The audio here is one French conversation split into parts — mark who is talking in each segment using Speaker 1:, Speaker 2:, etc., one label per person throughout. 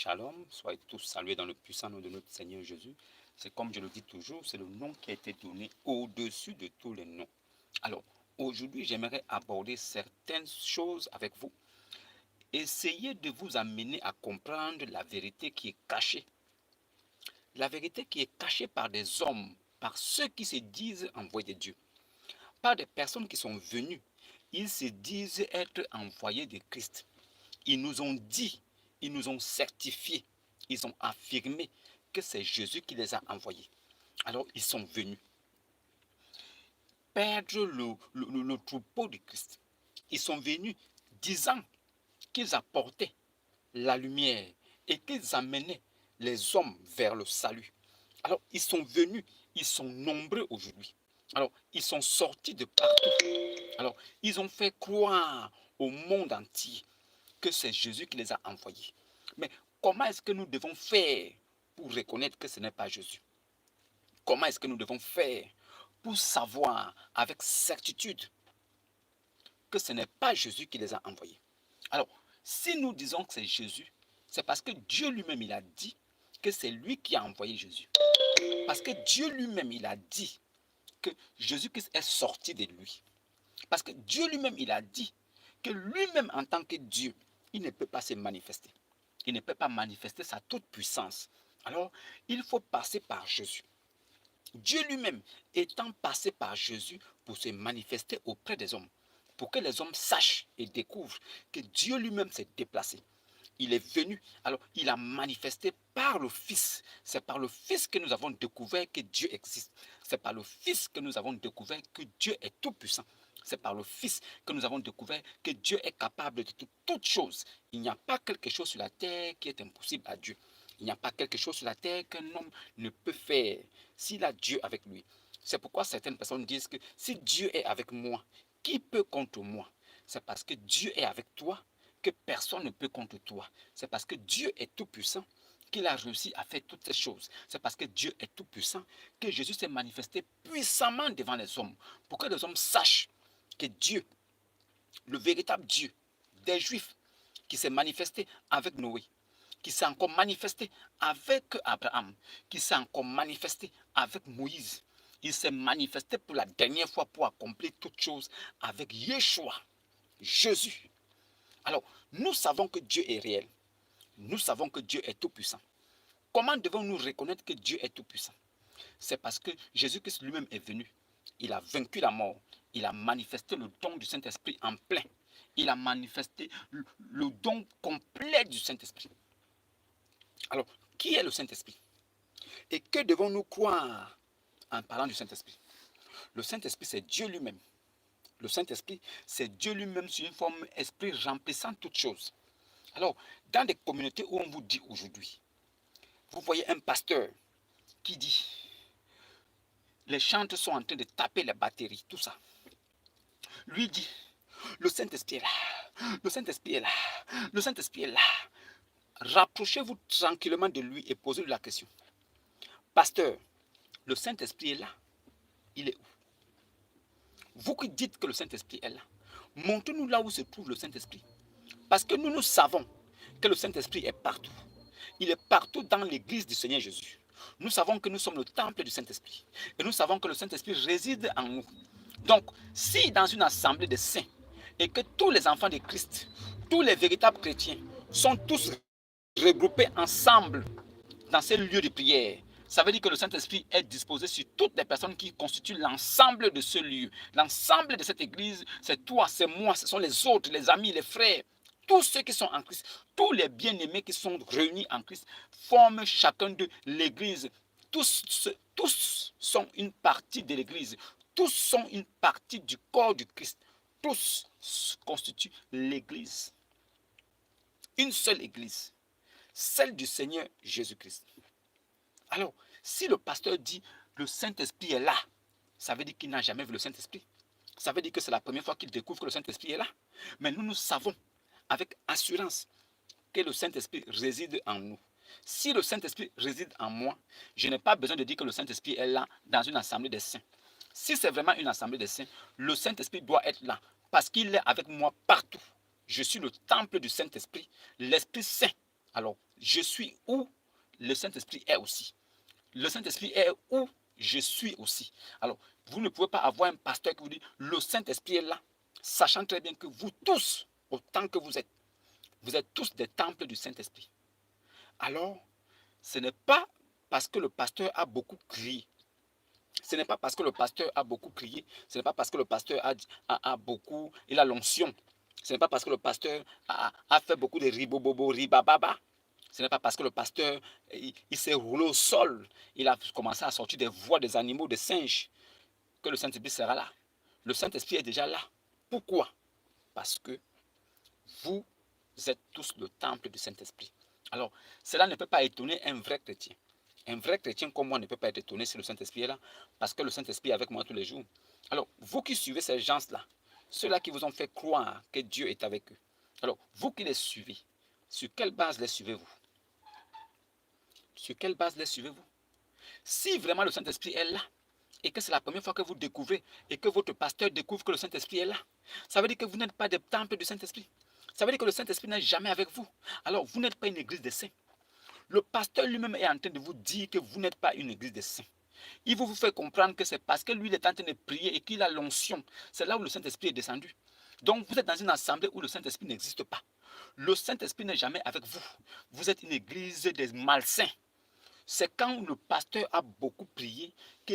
Speaker 1: Shalom, soyez tous salués dans le puissant nom de notre Seigneur Jésus. C'est comme je le dis toujours, c'est le nom qui a été donné au-dessus de tous les noms. Alors, aujourd'hui, j'aimerais aborder certaines choses avec vous. Essayez de vous amener à comprendre la vérité qui est cachée. La vérité qui est cachée par des hommes, par ceux qui se disent envoyés de Dieu, par des personnes qui sont venues. Ils se disent être envoyés de Christ. Ils nous ont dit, ils nous ont certifié, ils ont affirmé que c'est Jésus qui les a envoyés. Alors ils sont venus perdre le troupeau de Christ. Ils sont venus disant qu'ils apportaient la lumière et qu'ils amenaient les hommes vers le salut. Alors ils sont venus, ils sont nombreux aujourd'hui. Alors ils sont sortis de partout. Alors ils ont fait croire au monde entier que c'est Jésus qui les a envoyés. Mais comment est-ce que nous devons faire pour reconnaître que ce n'est pas Jésus? Comment est-ce que nous devons faire pour savoir avec certitude que ce n'est pas Jésus qui les a envoyés? Alors, si nous disons que c'est Jésus, c'est parce que Dieu lui-même, il a dit que c'est lui qui a envoyé Jésus. Parce que Dieu lui-même, il a dit que Jésus-Christ est sorti de lui. Parce que Dieu lui-même, il a dit que lui-même, en tant que Dieu, il ne peut pas se manifester. Il ne peut pas manifester sa toute puissance. Alors, il faut passer par Jésus. Dieu lui-même étant passé par Jésus pour se manifester auprès des hommes, pour que les hommes sachent et découvrent que Dieu lui-même s'est déplacé. Il est venu, alors il a manifesté par le Fils. C'est par le Fils que nous avons découvert que Dieu existe. C'est par le Fils que nous avons découvert que Dieu est tout puissant. C'est par le Fils que nous avons découvert que Dieu est capable de toutes choses. Il n'y a pas quelque chose sur la terre qui est impossible à Dieu. Il n'y a pas quelque chose sur la terre qu'un homme ne peut faire s'il a Dieu avec lui. C'est pourquoi certaines personnes disent que si Dieu est avec moi, qui peut contre moi? C'est parce que Dieu est avec toi que personne ne peut contre toi. C'est parce que Dieu est tout puissant qu'il a réussi à faire toutes ces choses. C'est parce que Dieu est tout puissant que Jésus s'est manifesté puissamment devant les hommes, pour que les hommes sachent que Dieu, le véritable Dieu des Juifs, qui s'est manifesté avec Noé, qui s'est encore manifesté avec Abraham, qui s'est encore manifesté avec Moïse. Il s'est manifesté pour la dernière fois pour accomplir toutes choses avec Yeshua, Jésus. Alors, nous savons que Dieu est réel. Nous savons que Dieu est tout-puissant. Comment devons-nous reconnaître que Dieu est tout-puissant? C'est parce que Jésus-Christ lui-même est venu. Il a vaincu la mort. Il a manifesté le don du Saint-Esprit en plein. Il a manifesté le don complet du Saint-Esprit. Alors, qui est le Saint-Esprit? Et que devons-nous croire en parlant du Saint-Esprit? Le Saint-Esprit, c'est Dieu lui-même. Le Saint-Esprit, c'est Dieu lui-même sur une forme esprit remplissant toutes choses. Alors, dans des communautés où on vous dit aujourd'hui, vous voyez un pasteur qui dit, les chantres sont en train de taper les batteries, tout ça. Lui dit, le Saint-Esprit est là, le Saint-Esprit est là, le Saint-Esprit est là. Rapprochez-vous tranquillement de lui et posez-lui la question. Pasteur, le Saint-Esprit est là, il est où? Vous qui dites que le Saint-Esprit est là, montrez-nous là où se trouve le Saint-Esprit. Parce que nous savons que le Saint-Esprit est partout. Il est partout dans l'église du Seigneur Jésus. Nous savons que nous sommes le temple du Saint-Esprit. Et nous savons que le Saint-Esprit réside en nous. Donc, si dans une assemblée de saints, et que tous les enfants de Christ, tous les véritables chrétiens, sont tous regroupés ensemble dans ces lieux de prière, ça veut dire que le Saint-Esprit est disposé sur toutes les personnes qui constituent l'ensemble de ce lieu. L'ensemble de cette église, c'est toi, c'est moi, ce sont les autres, les amis, les frères. Tous ceux qui sont en Christ, tous les bien-aimés qui sont réunis en Christ, forment chacun de l'église. Tous sont une partie de l'église. Tous sont une partie du corps du Christ. Tous constituent l'église. Une seule église, celle du Seigneur Jésus-Christ. Alors, si le pasteur dit le Saint-Esprit est là, ça veut dire qu'il n'a jamais vu le Saint-Esprit. Ça veut dire que c'est la première fois qu'il découvre que le Saint-Esprit est là. Mais nous savons avec assurance que le Saint-Esprit réside en nous. Si le Saint-Esprit réside en moi, je n'ai pas besoin de dire que le Saint-Esprit est là dans une assemblée des saints. Si c'est vraiment une assemblée des saints, le Saint-Esprit doit être là parce qu'il est avec moi partout. Je suis le temple du Saint-Esprit, l'Esprit Saint. Alors, je suis où le Saint-Esprit est aussi. Le Saint-Esprit est où je suis aussi. Alors, vous ne pouvez pas avoir un pasteur qui vous dit, le Saint-Esprit est là, sachant très bien que vous tous, autant que vous êtes tous des temples du Saint-Esprit. Alors, ce n'est pas parce que le pasteur a beaucoup crié. Ce n'est pas parce que le pasteur a beaucoup crié. Ce n'est pas parce que le pasteur a beaucoup, il a l'onction. Ce n'est pas parce que le pasteur a fait beaucoup de ribobobo, ribababa. Ce n'est pas parce que le pasteur il s'est roulé au sol, il a commencé à sortir des voix des animaux, des singes, que le Saint-Esprit sera là. Le Saint-Esprit est déjà là. Pourquoi? Parce que vous êtes tous le temple du Saint-Esprit. Alors, cela ne peut pas étonner un vrai chrétien. Un vrai chrétien comme moi ne peut pas être étonné si le Saint-Esprit est là, parce que le Saint-Esprit est avec moi tous les jours. Alors, vous qui suivez ces gens-là, ceux-là qui vous ont fait croire que Dieu est avec eux, alors, vous qui les suivez, sur quelle base les suivez-vous? Sur quelle base les suivez-vous? Si vraiment le Saint-Esprit est là, et que c'est la première fois que vous découvrez, et que votre pasteur découvre que le Saint-Esprit est là, ça veut dire que vous n'êtes pas des temples du Saint-Esprit. Ça veut dire que le Saint-Esprit n'est jamais avec vous. Alors, vous n'êtes pas une église des saints. Le pasteur lui-même est en train de vous dire que vous n'êtes pas une église des saints. Il vous fait comprendre que c'est parce que lui il est en train de prier et qu'il a l'onction. C'est là où le Saint-Esprit est descendu. Donc, vous êtes dans une assemblée où le Saint-Esprit n'existe pas. Le Saint-Esprit n'est jamais avec vous. Vous êtes une église des malsains. C'est quand le pasteur a beaucoup prié que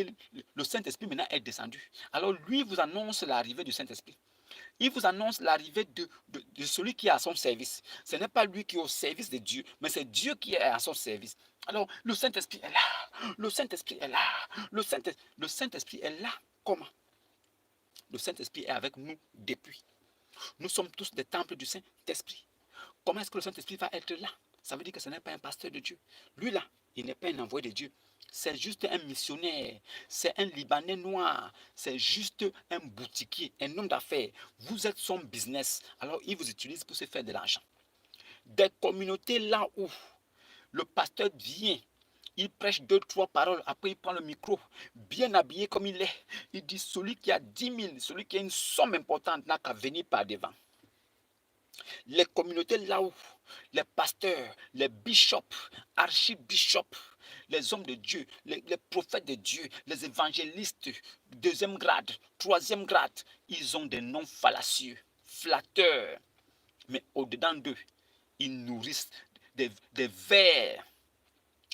Speaker 1: le Saint-Esprit maintenant est descendu. Alors lui vous annonce l'arrivée du Saint-Esprit. Il vous annonce l'arrivée de celui qui est à son service. Ce n'est pas lui qui est au service de Dieu, mais c'est Dieu qui est à son service. Alors le Saint-Esprit est là. Le Saint-Esprit est là. Le Saint-Esprit est là. Comment? Le Saint-Esprit est avec nous depuis. Nous sommes tous des temples du Saint-Esprit. Comment est-ce que le Saint-Esprit va être là? Ça veut dire que ce n'est pas un pasteur de Dieu. Lui là, il n'est pas un envoyé de Dieu. C'est juste un missionnaire. C'est un Libanais noir. C'est juste un boutiquier, un homme d'affaires. Vous êtes son business. Alors il vous utilise pour se faire de l'argent. Des communautés là où le pasteur vient, il prêche 2, 3 paroles, après il prend le micro, bien habillé comme il est. Il dit, celui qui a 10 000, celui qui a une somme importante n'a qu'à venir par devant. Les communautés là où les pasteurs, les bishops, archibishops, les hommes de Dieu, les prophètes de Dieu, les évangélistes, 2e grade, 3e grade, ils ont des noms fallacieux, flatteurs, mais au-dedans d'eux, ils nourrissent des vers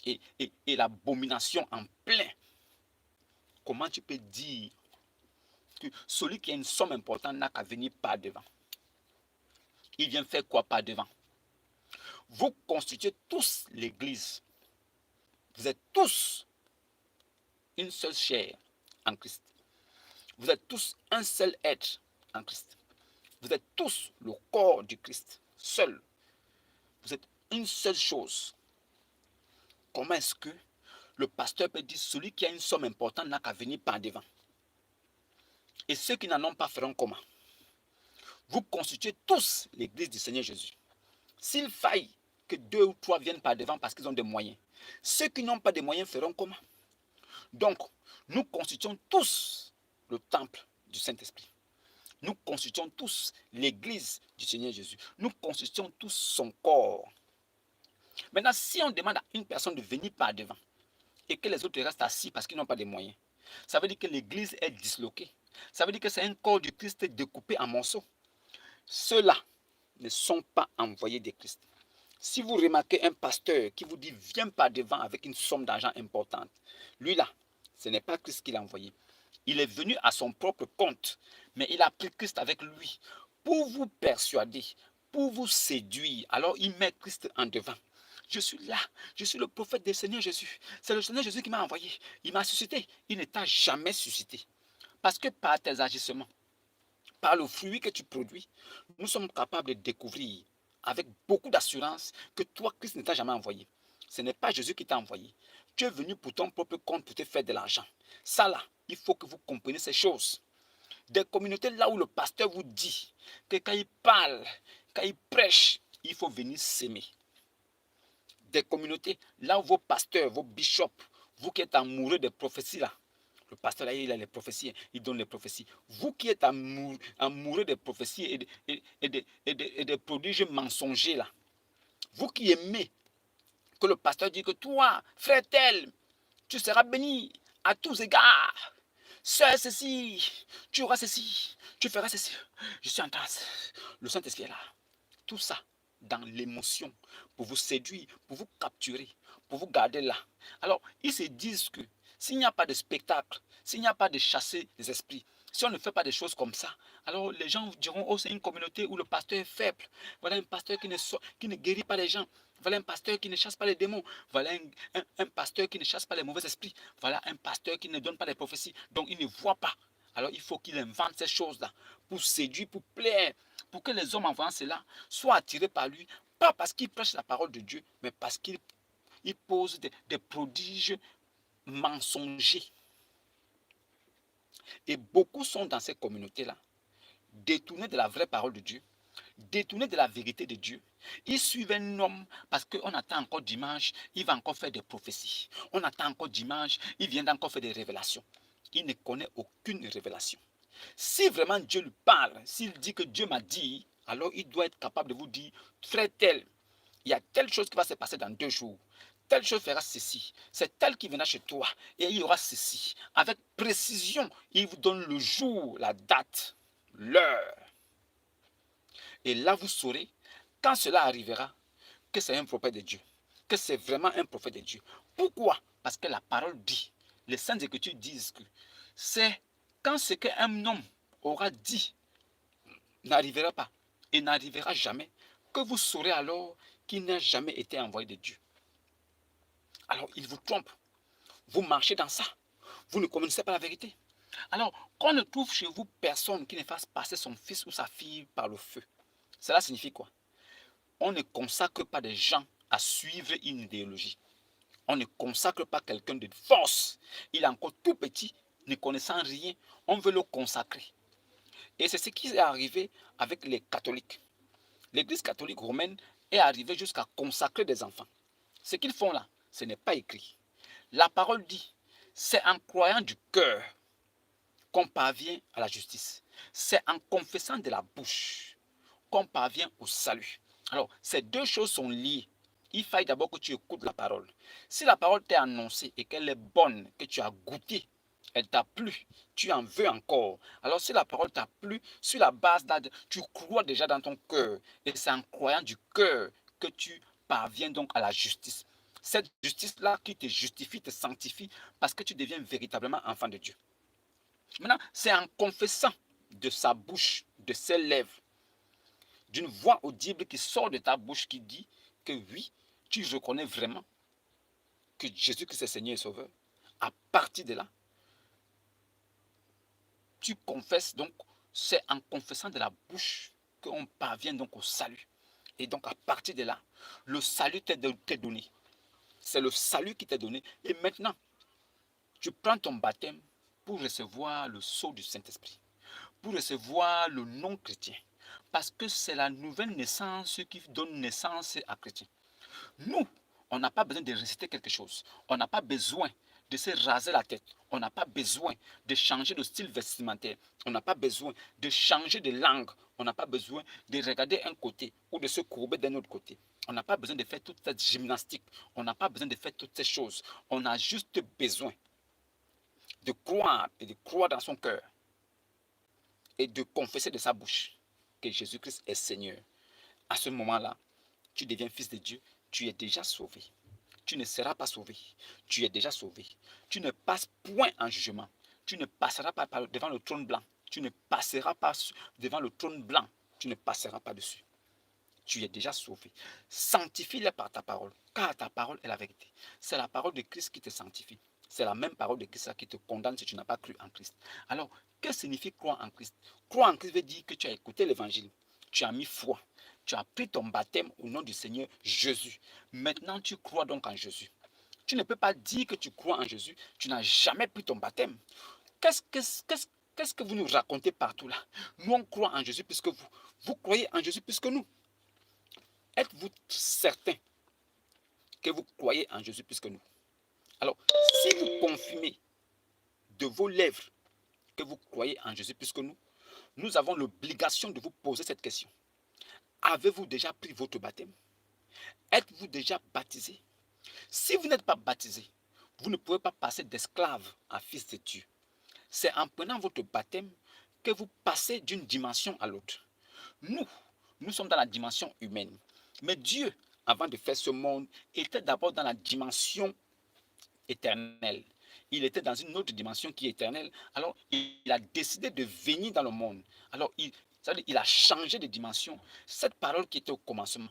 Speaker 1: et l'abomination en plein. Comment tu peux dire que celui qui a une somme importante n'a qu'à venir par devant? Il vient faire quoi par devant? Vous constituez tous l'église. Vous êtes tous une seule chair en Christ. Vous êtes tous un seul être en Christ. Vous êtes tous le corps du Christ, seul. Vous êtes une seule chose. Comment est-ce que le pasteur peut dire celui qui a une somme importante n'a qu'à venir par devant? Et ceux qui n'en ont pas feront comment? Vous constituez tous l'église du Seigneur Jésus. S'il faille que 2 ou 3 viennent par devant parce qu'ils ont des moyens, ceux qui n'ont pas de moyens feront comment? Donc, nous constituons tous le temple du Saint-Esprit. Nous constituons tous l'église du Seigneur Jésus. Nous constituons tous son corps. Maintenant, si on demande à une personne de venir par devant et que les autres restent assis parce qu'ils n'ont pas de moyens, ça veut dire que l'église est disloquée. Ça veut dire que c'est un corps du Christ découpé en morceaux. Ceux-là ne sont pas envoyés de Christ. Si vous remarquez un pasteur qui vous dit viens par devant avec une somme d'argent importante, lui là, ce n'est pas Christ qui l'a envoyé. Il est venu à son propre compte, mais il a pris Christ avec lui pour vous persuader, pour vous séduire. Alors il met Christ en devant. Je suis là, je suis le prophète du Seigneur Jésus. C'est le Seigneur Jésus qui m'a envoyé. Il m'a suscité. Il ne t'a jamais suscité. Parce que par tes agissements, par le fruit que tu produis, nous sommes capables de découvrir avec beaucoup d'assurance que toi, Christ ne t'a jamais envoyé. Ce n'est pas Jésus qui t'a envoyé. Tu es venu pour ton propre compte pour te faire de l'argent. Ça là, il faut que vous compreniez ces choses. Des communautés là où le pasteur vous dit que quand il parle, quand il prêche, il faut venir s'aimer. Des communautés là où vos pasteurs, vos bishops, vous qui êtes amoureux des prophéties là, le pasteur là, il a les prophéties, il donne les prophéties. Vous qui êtes amoureux des prophéties et des prodiges mensongers là, vous qui aimez Que le pasteur dit que toi, frère tel, tu seras béni à tous égards. Sœur ceci, tu auras ceci, tu feras ceci. Je suis en trace. Le Saint-Esprit est là. Tout ça dans l'émotion pour vous séduire, pour vous capturer, pour vous garder là. Alors, ils se disent que s'il n'y a pas de spectacle, s'il n'y a pas de chasser des esprits, si on ne fait pas des choses comme ça, alors les gens diront, oh, c'est une communauté où le pasteur est faible. Voilà un pasteur qui ne guérit pas les gens. Voilà un pasteur qui ne chasse pas les démons. Voilà un pasteur qui ne chasse pas les mauvais esprits. Voilà un pasteur qui ne donne pas les prophéties. Donc, il ne voit pas. Alors, il faut qu'il invente ces choses-là pour séduire, pour plaire, pour que les hommes en voyant cela soient attirés par lui, pas parce qu'il prêche la parole de Dieu, mais parce qu'il pose des prodiges mensongers. Et beaucoup sont dans ces communautés-là, détournés de la vraie parole de Dieu, détournés de la vérité de Dieu. Ils suivent un homme parce qu'on attend encore dimanche, il va encore faire des prophéties. On attend encore dimanche, il vient encore faire des révélations. Il ne connaît aucune révélation. Si vraiment Dieu lui parle, s'il dit que Dieu m'a dit, alors il doit être capable de vous dire, frère tel, il y a telle chose qui va se passer dans 2 jours. Telle chose fera ceci. C'est tel qui viendra chez toi. Et il y aura ceci. Avec précision, il vous donne le jour, la date, l'heure. Et là, vous saurez, quand cela arrivera, que c'est un prophète de Dieu. Que c'est vraiment un prophète de Dieu. Pourquoi? Parce que la parole dit, les Saintes Écritures disent que c'est quand ce qu'un homme aura dit n'arrivera pas et n'arrivera jamais, que vous saurez alors qu'il n'a jamais été envoyé de Dieu. Alors, il vous trompe. Vous marchez dans ça. Vous ne connaissez pas la vérité. Alors, qu'on ne trouve chez vous personne qui ne fasse passer son fils ou sa fille par le feu. Cela signifie quoi? On ne consacre pas des gens à suivre une idéologie. On ne consacre pas quelqu'un de force. Il est encore tout petit, ne connaissant rien. On veut le consacrer. Et c'est ce qui est arrivé avec les catholiques. L'Église catholique romaine est arrivée jusqu'à consacrer des enfants. Ce qu'ils font là, ce n'est pas écrit. La parole dit, c'est en croyant du cœur qu'on parvient à la justice. C'est en confessant de la bouche qu'on parvient au salut. Alors, ces 2 choses sont liées. Il faille d'abord que tu écoutes la parole. Si la parole t'est annoncée et qu'elle est bonne, que tu as goûté, elle t'a plu, tu en veux encore. Alors si la parole t'a plu, sur la base d'elle, tu crois déjà dans ton cœur. Et c'est en croyant du cœur que tu parviens donc à la justice. Cette justice-là qui te justifie, te sanctifie, parce que tu deviens véritablement enfant de Dieu. Maintenant, c'est en confessant de sa bouche, de ses lèvres, d'une voix audible qui sort de ta bouche qui dit que oui, tu reconnais vraiment que Jésus-Christ est Seigneur et Sauveur. À partir de là, tu confesses donc, c'est en confessant de la bouche qu'on parvient donc au salut. Et donc à partir de là, le salut t'est donné. C'est le salut qui t'est donné. Et maintenant, tu prends ton baptême pour recevoir le sceau du Saint-Esprit, pour recevoir le nom chrétien. Parce que c'est la nouvelle naissance qui donne naissance à chrétien. Nous, on n'a pas besoin de réciter quelque chose. On n'a pas besoin de se raser la tête. On n'a pas besoin de changer de style vestimentaire. On n'a pas besoin de changer de langue. On n'a pas besoin de regarder un côté ou de se courber d'un autre côté. On n'a pas besoin de faire toute cette gymnastique. On n'a pas besoin de faire toutes ces choses. On a juste besoin de croire et de croire dans son cœur et de confesser de sa bouche que Jésus-Christ est Seigneur. À ce moment-là, tu deviens fils de Dieu, tu es déjà sauvé. Tu ne seras pas sauvé, tu es déjà sauvé. Tu ne passes point en jugement. Tu ne passeras pas devant le trône blanc. Tu ne passeras pas devant le trône blanc. Tu ne passeras pas dessus. Tu es déjà sauvé. Sanctifie-les par ta parole, car ta parole est la vérité. C'est la parole de Christ qui te sanctifie. C'est la même parole de Christ qui te condamne si tu n'as pas cru en Christ. Alors, que signifie croire en Christ? Croire en Christ veut dire que tu as écouté l'évangile, tu as mis foi, tu as pris ton baptême au nom du Seigneur Jésus. Maintenant, tu crois donc en Jésus. Tu ne peux pas dire que tu crois en Jésus, tu n'as jamais pris ton baptême. Qu'est-ce que vous nous racontez partout là? Nous, on croit en Jésus puisque vous croyez en Jésus puisque nous. Êtes-vous certain que vous croyez en Jésus plus que nous? Alors, si vous confirmez de vos lèvres que vous croyez en Jésus plus que nous avons l'obligation de vous poser cette question. Avez-vous déjà pris votre baptême? Êtes-vous déjà baptisé? Si vous n'êtes pas baptisé, vous ne pouvez pas passer d'esclave à fils de Dieu. C'est en prenant votre baptême que vous passez d'une dimension à l'autre. Nous, nous sommes dans la dimension humaine. Mais Dieu, avant de faire ce monde, était d'abord dans la dimension éternelle. Il était dans une autre dimension qui est éternelle. Alors, il a décidé de venir dans le monde. Alors, il a changé de dimension. Cette parole qui était au commencement,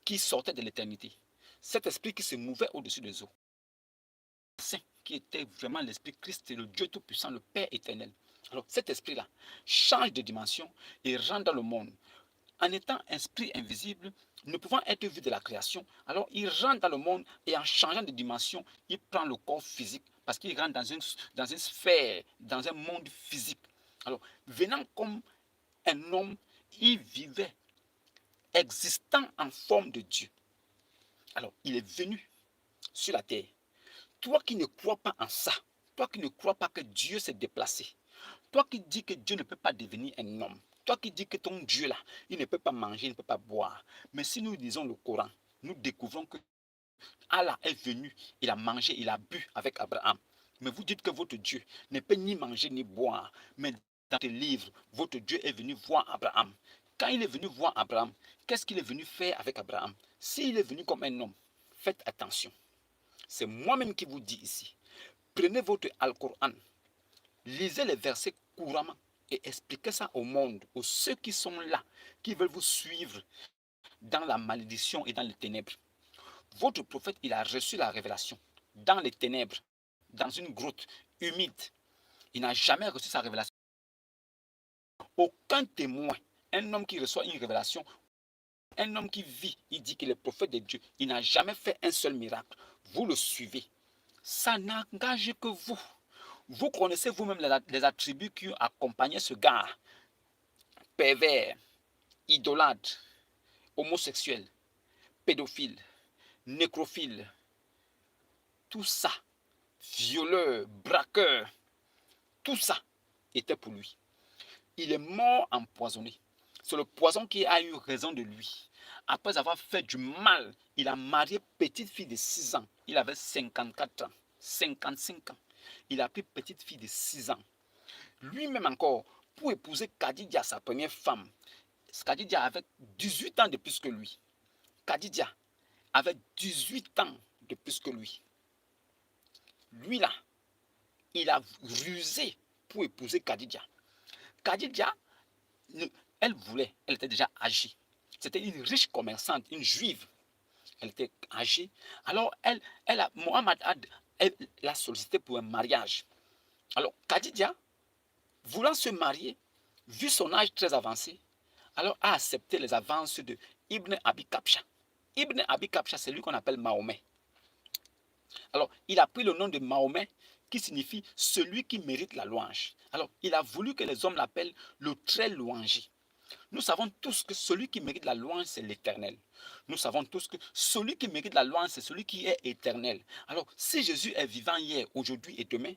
Speaker 1: qui sortait de l'éternité, cet esprit qui se mouvait au-dessus des eaux, Saint, qui était vraiment l'esprit Christ, le Dieu Tout-Puissant, le Père éternel. Alors, cet esprit-là change de dimension et rentre dans le monde. En étant esprit invisible, ne pouvant être vu de la création, alors il rentre dans le monde et en changeant de dimension, il prend le corps physique parce qu'il rentre dans une sphère, dans un monde physique. Alors, venant comme un homme, il vivait, existant en forme de Dieu. Alors, il est venu sur la terre. Toi qui ne crois pas en ça, toi qui ne crois pas que Dieu s'est déplacé, toi qui dis que Dieu ne peut pas devenir un homme, toi qui dis que ton Dieu là, il ne peut pas manger, il ne peut pas boire. Mais si nous lisons le Coran, nous découvrons que Allah est venu, il a mangé, il a bu avec Abraham. Mais vous dites que votre Dieu ne peut ni manger ni boire. Mais dans tes livres, votre Dieu est venu voir Abraham. Quand il est venu voir Abraham, qu'est-ce qu'il est venu faire avec Abraham? S'il est venu comme un homme, faites attention. C'est moi-même qui vous dis ici. Prenez votre Al-Coran, lisez les versets couramment et expliquez ça au monde, aux ceux qui sont là, qui veulent vous suivre dans la malédiction et dans les ténèbres. Votre prophète, il a reçu la révélation dans les ténèbres, dans une grotte humide. Il n'a jamais reçu sa révélation. Aucun témoin, un homme qui reçoit une révélation, un homme qui vit, il dit qu'il est prophète de Dieu, il n'a jamais fait un seul miracle. Vous le suivez. Ça n'engage que vous. Vous connaissez vous-même les attributs qui ont accompagné ce gars. Pervers, idolâtre, homosexuel, pédophile, nécrophile, tout ça, violeur, braqueur, tout ça était pour lui. Il est mort empoisonné. C'est le poison qui a eu raison de lui. Après avoir fait du mal, il a marié petite fille de 6 ans. Il avait 54 ans, 55 ans. Il a pris petite fille de 6 ans. Lui-même encore, pour épouser Khadija, sa première femme, Khadija avait 18 ans de plus que lui. Khadija avait 18 ans de plus que lui. Lui là, il a rusé pour épouser Khadija. Khadija, elle voulait, elle était déjà âgée. C'était une riche commerçante, une juive. Elle était âgée. Alors, Mohammed l'a sollicité pour un mariage. Alors, Khadija, voulant se marier, vu son âge très avancé, alors a accepté les avances de Ibn Abi Kabsha. Ibn Abi Kabsha, c'est lui qu'on appelle Mahomet. Alors, il a pris le nom de Mahomet qui signifie celui qui mérite la louange. Alors, il a voulu que les hommes l'appellent le très louangé. Nous savons tous que celui qui mérite la louange, c'est l'Éternel. Nous savons tous que celui qui mérite la louange, c'est celui qui est éternel. Alors, si Jésus est vivant hier, aujourd'hui et demain,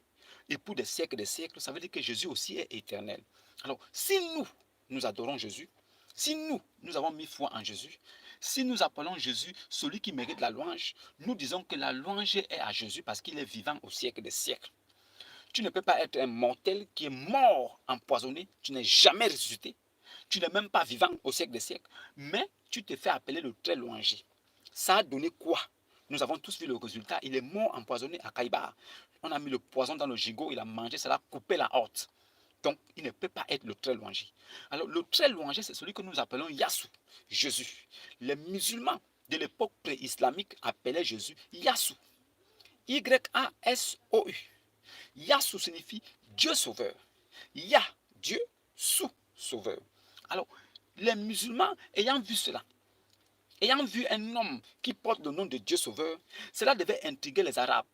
Speaker 1: et pour des siècles, ça veut dire que Jésus aussi est éternel. Alors, si nous adorons Jésus, si nous avons mis foi en Jésus, si nous appelons Jésus celui qui mérite la louange, nous disons que la louange est à Jésus parce qu'il est vivant au siècle des siècles. Tu ne peux pas être un mortel qui est mort empoisonné, tu n'es jamais ressuscité. Tu n'es même pas vivant au siècle des siècles, mais tu te fais appeler le très louangé. Ça a donné quoi? Nous avons tous vu le résultat. Il est mort empoisonné à Kaïbar. On a mis le poison dans le gigot, il a mangé, ça l'a coupé la horte. Donc, il ne peut pas être le très louangé. Alors, le très louangé, c'est celui que nous appelons Yassou, Jésus. Les musulmans de l'époque pré-islamique appelaient Jésus Yassou. Y-A-S-O-U. Yassou signifie Dieu sauveur. Ya, Dieu, Sou, sauveur. Alors, les musulmans, ayant vu cela, ayant vu un homme qui porte le nom de Dieu sauveur, cela devait intriguer les Arabes.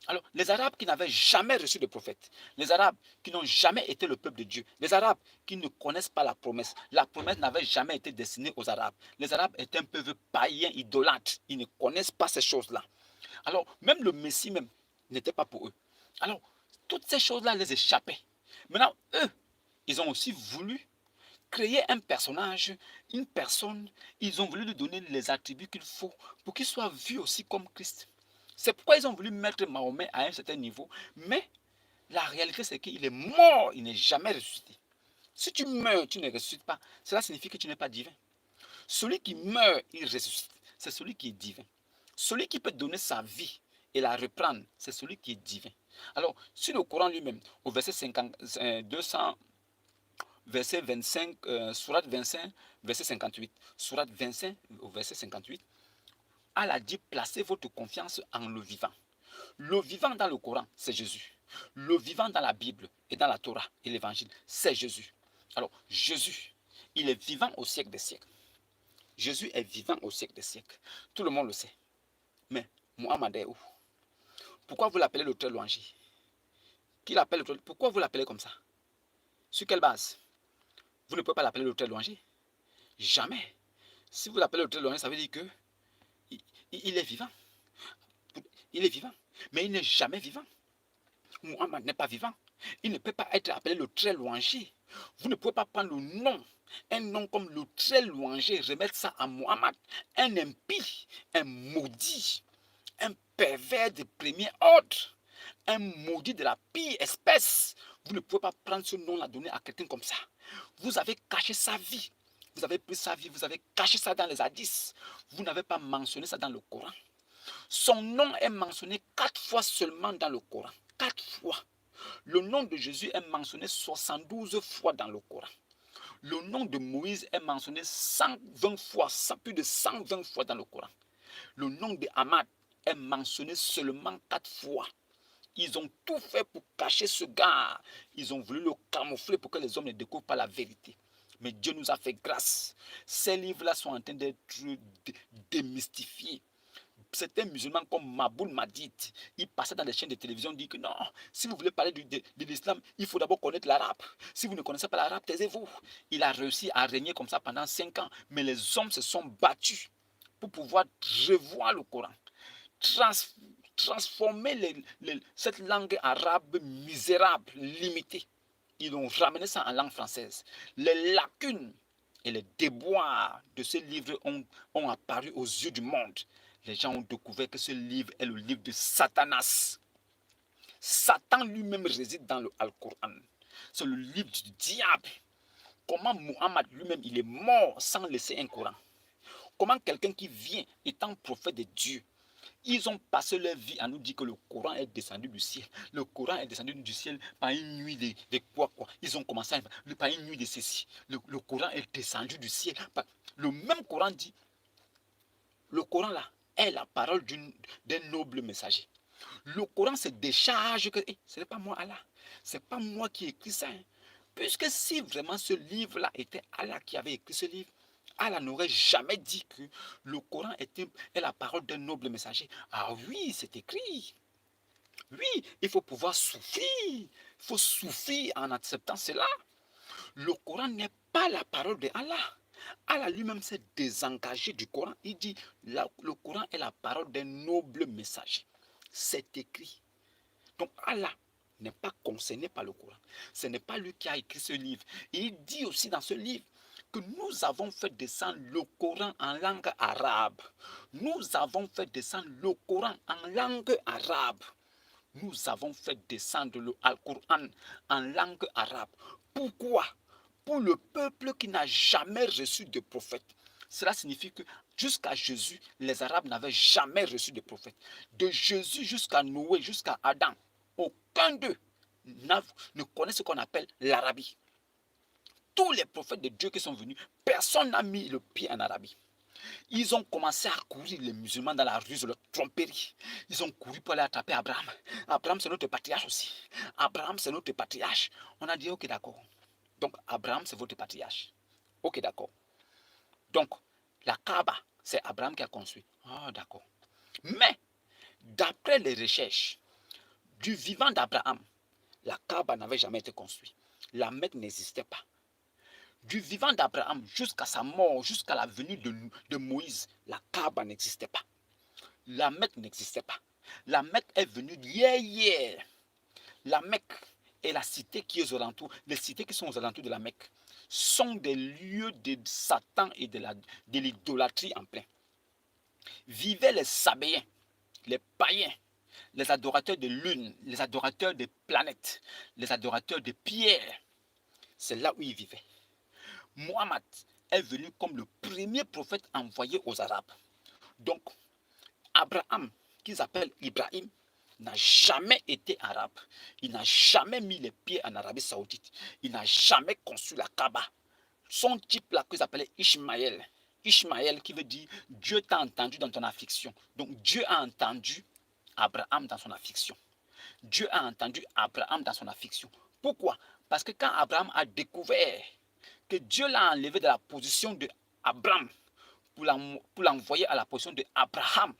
Speaker 1: Alors, les Arabes qui n'avaient jamais reçu de prophète, les Arabes qui n'ont jamais été le peuple de Dieu, les Arabes qui ne connaissent pas la promesse n'avait jamais été destinée aux Arabes. Les Arabes étaient un peuple païen, idolâtre, ils ne connaissent pas ces choses-là. Alors, même le Messie même n'était pas pour eux. Alors, toutes ces choses-là les échappaient. Maintenant, eux, ils ont aussi voulu créer un personnage, une personne. Ils ont voulu lui donner les attributs qu'il faut pour qu'il soit vu aussi comme Christ. C'est pourquoi ils ont voulu mettre Mahomet à un certain niveau. Mais la réalité, c'est qu'il est mort, il n'est jamais ressuscité. Si tu meurs, tu ne ressuscites pas, cela signifie que tu n'es pas divin. Celui qui meurt, il ressuscite. C'est celui qui est divin. Celui qui peut donner sa vie et la reprendre, c'est celui qui est divin. Alors, sur le Coran lui-même, au verset 50, 200, verset 25, surat 25, verset 58, surat 25, au verset 58, Allah dit, placez votre confiance en le vivant. Le vivant dans le Coran, c'est Jésus. Le vivant dans la Bible et dans la Torah et l'Évangile, c'est Jésus. Alors, Jésus, il est vivant au siècle des siècles. Jésus est vivant au siècle des siècles. Tout le monde le sait. Mais Muhammad est où? Pourquoi vous l'appelez le très louangé? Qui l'appelle? Pourquoi vous l'appelez comme ça? Sur quelle base? Vous ne pouvez pas l'appeler le très louangé. Jamais. Si vous l'appelez le très louangé, ça veut dire que il est vivant. Il est vivant. Mais il n'est jamais vivant. Muhammad n'est pas vivant. Il ne peut pas être appelé le très louangé. Vous ne pouvez pas prendre le nom, un nom comme le très louangé, remettre ça à Muhammad, un impie, un maudit, un pervers de premier ordre, un maudit de la pire espèce. Vous ne pouvez pas prendre ce nom-là, donner à quelqu'un comme ça. Vous avez caché sa vie. Vous avez pris sa vie, vous avez caché ça dans les hadiths. Vous n'avez pas mentionné ça dans le Coran. Son nom est mentionné 4 fois seulement dans le Coran. 4 fois. Le nom de Jésus est mentionné 72 fois dans le Coran. Le nom de Moïse est mentionné 120 fois, plus de 120 fois dans le Coran. Le nom de Ahmad est mentionné seulement 4 fois. Ils ont tout fait pour cacher ce gars. Ils ont voulu le camoufler pour que les hommes ne découvrent pas la vérité. Mais Dieu nous a fait grâce. Ces livres-là sont en train d'être démystifiés. Certains musulmans comme Maboul Madid, il passait dans les chaînes de télévision, dit que non, si vous voulez parler de l'islam, il faut d'abord connaître l'arabe. Si vous ne connaissez pas l'arabe, taisez-vous. Il a réussi à régner comme ça pendant 5 ans, mais les hommes se sont battus pour pouvoir revoir le Coran, transformer cette langue arabe misérable, limitée. Ils ont ramené ça en langue française. Les lacunes et les déboires de ce livre ont apparu aux yeux du monde. Les gens ont découvert que ce livre est le livre de Satanas. Satan lui-même réside dans le Al-Coran. C'est le livre du diable. Comment Muhammad lui-même, il est mort sans laisser un Coran? Comment quelqu'un qui vient étant prophète de Dieu, ils ont passé leur vie à nous dire que le Coran est descendu du ciel. Le Coran est descendu du ciel par une nuit de quoi. Ils ont commencé par une nuit de ceci. Le Coran est descendu du ciel. Le même Coran dit, le Coran là est la parole d'un noble messager. Le Coran se décharge que ce n'est pas moi Allah, ce n'est pas moi qui ai écrit ça. Puisque si vraiment ce livre-là était Allah qui avait écrit ce livre, Allah n'aurait jamais dit que le Coran est la parole d'un noble messager. Ah oui, c'est écrit. Oui, il faut pouvoir souffrir. Il faut souffrir en acceptant cela. Le Coran n'est pas la parole de Allah. Allah lui-même s'est désengagé du Coran. Il dit le Coran est la parole d'un noble messager. C'est écrit. Donc Allah n'est pas concerné par le Coran. Ce n'est pas lui qui a écrit ce livre. Et il dit aussi dans ce livre que nous avons fait descendre le Coran en langue arabe. Nous avons fait descendre le Coran en langue arabe. Nous avons fait descendre le Al-Coran en langue arabe. Pourquoi? Pour le peuple qui n'a jamais reçu de prophète. Cela signifie que jusqu'à Jésus, les Arabes n'avaient jamais reçu de prophète. De Jésus jusqu'à Noé, jusqu'à Adam, aucun d'eux ne connaît ce qu'on appelle l'Arabie. Tous les prophètes de Dieu qui sont venus, personne n'a mis le pied en Arabie. Ils ont commencé à courir, les musulmans, dans la rue, de leur tromperie. Ils ont couru pour aller attraper Abraham. Abraham, c'est notre patriarche aussi. Abraham, c'est notre patriarche. On a dit, ok, d'accord. Donc, Abraham, c'est votre patriarche. Ok, d'accord. Donc, la Kaaba, c'est Abraham qui a construit. Ah, d'accord. Mais, d'après les recherches du vivant d'Abraham, la Kaaba n'avait jamais été construite. La Mecque n'existait pas. Du vivant d'Abraham jusqu'à sa mort, jusqu'à la venue de Moïse, la Kaaba n'existait pas. La Mecque n'existait pas. La Mecque est venue hier. La Mecque et la cité qui est aux alentours, les cités qui sont aux alentours de la Mecque, sont des lieux de Satan et de l'idolâtrie en plein. Vivaient les Sabéens. les païens, les adorateurs de lune, les adorateurs des planètes, les adorateurs de pierres. C'est là où ils vivaient. Mohammed est venu comme le premier prophète envoyé aux Arabes. Donc, Abraham, qu'ils appellent Ibrahim, n'a jamais été arabe. Il n'a jamais mis les pieds en Arabie Saoudite. Il n'a jamais conçu la Kaaba. Son type là qu'ils appelaient Ishmaël. Ishmaël qui veut dire Dieu t'a entendu dans ton affliction. Donc Dieu a entendu Abraham dans son affliction. Dieu a entendu Abraham dans son affliction. Pourquoi? Parce que quand Abraham a découvert que Dieu l'a enlevé de la position de Abraham pour l'envoyer à la position de Abraham,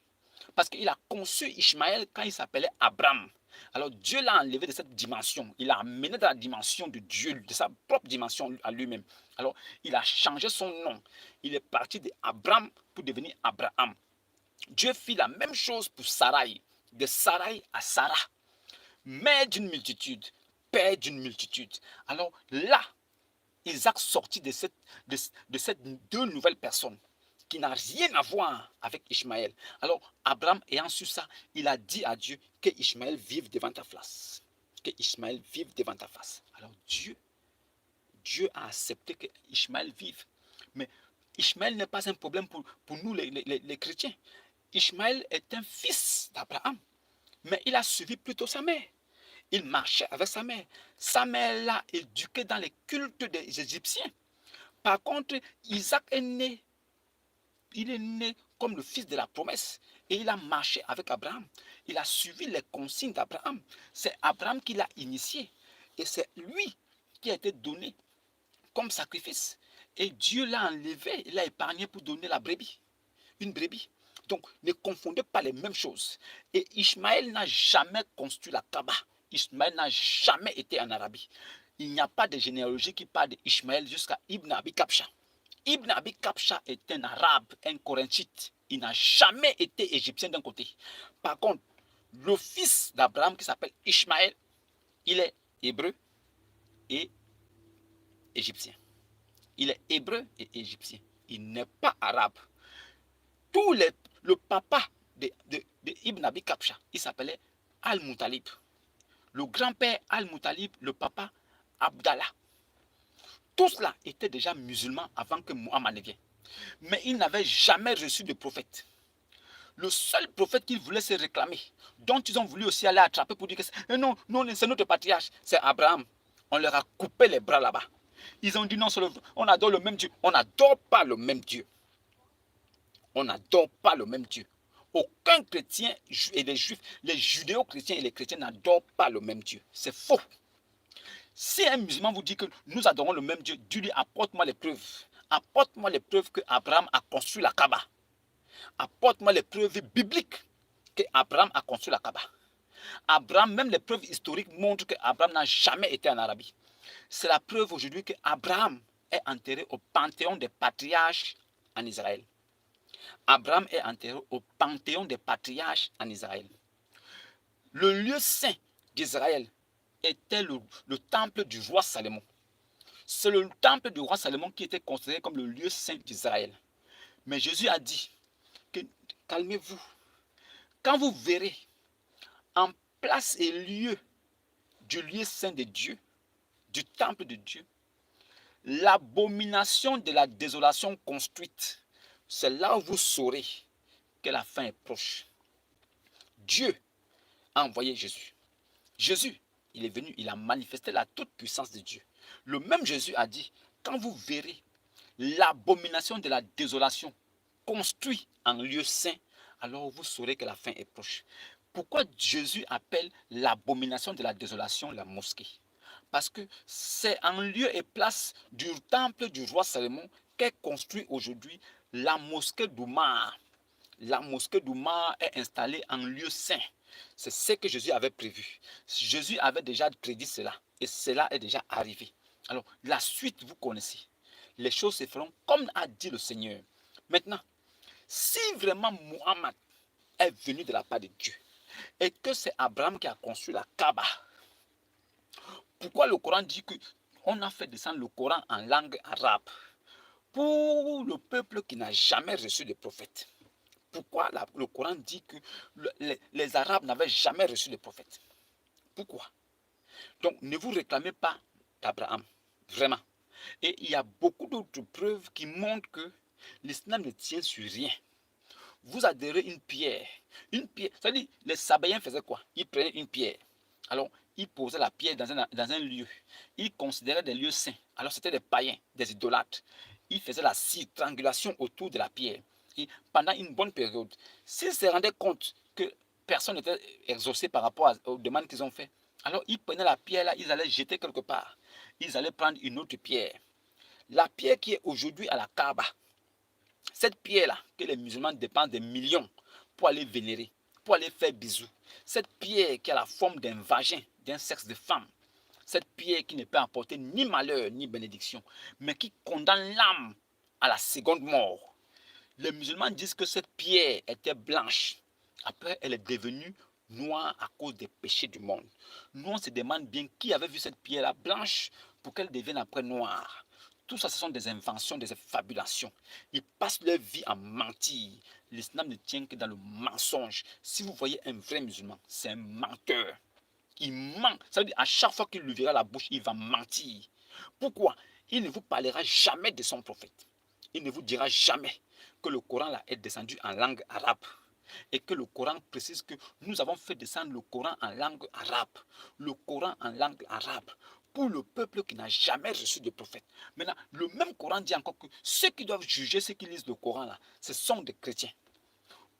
Speaker 1: parce qu'il a conçu Ishmaël quand il s'appelait Abraham. Alors Dieu l'a enlevé de cette dimension. Il l'a amené dans la dimension de Dieu, de sa propre dimension à lui-même. Alors il a changé son nom. Il est parti d'Abraham pour devenir Abraham. Dieu fit la même chose pour Sarai. De Sarai à Sarah. Mère d'une multitude, père d'une multitude. Alors là, Isaac sortit de cette deux nouvelles personnes qui n'a rien à voir avec Ishmaël. Alors, Abraham, ayant su ça, il a dit à Dieu que Ishmaël vive devant ta face. Que Ishmaël vive devant ta face. Alors, Dieu a accepté que Ishmaël vive. Mais Ishmaël n'est pas un problème pour nous, les chrétiens. Ishmaël est un fils d'Abraham. Mais il a suivi plutôt sa mère. Il marchait avec sa mère. Sa mère l'a éduqué dans les cultes des Égyptiens. Par contre, Isaac est né. Il est né comme le fils de la promesse. Et il a marché avec Abraham. Il a suivi les consignes d'Abraham. C'est Abraham qui l'a initié. Et c'est lui qui a été donné comme sacrifice. Et Dieu l'a enlevé, il l'a épargné pour donner la brebis. Une brebis. Donc, ne confondez pas les mêmes choses. Et Ishmaël n'a jamais construit la Kaaba. Ishmaël n'a jamais été en Arabie. Il n'y a pas de généalogie qui parle d'Ishmaël jusqu'à Ibn Abi Kabsha. Ibn Abi Kabsha est un arabe, un corinthite. Il n'a jamais été égyptien d'un côté. Par contre, le fils d'Abraham qui s'appelle Ishmaël, il est hébreu et égyptien. Il est hébreu et égyptien. Il n'est pas arabe. Le papa de Ibn Abi Kabsha, il s'appelait Al-Muttalib. Le grand-père Al-Muttalib, le papa Abdallah. Tous cela étaient déjà musulmans avant que Muhammad ne vienne. Mais ils n'avaient jamais reçu de prophète. Le seul prophète qu'ils voulaient se réclamer, dont ils ont voulu aussi aller attraper pour dire que non, c'est notre patriarche, c'est Abraham. On leur a coupé les bras là-bas. Ils ont dit non, on adore le même Dieu. On n'adore pas le même Dieu. On n'adore pas le même Dieu. Aucun chrétien et les juifs, les judéo-chrétiens et les chrétiens n'adorent pas le même Dieu. C'est faux. Si un musulman vous dit que nous adorons le même Dieu, Dieu lui apporte-moi les preuves. Apporte-moi les preuves que Abraham a construit la Kaaba. Apporte-moi les preuves bibliques que Abraham a construit la Kaaba. Abraham, même les preuves historiques montrent que Abraham n'a jamais été en Arabie. C'est la preuve aujourd'hui que Abraham est enterré au panthéon des patriarches en Israël. Abraham est enterré au panthéon des patriarches en Israël. Le lieu saint d'Israël était le temple du roi Salomon. C'est le temple du roi Salomon qui était considéré comme le lieu saint d'Israël. Mais Jésus a dit que calmez-vous. Quand vous verrez en place et lieu du lieu saint de Dieu, du temple de Dieu, l'abomination de la désolation construite, c'est là où vous saurez que la fin est proche. Dieu a envoyé Jésus. Jésus, il est venu, il a manifesté la toute-puissance de Dieu. Le même Jésus a dit, quand vous verrez l'abomination de la désolation construite en lieu saint, alors vous saurez que la fin est proche. Pourquoi Jésus appelle l'abomination de la désolation la mosquée? Parce que c'est en lieu et place du temple du roi Salomon qu'est construit aujourd'hui la mosquée d'Oumar. La mosquée d'Oumar est installée en lieu saint. C'est ce que Jésus avait prévu. Jésus avait déjà prédit cela. Et cela est déjà arrivé. Alors, la suite, vous connaissez. Les choses se feront comme a dit le Seigneur. Maintenant, si vraiment Muhammad est venu de la part de Dieu, et que c'est Abraham qui a construit la Kaaba, pourquoi le Coran dit qu'on a fait descendre le Coran en langue arabe pour le peuple qui n'a jamais reçu de prophète? pourquoi le Coran dit que les Arabes n'avaient jamais reçu de prophète? Pourquoi? Donc, ne vous réclamez pas d'Abraham, vraiment. Et il y a beaucoup d'autres preuves qui montrent que l'islam ne tient sur rien. Vous adhérez une pierre. Une pierre, c'est-à-dire, les Sabéens faisaient quoi? Ils prenaient une pierre. Alors, ils posaient la pierre dans un lieu. Ils considéraient des lieux saints. Alors, c'était des païens, des idolâtres. Ils faisaient la triangulation autour de la pierre. Et pendant une bonne période, s'ils se rendaient compte que personne n'était exaucé par rapport aux demandes qu'ils ont faites, alors ils prenaient la pierre là, ils allaient jeter quelque part. Ils allaient prendre une autre pierre. La pierre qui est aujourd'hui à la Kaaba, cette pierre-là, que les musulmans dépensent des millions pour aller vénérer, pour aller faire bisous, cette pierre qui a la forme d'un vagin, d'un sexe de femme, cette pierre qui ne peut apporter ni malheur ni bénédiction, mais qui condamne l'âme à la seconde mort. Les musulmans disent que cette pierre était blanche. Après, elle est devenue noire à cause des péchés du monde. Nous, on se demande bien qui avait vu cette pierre-là blanche pour qu'elle devienne après noire. Tout ça, ce sont des inventions, des fabulations. Ils passent leur vie à mentir. L'islam ne tient que dans le mensonge. Si vous voyez un vrai musulman, c'est un menteur. Il ment. Ça veut dire à chaque fois qu'il lui verra la bouche, il va mentir. Pourquoi? Il ne vous parlera jamais de son prophète. Il ne vous dira jamais que le Coran là est descendu en langue arabe. Et que le Coran précise que nous avons fait descendre le Coran en langue arabe. Le Coran en langue arabe. Pour le peuple qui n'a jamais reçu de prophète. Maintenant, le même Coran dit encore que ceux qui doivent juger ceux qui lisent le Coran là, ce sont des chrétiens.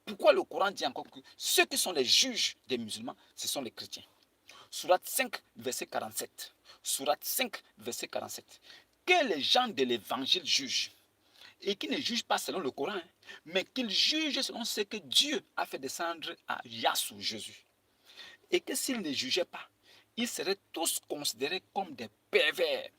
Speaker 1: Pourquoi le Coran dit encore que ceux qui sont les juges des musulmans, ce sont les chrétiens? Sourate 5, verset 47. Sourate 5, verset 47. Que les gens de l'évangile jugent. Et qui ne jugent pas selon le Coran, mais qu'ils jugent selon ce que Dieu a fait descendre à Yassou, Jésus. Et que s'ils ne jugeaient pas, ils seraient tous considérés comme des pervers.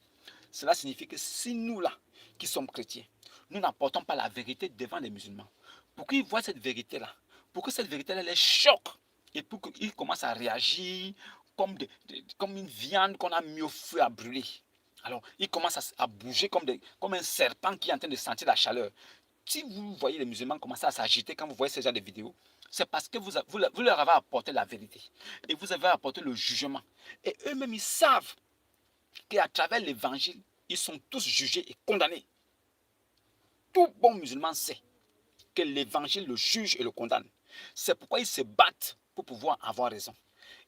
Speaker 1: Cela signifie que si nous là, qui sommes chrétiens, nous n'apportons pas la vérité devant les musulmans, pour qu'ils voient cette vérité-là, pour que cette vérité-là les choque, et pour qu'ils commencent à réagir comme une viande qu'on a mis au feu à brûler. Alors, ils commencent à bouger comme un serpent qui est en train de sentir la chaleur. Si vous voyez les musulmans commencer à s'agiter quand vous voyez ce genre de vidéos, c'est parce que vous leur avez apporté la vérité. Et vous avez apporté le jugement. Et eux-mêmes, ils savent qu'à travers l'évangile, ils sont tous jugés et condamnés. Tout bon musulman sait que l'évangile le juge et le condamne. C'est pourquoi ils se battent pour pouvoir avoir raison.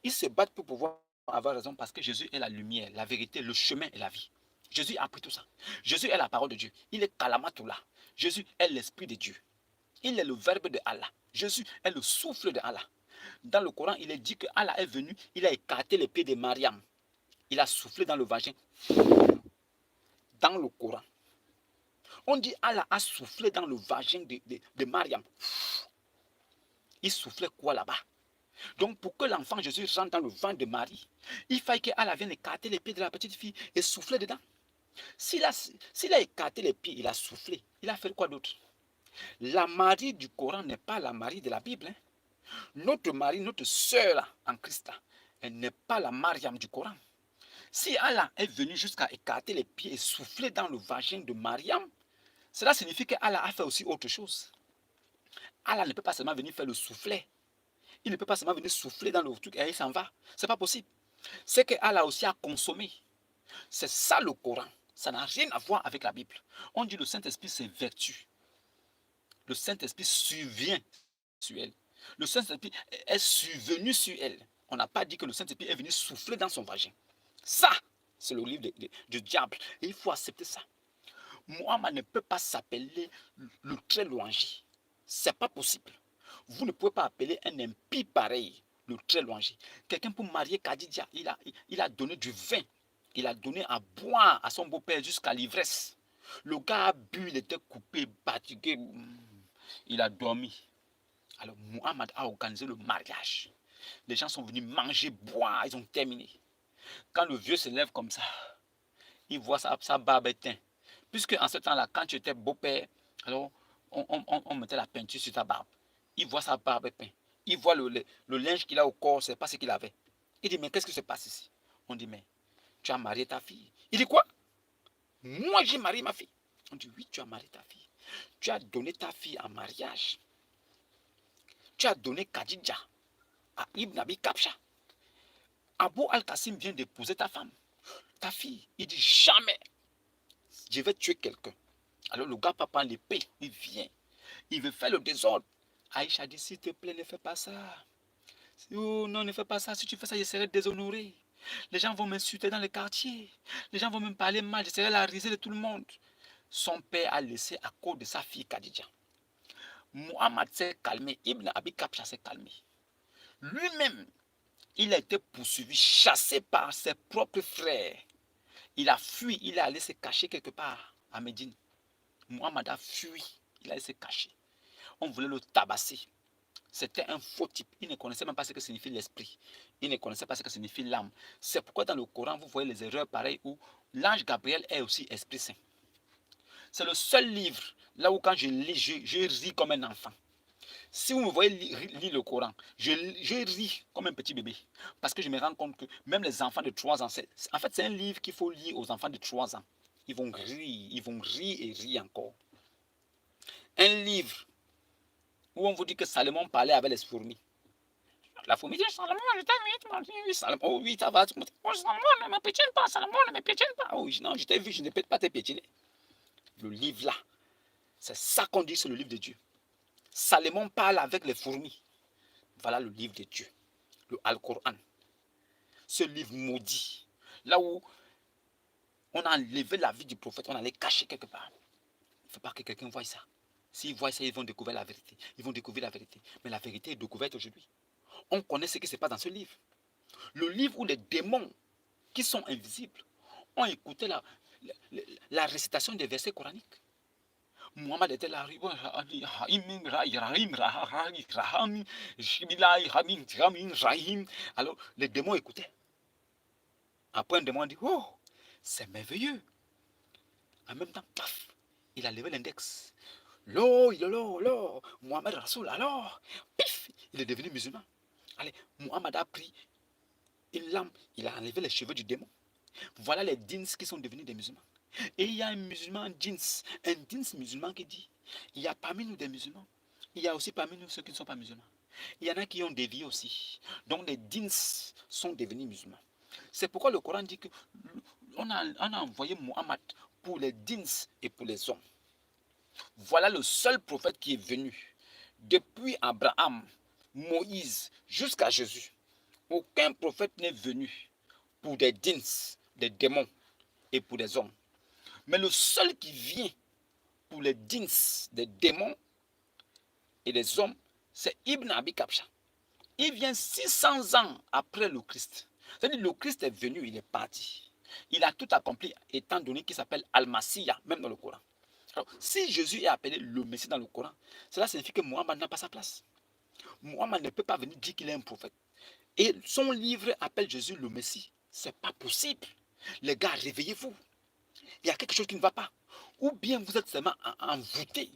Speaker 1: Ils se battent pour pouvoir avoir raison parce que Jésus est la lumière, la vérité, le chemin et la vie. Jésus a appris tout ça. Jésus est la parole de Dieu. Il est Kalamatullah. Jésus est l'esprit de Dieu. Il est le verbe de Allah. Jésus est le souffle de Allah. Dans le Coran, il est dit que Allah est venu, il a écarté les pieds de Mariam. Il a soufflé dans le vagin. Dans le Coran. On dit Allah a soufflé dans le vagin de Mariam. Il soufflait quoi là-bas? Donc pour que l'enfant Jésus rentre dans le ventre de Marie, il fallait qu'Allah vienne écarter les pieds de la petite fille et souffler dedans. S'il a écarté les pieds, il a soufflé. Il a fait quoi d'autre? La Marie du Coran n'est pas la Marie de la Bible. Hein? Notre Marie, notre sœur en Christ, elle n'est pas la Mariam du Coran. Si Allah est venu jusqu'à écarter les pieds et souffler dans le vagin de Mariam, cela signifie qu'Allah a fait aussi autre chose. Allah ne peut pas seulement venir faire le soufflet. Il ne peut pas seulement venir souffler dans le truc et il s'en va. Ce n'est pas possible. C'est qu'Allah aussi a consommé. C'est ça le Coran. Ça n'a rien à voir avec la Bible. On dit le Saint-Esprit, c'est vertu. Le Saint-Esprit survient sur elle. Le Saint-Esprit est survenu sur elle. On n'a pas dit que le Saint-Esprit est venu souffler dans son vagin. Ça, c'est le livre du diable. Et il faut accepter ça. Mohammed ne peut pas s'appeler le très louangé. Ce n'est pas possible. Vous ne pouvez pas appeler un impie pareil le très louangé. Quelqu'un pour marier Khadija, il a donné du vin. Il a donné à boire à son beau-père jusqu'à l'ivresse. Le gars a bu, il était coupé, fatigué. Il a dormi. Alors Mohammed a organisé le mariage. Les gens sont venus manger, boire, ils ont terminé. Quand le vieux se lève comme ça, il voit sa barbe éteinte. Puisque en ce temps-là, quand tu étais beau-père, alors on mettait la peinture sur ta barbe. Il voit sa barbe éteinte. Il voit le linge qu'il a au corps, c'est pas ce qu'il avait. Il dit, mais qu'est-ce qui se passe ici? On dit, mais tu as marié ta fille. Il dit quoi? Moi, j'ai marié ma fille. On dit, oui, tu as marié ta fille. Tu as donné ta fille en mariage. tu as donné Khadija à Ibn Abi Kapcha. Abou Al-Qasim vient d'épouser ta femme, ta fille. Il dit jamais, je vais tuer quelqu'un. Alors le gars prend l'épée, il vient, il veut faire le désordre. Aïcha dit, s'il te plaît, ne fais pas ça. Oh non, ne fais pas ça. Si tu fais ça, je serai déshonoré. Les gens vont m'insulter dans le quartier. Les gens vont me parler mal. Je serai la risée de tout le monde. Son père a laissé à cause de sa fille Khadija. Muhammad s'est calmé. Ibn Abi Kapcha s'est calmé. Lui-même, il a été poursuivi, chassé par ses propres frères. Il a fui, il est allé se cacher quelque part à Médine. Muhammad a fui, il a allé se cacher. On voulait le tabasser. C'était un faux type. Il ne connaissait même pas ce que signifie l'esprit. Il ne connaissait pas ce que signifie l'âme. C'est pourquoi dans le Coran, vous voyez les erreurs pareilles où l'ange Gabriel est aussi Esprit Saint. C'est le seul livre là où quand je lis, je ris comme un enfant. Si vous me voyez lire le Coran, je ris comme un petit bébé. Parce que je me rends compte que même les enfants de 3 ans, en fait c'est un livre qu'il faut lire aux enfants de 3 ans. Ils vont rire et rire encore. Un livre où on vous dit que Salomon parlait avec les fourmis. La fourmi dit, Salomon, je t'ai vu, oui, Salomon, oh oui, ça va. Oh, Salomon, ne me pétine pas, Salomon, ne me pétine pas. Oh oui, non, je t'ai vu, je ne peux pas te pétiner. Le livre là, c'est ça qu'on dit sur le livre de Dieu. Salomon parle avec les fourmis. Voilà le livre de Dieu, le Al-Coran. Ce livre maudit, là où on a enlevé la vie du prophète, on allait cacher quelque part. Il ne faut pas que quelqu'un voie ça. S'ils voient ça, ils vont découvrir la vérité. Ils vont découvrir la vérité. Mais la vérité est découverte aujourd'hui. On connaît ce qui se passe dans ce livre. Le livre où les démons qui sont invisibles ont écouté la récitation des versets coraniques. Muhammad était là. Alors les démons écoutaient. Après un démon dit, oh, c'est merveilleux. En même temps, paf, il a levé l'index. L'or, Muhammad Rasoul, alors, pif, il est devenu musulman. Allez, Muhammad a pris une lampe, il a enlevé les cheveux du démon. Voilà les djinns qui sont devenus des musulmans. Et il y a un musulman djinns, un djinns musulman qui dit, il y a parmi nous des musulmans, il y a aussi parmi nous ceux qui ne sont pas musulmans. Il y en a qui ont dévié aussi. Donc les djinns sont devenus musulmans. C'est pourquoi le Coran dit que on a envoyé Muhammad pour les djinns et pour les hommes. Voilà le seul prophète qui est venu depuis Abraham, Moïse jusqu'à Jésus. Aucun prophète n'est venu pour des djinns, des démons et pour des hommes. Mais le seul qui vient pour les djinns, des démons et des hommes, c'est Ibn Abi Kapcha. Il vient 600 ans après le Christ. C'est-à-dire le Christ est venu, il est parti. Il a tout accompli étant donné qu'il s'appelle Al-Masiyah, même dans le Coran. Alors, si Jésus est appelé le Messie dans le Coran, cela signifie que Muhammad n'a pas sa place. Muhammad ne peut pas venir dire qu'il est un prophète. Et son livre appelle Jésus le Messie. Ce n'est pas possible. Les gars, réveillez-vous. Il y a quelque chose qui ne va pas. Ou bien vous êtes seulement envoûté.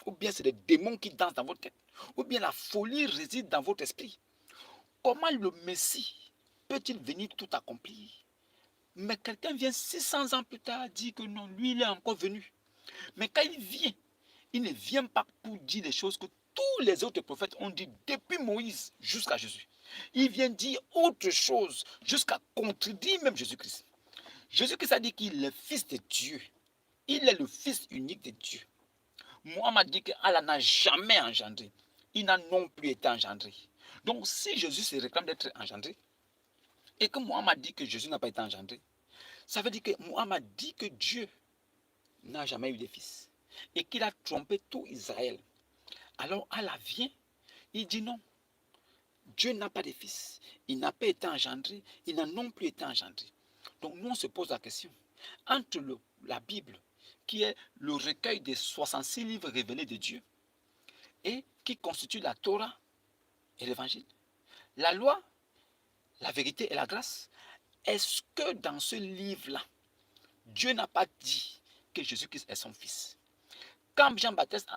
Speaker 1: Ou bien c'est des démons qui dansent dans votre tête. Ou bien la folie réside dans votre esprit. Comment le Messie peut-il venir tout accomplir? Mais quelqu'un vient 600 ans plus tard dire que non, lui il est encore venu. Mais quand il vient, il ne vient pas pour dire les choses que tous les autres prophètes ont dit depuis Moïse jusqu'à Jésus. Il vient dire autre chose jusqu'à contredire même Jésus-Christ. Jésus-Christ a dit qu'il est le fils de Dieu. Il est le fils unique de Dieu. Mohammed dit qu'Allah n'a jamais engendré. Il n'a non plus été engendré. Donc si Jésus se réclame d'être engendré, et que Mohammed dit que Jésus n'a pas été engendré, ça veut dire que Mohammed dit que Dieu n'a jamais eu de fils et qu'il a trompé tout Israël. Alors Allah vient, il dit non, Dieu n'a pas de fils, il n'a pas été engendré, il n'a non plus été engendré. Donc nous on se pose la question, entre la Bible, qui est le recueil des 66 livres révélés de Dieu, et qui constitue la Torah et l'évangile, la loi, la vérité et la grâce, est-ce que dans ce livre-là, Dieu n'a pas dit que Jésus-Christ est son fils? Quand Jean-Baptiste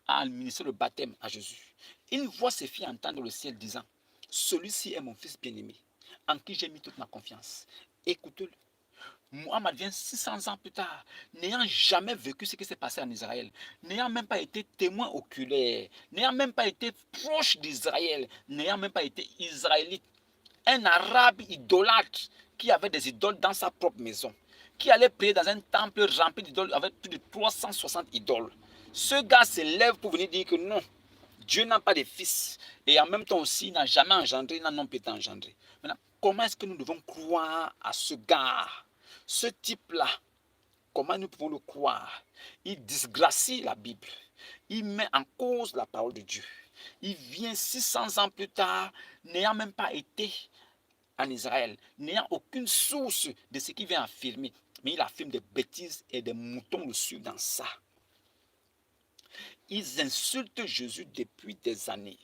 Speaker 1: a administré le baptême à Jésus, une voix se fit entendre le ciel disant, celui-ci est mon fils bien-aimé, en qui j'ai mis toute ma confiance. Écoutez-le. Muhammad vient 600 ans plus tard, n'ayant jamais vécu ce qui s'est passé en Israël, n'ayant même pas été témoin oculaire, n'ayant même pas été proche d'Israël, n'ayant même pas été israélite. Un arabe idolâtre qui avait des idoles dans sa propre maison, qui allait prier dans un temple rempli d'idoles avec plus de 360 idoles. Ce gars s'élève pour venir dire que non, Dieu n'a pas de fils. Et en même temps aussi, il n'a jamais engendré, il n'a non plus été engendré. Maintenant, comment est-ce que nous devons croire à ce gars, ce type-là? Comment nous pouvons le croire? Il disgracie la Bible. Il met en cause la parole de Dieu. Il vient 600 ans plus tard, n'ayant même pas été en Israël, n'ayant aucune source de ce qu'il vient affirmer. Mais il affirme des bêtises et des moutons le suivent dans ça. Ils insultent Jésus depuis des années.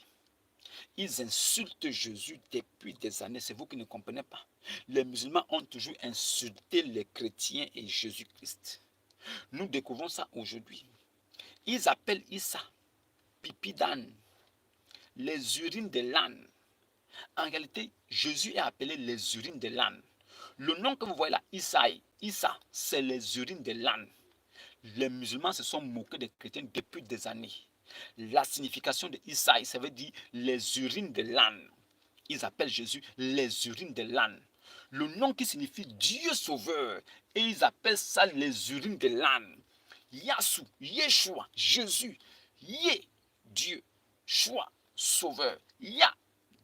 Speaker 1: Ils insultent Jésus depuis des années. C'est vous qui ne comprenez pas. Les musulmans ont toujours insulté les chrétiens et Jésus-Christ. Nous découvrons ça aujourd'hui. Ils appellent Issa pipi d'âne, les urines de l'âne. En réalité, Jésus est appelé les urines de l'âne. Le nom que vous voyez là, Issa, c'est les urines de l'âne. Les musulmans se sont moqués des chrétiens depuis des années. La signification de Issa, ça veut dire les urines de l'âne. Ils appellent Jésus les urines de l'âne. Le nom qui signifie Dieu sauveur. Et ils appellent ça les urines de l'âne. Yassou, Yeshua, Jésus, Yé, Dieu, Choix, sauveur, Ya,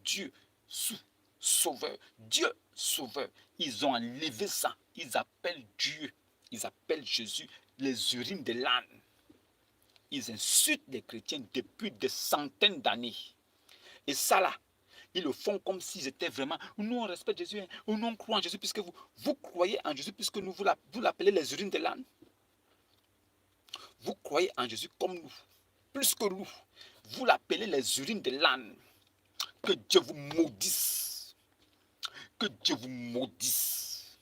Speaker 1: Dieu, Sou, sauveur, Dieu, sauveur. Ils ont enlevé ça. Ils appellent Dieu, ils appellent Jésus les urines de l'âne. Ils insultent les chrétiens depuis des centaines d'années. Et ça là, ils le font comme s'ils étaient vraiment, nous on respecte Jésus, hein, nous on croit en Jésus puisque vous croyez en Jésus puisque vous l'appelez les urines de l'âne. Vous croyez en Jésus comme nous, plus que nous. Vous l'appelez les urines de l'âne. Que Dieu vous maudisse. Que Dieu vous maudisse.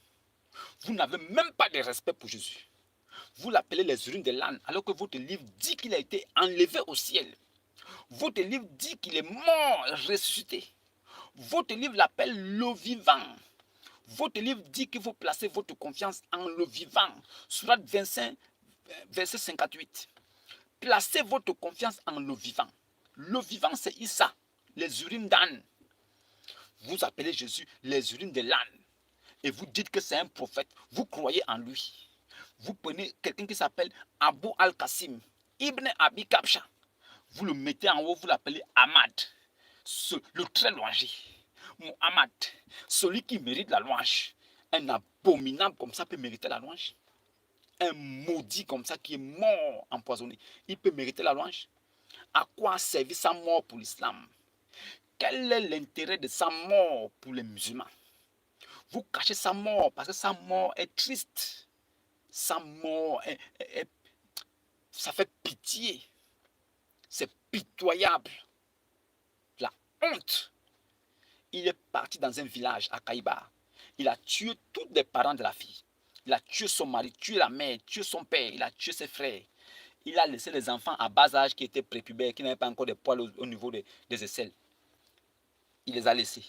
Speaker 1: Vous n'avez même pas de respect pour Jésus. Vous l'appelez les urines de l'âne, alors que votre livre dit qu'il a été enlevé au ciel. Votre livre dit qu'il est mort, ressuscité. Votre livre l'appelle le vivant. Votre livre dit qu'il faut placer votre confiance en le vivant. Sourate 25, verset 58. Placez votre confiance en le vivant. Le vivant, c'est Issa, les urines d'âne. Vous appelez Jésus les urines de l'âne. Et vous dites que c'est un prophète. Vous croyez en lui. Vous prenez quelqu'un qui s'appelle Abu al-Qasim, Ibn Abi Kabsha. Vous le mettez en haut, vous l'appelez Ahmad, le très louangé. Muhammad, celui qui mérite la louange. Un abominable comme ça peut mériter la louange. Un maudit comme ça qui est mort empoisonné, il peut mériter la louange. À quoi a servi sa mort pour l'islam? Quel est l'intérêt de sa mort pour les musulmans? Vous cachez sa mort parce que sa mort est triste. Sa mort ça fait pitié. C'est pitoyable. La honte. Il est parti dans un village à Kaïba. Il a tué tous les parents de la fille. Il a tué son mari, tué la mère, tué son père, il a tué ses frères. Il a laissé les enfants à bas âge qui étaient prépubères, qui n'avaient pas encore de poils au niveau des aisselles. Il les a laissés.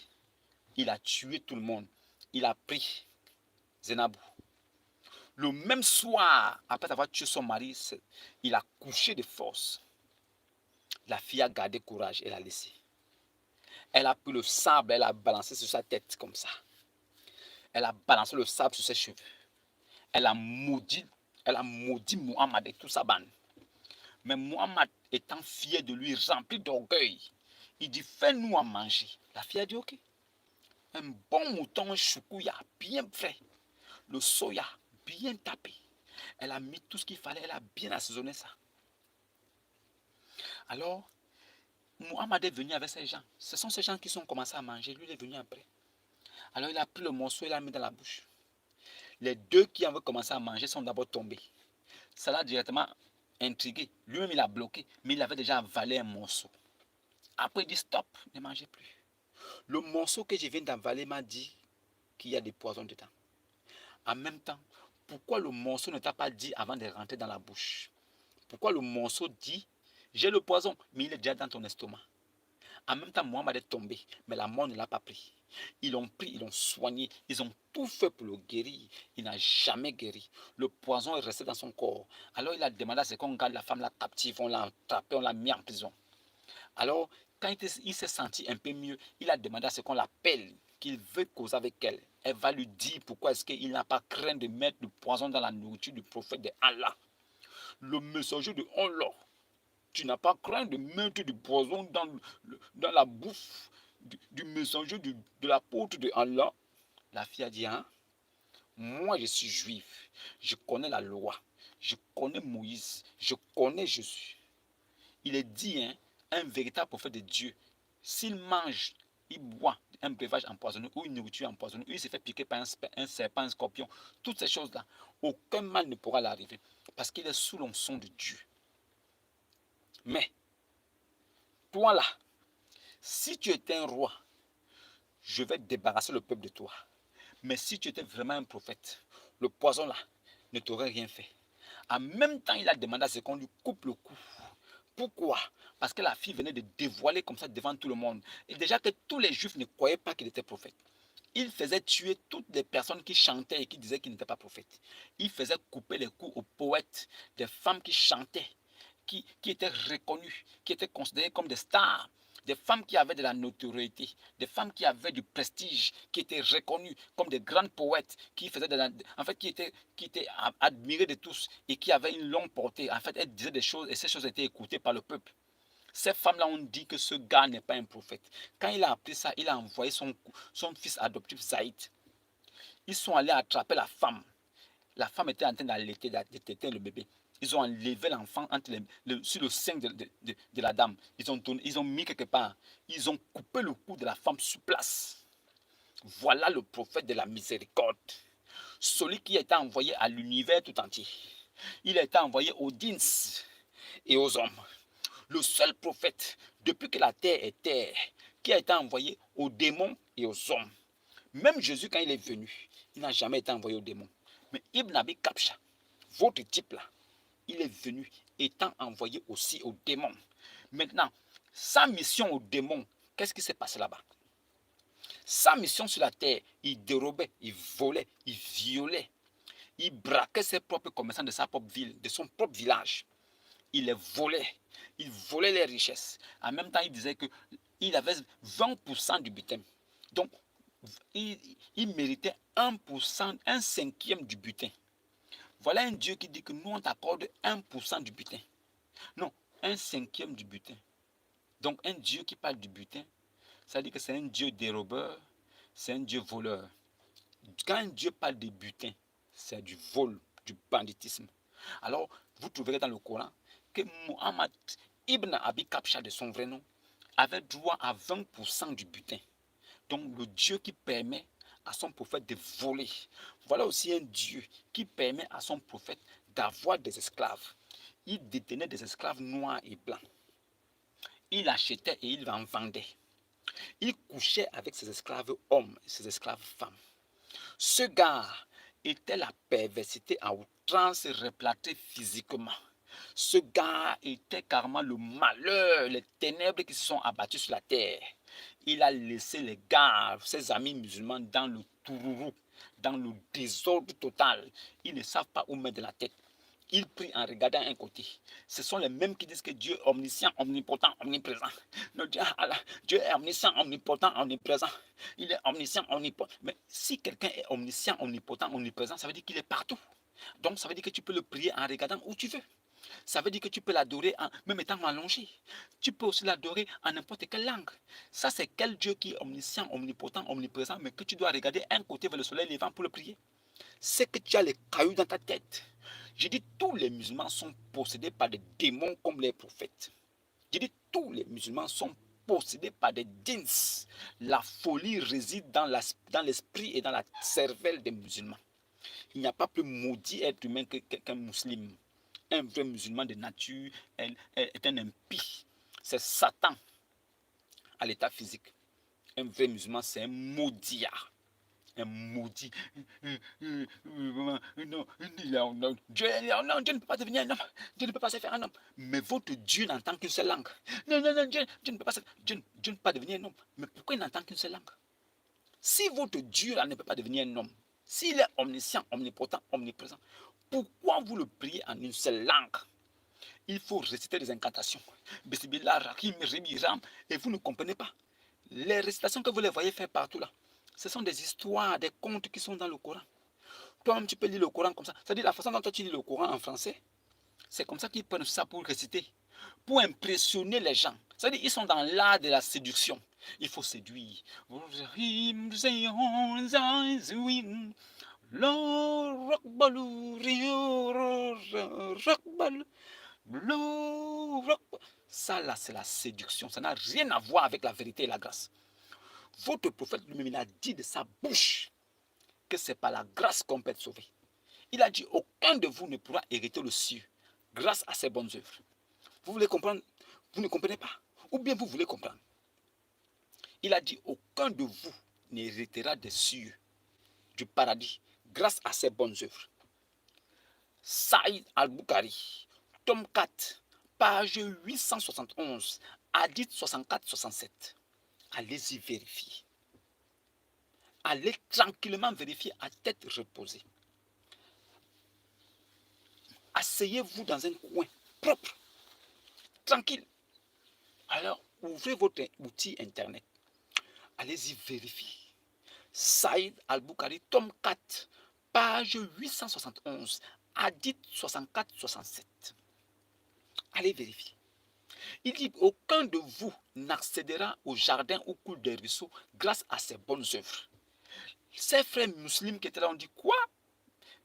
Speaker 1: Il a tué tout le monde. Il a pris Zenabou. Le même soir, après avoir tué son mari, il a couché de force. La fille a gardé courage, elle a laissé. Elle a pris le sable, elle a balancé sur sa tête comme ça. Elle a balancé le sable sur ses cheveux. Elle a maudit Muhammad et toute sa bande. Mais Muhammad, étant fier de lui, rempli d'orgueil, il dit, fais-nous à manger. La fille a dit, ok. Un bon mouton, un choukouya, bien frais. Le soya, bien tapé. Elle a mis tout ce qu'il fallait, elle a bien assaisonné ça. Alors, Muhammad est venu avec ces gens. Ce sont ces gens qui sont commencés à manger. Lui, il est venu après. Alors, il a pris le morceau et l'a mis dans la bouche. Les deux qui avaient commencé à manger sont d'abord tombés. Ça l'a directement intrigué. Lui-même, il a bloqué, mais il avait déjà avalé un morceau. Après, il dit stop, ne mangez plus. Le morceau que je viens d'avaler m'a dit qu'il y a des poisons dedans. En même temps, pourquoi le morceau ne t'a pas dit avant de rentrer dans la bouche? Pourquoi le morceau dit j'ai le poison, mais il est déjà dans ton estomac? En même temps, Mohamed est tombé, mais la mort ne l'a pas pris. Ils l'ont pris, ils l'ont soigné, ils ont tout fait pour le guérir. Il n'a jamais guéri. Le poison est resté dans son corps. Alors il a demandé à ce qu'on garde la femme là captive, on l'a attrapé, on l'a mis en prison. Alors, quand il s'est senti un peu mieux, il a demandé à ce qu'on l'appelle, qu'il veut causer avec elle. Elle va lui dire pourquoi est-ce qu'il n'a pas craint de mettre du poison dans la nourriture du prophète de Allah. Le messager de Allah, tu n'as pas craint de mettre du poison dans la bouffe du messager de l'apôtre de Allah. La fille a dit, hein, moi je suis juif, je connais la loi, je connais Moïse, je connais Jésus. Il est dit, hein, un véritable prophète de Dieu, s'il mange, il boit un breuvage empoisonné ou une nourriture empoisonnée, ou il se fait piquer par un serpent, un scorpion, toutes ces choses-là, aucun mal ne pourra l'arriver parce qu'il est sous l'onction de Dieu. Mais, toi là, si tu étais un roi, je vais débarrasser le peuple de toi. Mais si tu étais vraiment un prophète, le poison là ne t'aurait rien fait. En même temps, il a demandé à ce qu'on lui coupe le cou. Pourquoi? Parce que la fille venait de dévoiler comme ça devant tout le monde. Et déjà que tous les juifs ne croyaient pas qu'il était prophète. Il faisait tuer toutes les personnes qui chantaient et qui disaient qu'il n'était pas prophète. Il faisait couper les coups aux poètes, des femmes qui chantaient, qui étaient reconnues, qui étaient considérées comme des stars, des femmes qui avaient de la notoriété, des femmes qui avaient du prestige, qui étaient reconnues comme des grandes poètes, qui faisaient en fait, qui étaient admirées de tous et qui avaient une longue portée. En fait, elles disaient des choses et ces choses étaient écoutées par le peuple. Ces femmes-là ont dit que ce gars n'est pas un prophète. Quand il a appris ça, il a envoyé son fils adoptif Saïd. Ils sont allés attraper la femme. La femme était en train d'allaiter le bébé. Ils ont enlevé l'enfant sur le sein de la dame. Ils ont mis quelque part. Ils ont coupé le cou de la femme sur place. Voilà le prophète de la miséricorde. Celui qui a été envoyé à l'univers tout entier. Il a été envoyé aux dins et aux hommes. Le seul prophète, depuis que la terre est terre, qui a été envoyé aux démons et aux hommes. Même Jésus, quand il est venu, il n'a jamais été envoyé aux démons. Mais Ibn Abi Kapsha, votre type là, il est venu étant envoyé aussi aux démons. Maintenant, sa mission aux démons, qu'est-ce qui s'est passé là-bas? Sa mission sur la terre, il dérobait, il volait, il violait, il braquait ses propres commerçants de sa propre ville, de son propre village. Il les volait, il volait les richesses. En même temps, il disait qu'il avait 20% du butin. Donc, il méritait 1%, un cinquième du butin. Voilà un Dieu qui dit que nous, on t'accorde 1% du butin. Non, un cinquième du butin. Donc, un Dieu qui parle du butin, ça dit que c'est un Dieu dérobeur, c'est un Dieu voleur. Quand un Dieu parle de butin, c'est du vol, du banditisme. Alors, vous trouverez dans le Coran que Muhammad ibn Abi Kapsha, de son vrai nom, avait droit à 20% du butin. Donc, le Dieu qui permet à son prophète de voler. Voilà aussi un Dieu qui permet à son prophète d'avoir des esclaves. Il détenait des esclaves noirs et blancs. Il achetait et il en vendait. Il couchait avec ses esclaves hommes et ses esclaves femmes. Ce gars était la perversité à outrance replantée physiquement. Ce gars était carrément le malheur, les ténèbres qui se sont abattues sur la terre. Il a laissé les gars, ses amis musulmans, dans le tourourou, dans le désordre total. Ils ne savent pas où mettre la tête. Ils prient en regardant un côté. Ce sont les mêmes qui disent que Dieu est omniscient, omnipotent, omniprésent. Dieu est omniscient, omnipotent, omniprésent. Il est omniscient, omnipotent. Mais si quelqu'un est omniscient, omnipotent, omniprésent, ça veut dire qu'il est partout. Donc ça veut dire que tu peux le prier en regardant où tu veux. Ça veut dire que tu peux l'adorer même étant allongé. Tu peux aussi l'adorer en n'importe quelle langue. Ça, c'est quel Dieu qui est omniscient, omnipotent, omniprésent, mais que tu dois regarder un côté vers le soleil levant pour le prier. C'est que tu as les cailloux dans ta tête. Je dis tous les musulmans sont possédés par des démons comme les prophètes. Je dis tous les musulmans sont possédés par des djinns. La folie réside dans l'esprit et dans la cervelle des musulmans. Il n'y a pas plus maudit être humain qu'un musulman. Un vrai musulman de nature est un impie. C'est Satan à l'état physique. Un vrai musulman, c'est un maudit. un maudit. Non, Dieu ne peut pas devenir un homme. Dieu ne peut pas se faire un homme. Mais votre Dieu n'entend qu'une seule langue. Non, Dieu ne peut pas Dieu ne peut pas devenir un homme. Mais pourquoi il n'entend qu'une seule langue? Si votre Dieu là ne peut pas devenir un homme, s'il est omniscient, omnipotent, omniprésent, pourquoi vous le priez en une seule langue? Il faut réciter des incantations. Et vous ne comprenez pas. Les récitations que vous les voyez faire partout là, ce sont des histoires, des contes qui sont dans le Coran. Toi-même, tu peux lire le Coran comme ça. C'est-à-dire la façon dont toi tu lis le Coran en français, c'est comme ça qu'ils prennent ça pour réciter, pour impressionner les gens. C'est-à-dire qu'ils sont dans l'art de la séduction. Il faut séduire. Ça là, c'est la séduction. Ça n'a rien à voir avec la vérité et la grâce. Votre prophète lui-même, il a dit de sa bouche que c'est par la grâce qu'on peut être sauvé. Il a dit, aucun de vous ne pourra hériter le ciel grâce à ses bonnes œuvres. Vous voulez comprendre? Vous ne comprenez pas? Ou bien vous voulez comprendre? Il a dit, aucun de vous n'héritera des cieux, du paradis, grâce à ses bonnes œuvres. Saïd al-Bukhari, tome 4, page 871, hadith 64-67. Allez-y vérifier. Allez tranquillement vérifier à tête reposée. Asseyez-vous dans un coin propre, tranquille. Alors, ouvrez votre outil internet. Allez-y vérifier. Saïd al-Bukhari, tome 4, page 871, hadith 64-67. Allez vérifier. Il dit, aucun de vous n'accédera au jardin ou coule des ruisseaux grâce à ses bonnes œuvres. Ses frères musulmans qui étaient là ont dit, quoi?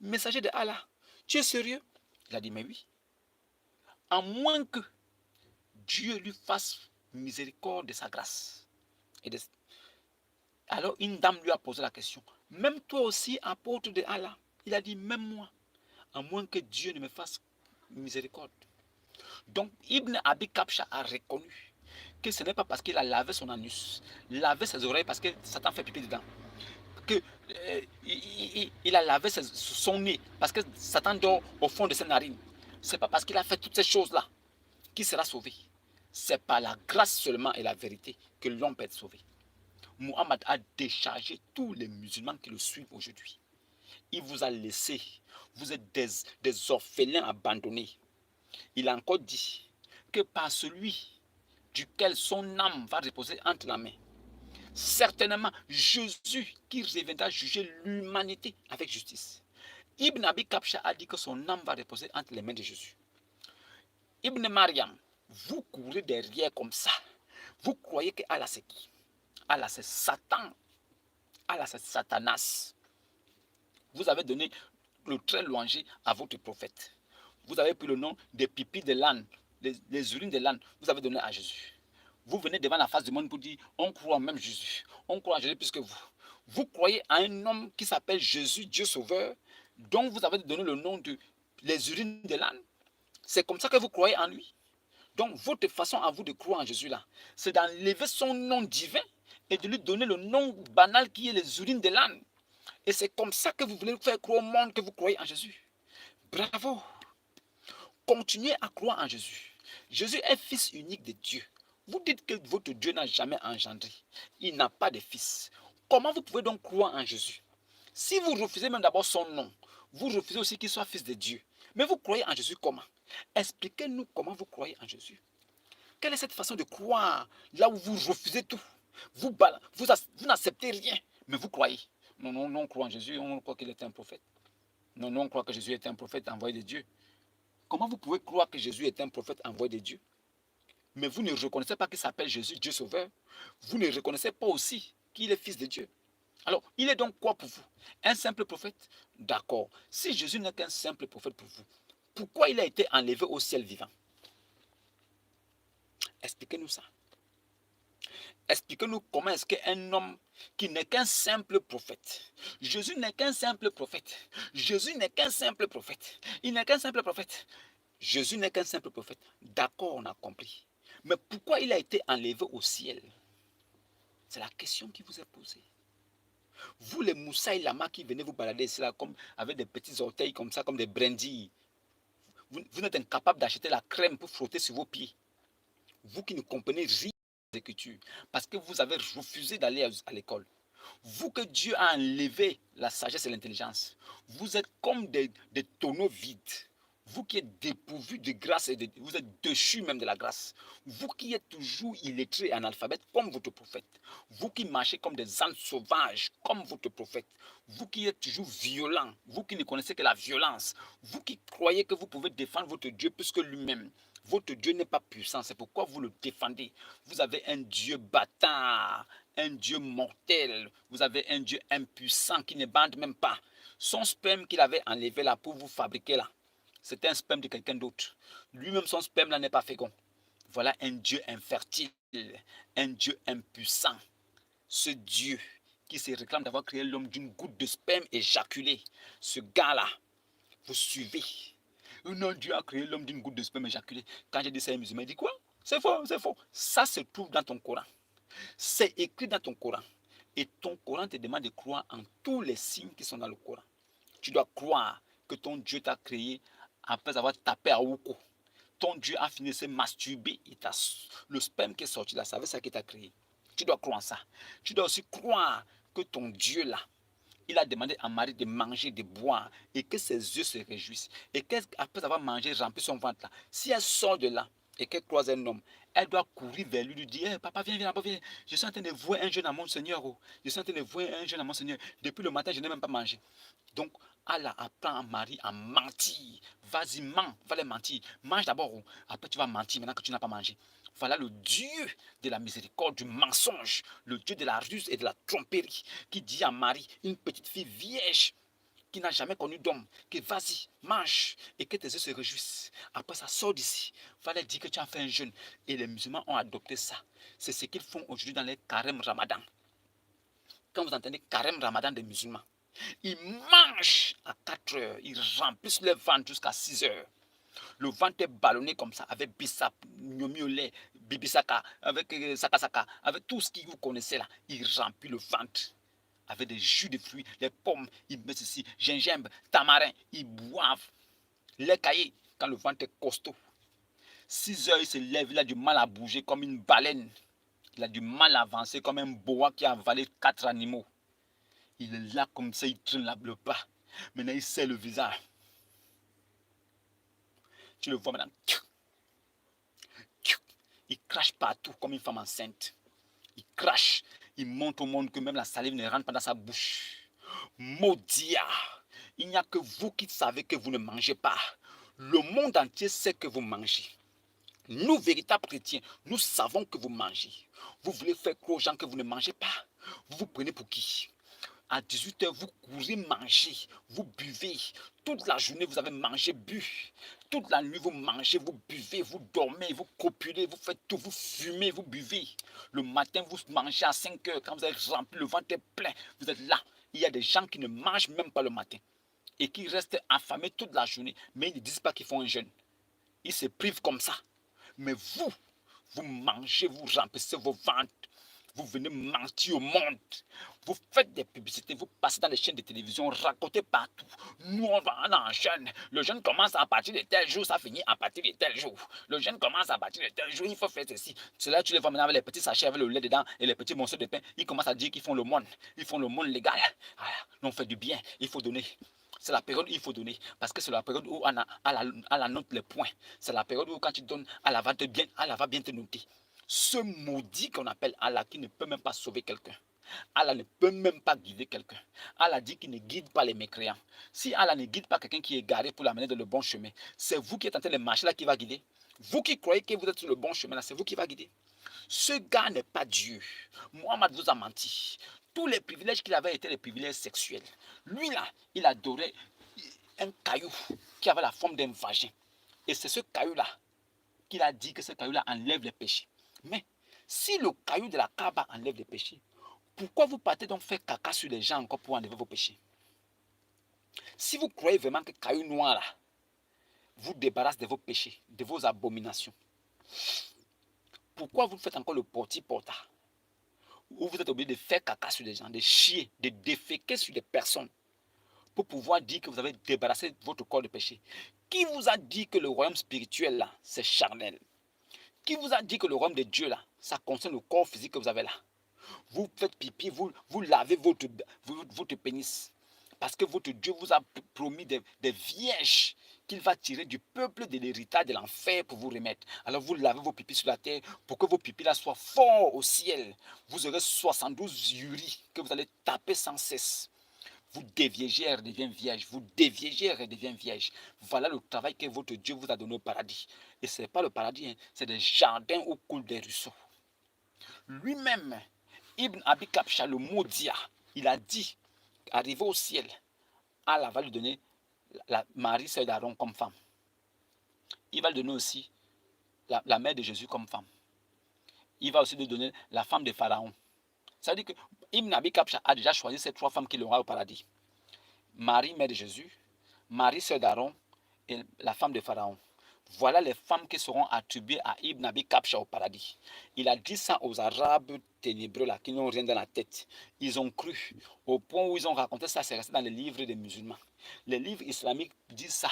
Speaker 1: Messager de Allah, tu es sérieux? Il a dit, mais oui. À moins que Dieu lui fasse miséricorde de sa grâce. Alors une dame lui a posé la question, même toi aussi, apôtre de Allah? Il a dit, même moi, à moins que Dieu ne me fasse miséricorde. Donc Ibn Abi Kabsha a reconnu que ce n'est pas parce qu'il a lavé son anus, lavé ses oreilles parce que Satan fait pipi dedans, qu'il a lavé son nez parce que Satan dort au fond de ses narines. Ce n'est pas parce qu'il a fait toutes ces choses-là qu'il sera sauvé. C'est par la grâce seulement et la vérité que l'homme peut être sauvé. Muhammad a déchargé tous les musulmans qui le suivent aujourd'hui. Il vous a laissé. Vous êtes des orphelins abandonnés. Il a encore dit que par celui duquel son âme va reposer entre la main, certainement Jésus qui reviendra juger l'humanité avec justice. Ibn Abi Kabsha a dit que son âme va reposer entre les mains de Jésus. Ibn Mariam, vous courez derrière comme ça. Vous croyez que Allah c'est qui? Allah c'est Satan. Allah c'est Satanas. Vous avez donné le très louangé à votre prophète. Vous avez pris le nom des pipis de l'âne, les urines de l'âne, vous avez donné à Jésus. Vous venez devant la face du monde pour dire, on croit en même Jésus. On croit en Jésus plus que vous. Vous croyez à un homme qui s'appelle Jésus, Dieu Sauveur, dont vous avez donné le nom de les urines de l'âne. C'est comme ça que vous croyez en lui. Donc votre façon à vous de croire en Jésus là, c'est d'enlever son nom divin et de lui donner le nom banal qui est les urines de l'âne. Et c'est comme ça que vous voulez faire croire au monde que vous croyez en Jésus. Bravo. Continuez à croire en Jésus. Jésus est fils unique de Dieu. Vous dites que votre Dieu n'a jamais engendré. Il n'a pas de fils. Comment vous pouvez donc croire en Jésus? Si vous refusez même d'abord son nom, vous refusez aussi qu'il soit fils de Dieu. Mais vous croyez en Jésus comment? Expliquez-nous comment vous croyez en Jésus. Quelle est cette façon de croire là où vous refusez tout? Vous n'acceptez rien, mais vous croyez. Non, on croit en Jésus, on croit qu'il est un prophète. Non, on croit que Jésus est un prophète envoyé de Dieu. Comment vous pouvez croire que Jésus est un prophète envoyé de Dieu? Mais vous ne reconnaissez pas qu'il s'appelle Jésus, Dieu Sauveur. Vous ne reconnaissez pas aussi qu'il est fils de Dieu. Alors, il est donc quoi pour vous? Un simple prophète? D'accord. Si Jésus n'est qu'un simple prophète pour vous, pourquoi il a été enlevé au ciel vivant? Expliquez-nous ça. Expliquez-nous comment est-ce qu'un homme qui n'est qu'un simple prophète, Jésus n'est qu'un simple prophète, Jésus n'est qu'un simple prophète, il n'est qu'un simple prophète, Jésus n'est qu'un simple prophète. D'accord, on a compris. Mais pourquoi il a été enlevé au ciel? C'est la question qui vous est posée. Vous, les Moussaï Lama qui venez vous balader ici, là, comme, avec des petits orteils comme ça, comme des brindilles, vous n'êtes incapable d'acheter la crème pour frotter sur vos pieds. Vous qui ne comprenez rien de l'écriture, parce que vous avez refusé d'aller à l'école. Vous que Dieu a enlevé la sagesse et l'intelligence, vous êtes comme des tonneaux vides. Vous qui êtes dépourvus de grâce, vous êtes déchus même de la grâce. Vous qui êtes toujours illettrés et analphabètes comme votre prophète. Vous qui marchez comme des ânes sauvages comme votre prophète. Vous qui êtes toujours violents. Vous qui ne connaissez que la violence. Vous qui croyez que vous pouvez défendre votre Dieu plus que lui-même. Votre Dieu n'est pas puissant, c'est pourquoi vous le défendez. Vous avez un Dieu bâtard, un Dieu mortel. Vous avez un Dieu impuissant qui ne bande même pas. Son sperme qu'il avait enlevé là pour vous fabriquer là, c'était un sperme de quelqu'un d'autre. Lui-même, son sperme là n'est pas fécond. Voilà un Dieu infertile, un Dieu impuissant. Ce Dieu qui se réclame d'avoir créé l'homme d'une goutte de sperme éjaculé. Ce gars-là, vous suivez. Non, Dieu a créé l'homme d'une goutte de sperme éjaculé. Quand j'ai dit ça, un musulman dit quoi? C'est faux, c'est faux. Ça se trouve dans ton Coran. C'est écrit dans ton Coran. Et ton Coran te demande de croire en tous les signes qui sont dans le Coran. Tu dois croire que ton Dieu t'a créé après avoir tapé à Ouko. Ton Dieu a fini de se masturber. Le sperme qui est sorti là, c'est ça qui t'a créé. Tu dois croire en ça. Tu dois aussi croire que ton Dieu là, il a demandé à Marie de manger, de boire, et que ses yeux se réjouissent. Et qu'après avoir mangé, rempli son ventre là, si elle sort de là et qu'elle croise un homme, elle doit courir vers lui dire hey, papa, viens, viens, papa, viens. Je suis en train de voir un jeûne à mon Seigneur. Oh. Je suis en train de voir un jeûne à mon Seigneur. Depuis le matin, je n'ai même pas mangé. Donc, Allah apprend à Marie à mentir. Vas-y, mens, va les mentir. Mange d'abord. Oh. Après, tu vas mentir maintenant que tu n'as pas mangé. Voilà le Dieu de la miséricorde, du mensonge, le Dieu de la ruse et de la tromperie, qui dit à Marie, une petite fille vierge, qui n'a jamais connu d'homme, que vas-y, mange, et que tes yeux se réjouissent. Après ça, sort d'ici. Fallait dire que tu as fait un jeûne. Et les musulmans ont adopté ça. C'est ce qu'ils font aujourd'hui dans les carême ramadan. Quand vous entendez carême ramadan des musulmans, ils mangent à 4 heures, ils remplissent leur ventre jusqu'à 6 heures. Le ventre est ballonné comme ça, avec bissap, gnomi au lait, bibisaka, avec sakasaka, avec tout ce que vous connaissez là. Il remplit le ventre avec des jus de fruits, les pommes, ils mettent ici, gingembre, tamarin, ils boivent. Les cahiers, quand le ventre est costaud. 6 heures, il se lève, il a du mal à bouger comme une baleine. Il a du mal à avancer comme un boa qui a avalé 4 animaux. Il est là comme ça, il traîne le pas. Maintenant, il serre le visage. Tu le vois maintenant. Il crache partout comme une femme enceinte. Il crache. Il montre au monde que même la salive ne rentre pas dans sa bouche. Maudia. Il n'y a que vous qui savez que vous ne mangez pas. Le monde entier sait que vous mangez. Nous, véritables chrétiens, nous savons que vous mangez. Vous voulez faire croire aux gens que vous ne mangez pas. Vous vous prenez pour qui? À 18 heures, vous courez manger, vous buvez. Toute la journée, vous avez mangé, bu. Toute la nuit, vous mangez, vous buvez, vous dormez, vous copulez, vous faites tout, vous fumez, vous buvez. Le matin, vous mangez à 5 heures, quand vous êtes rempli, le ventre est plein, vous êtes là. Il y a des gens qui ne mangent même pas le matin et qui restent affamés toute la journée, mais ils ne disent pas qu'ils font un jeûne. Ils se privent comme ça. Mais vous, vous mangez, vous remplissez vos ventres. Vous venez mentir au monde. Vous faites des publicités, vous passez dans les chaînes de télévision, racontez partout. Nous, on va en jeûne. Le jeûne commence à partir de tel jour, ça finit à partir de tel jour. Le jeûne commence à partir de tel jour, il faut faire ceci. C'est là que tu les vois maintenant avec les petits sachets avec le lait dedans et les petits morceaux de pain. Ils commencent à dire qu'ils font le monde. Ils font le monde légal. Ah, on fait du bien, il faut donner. C'est la période où il faut donner. Parce que c'est la période où Allah note les points. C'est la période où quand tu donnes, Allah va bien te noter. Ce maudit qu'on appelle Allah qui ne peut même pas sauver quelqu'un. Allah ne peut même pas guider quelqu'un. Allah dit qu'il ne guide pas les mécréants. Si Allah ne guide pas quelqu'un qui est égaré pour l'amener dans le bon chemin, c'est vous qui êtes en train de marcher là qui va guider. Vous qui croyez que vous êtes sur le bon chemin là, c'est vous qui va guider. Ce gars n'est pas Dieu. Mohammed vous a menti. Tous les privilèges qu'il avait étaient des privilèges sexuels. Lui là, il adorait un caillou qui avait la forme d'un vagin. Et c'est ce caillou là qu'il a dit que ce caillou là enlève les péchés. Mais si le caillou de la Kaaba enlève les péchés, pourquoi vous partez donc faire caca sur les gens encore pour enlever vos péchés? Si vous croyez vraiment que caillou noir là vous débarrasse de vos péchés, de vos abominations, pourquoi vous faites encore le porti-porta? où vous êtes obligé de faire caca sur des gens, de chier, de déféquer sur des personnes pour pouvoir dire que vous avez débarrassé votre corps de péché. Qui vous a dit que le royaume spirituel là, c'est charnel? Qui vous a dit que le royaume de Dieu là, ça concerne le corps physique que vous avez là? Vous faites pipi, vous lavez votre pénis. Parce que votre Dieu vous a promis des vierges qu'il va tirer du peuple de l'héritage de l'enfer pour vous remettre. Alors vous lavez vos pipis sur la terre pour que vos pipis là soient forts au ciel. Vous aurez 72 jurys que vous allez taper sans cesse. Vous déviégez, elle devient vierge. Vous déviégez, elle devient vierge. Voilà le travail que votre Dieu vous a donné au paradis. Et ce n'est pas le paradis, hein, c'est des jardins où coulent des ruisseaux. Lui-même, Ibn Abi Kabsha, le maudit, il a dit, arrivé au ciel, Allah va lui donner la Marie, sœur d'Aaron, comme femme. Il va lui donner aussi la mère de Jésus comme femme. Il va aussi lui donner la femme de Pharaon. Ça veut dire que Ibn Abi Kabsha a déjà choisi ces 3 femmes qu'il aura au paradis. Marie, mère de Jésus, Marie, sœur d'Aaron et la femme de Pharaon. Voilà les femmes qui seront attribuées à Ibn Abi Kabsha au paradis. Il a dit ça aux Arabes ténébreux là, qui n'ont rien dans la tête. Ils ont cru, au point où ils ont raconté ça, c'est resté dans les livres des musulmans. Les livres islamiques disent ça.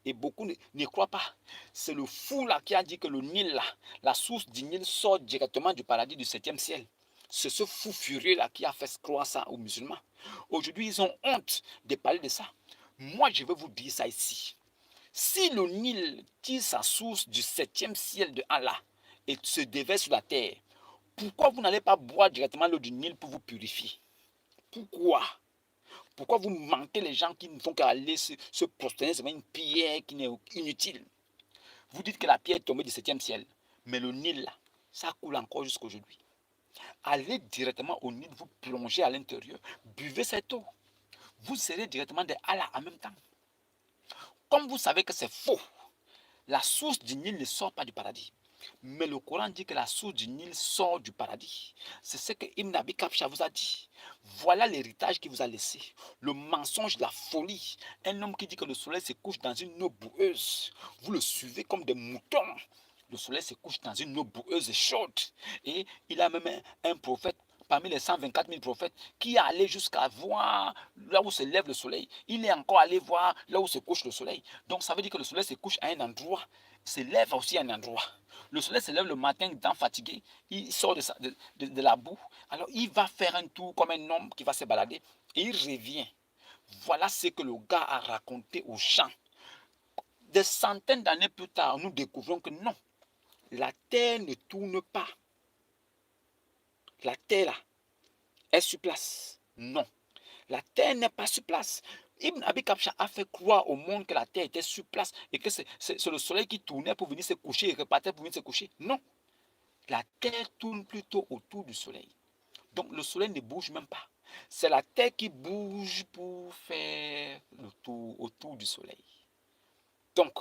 Speaker 1: Et beaucoup n'y croient pas. C'est le fou là qui a dit que le Nil là, la source du Nil sort directement du paradis du 7e ciel. C'est ce fou furieux là qui a fait croire ça aux musulmans. Aujourd'hui, ils ont honte de parler de ça. Moi, je vais vous dire ça ici. Si le Nil tire sa source du 7e ciel de Allah et se déverse sur la terre, pourquoi vous n'allez pas boire directement l'eau du Nil pour vous purifier? Pourquoi? Pourquoi vous mentez les gens qui ne font qu'aller se prosterner devant une pierre qui n'est inutile? Vous dites que la pierre est tombée du 7e ciel, mais le Nil, là, ça coule encore jusqu'à aujourd'hui. Allez directement au Nil, vous plongez à l'intérieur, buvez cette eau. Vous serez directement de Allah en même temps. Comme vous savez que c'est faux, la source du Nil ne sort pas du paradis. Mais le Coran dit que la source du Nil sort du paradis. C'est ce que Ibn Abi Kabsha vous a dit. Voilà l'héritage qu'il vous a laissé. Le mensonge, la folie. Un homme qui dit que le soleil se couche dans une eau boueuse. Vous le suivez comme des moutons. Le soleil se couche dans une eau boueuse et chaude. Et il a même un prophète parmi les 124 000 prophètes qui est allé jusqu'à voir là où se lève le soleil. Il est encore allé voir là où se couche le soleil. Donc ça veut dire que le soleil se couche à un endroit, se lève aussi à un endroit. Le soleil se lève le matin, étant fatigué, il sort de la boue. Alors il va faire un tour comme un homme qui va se balader et il revient. Voilà ce que le gars a raconté aux gens. Des centaines d'années plus tard, nous découvrons que non, la terre ne tourne pas. La terre là est sur place. Non, la terre n'est pas sur place. Ibn Abi Kabsha a fait croire au monde que la terre était sur place et que c'est le soleil qui tournait pour venir se coucher et repartait pour venir se coucher. Non, la terre tourne plutôt autour du soleil. Donc le soleil ne bouge même pas. C'est la terre qui bouge pour faire le tour autour du soleil. Donc,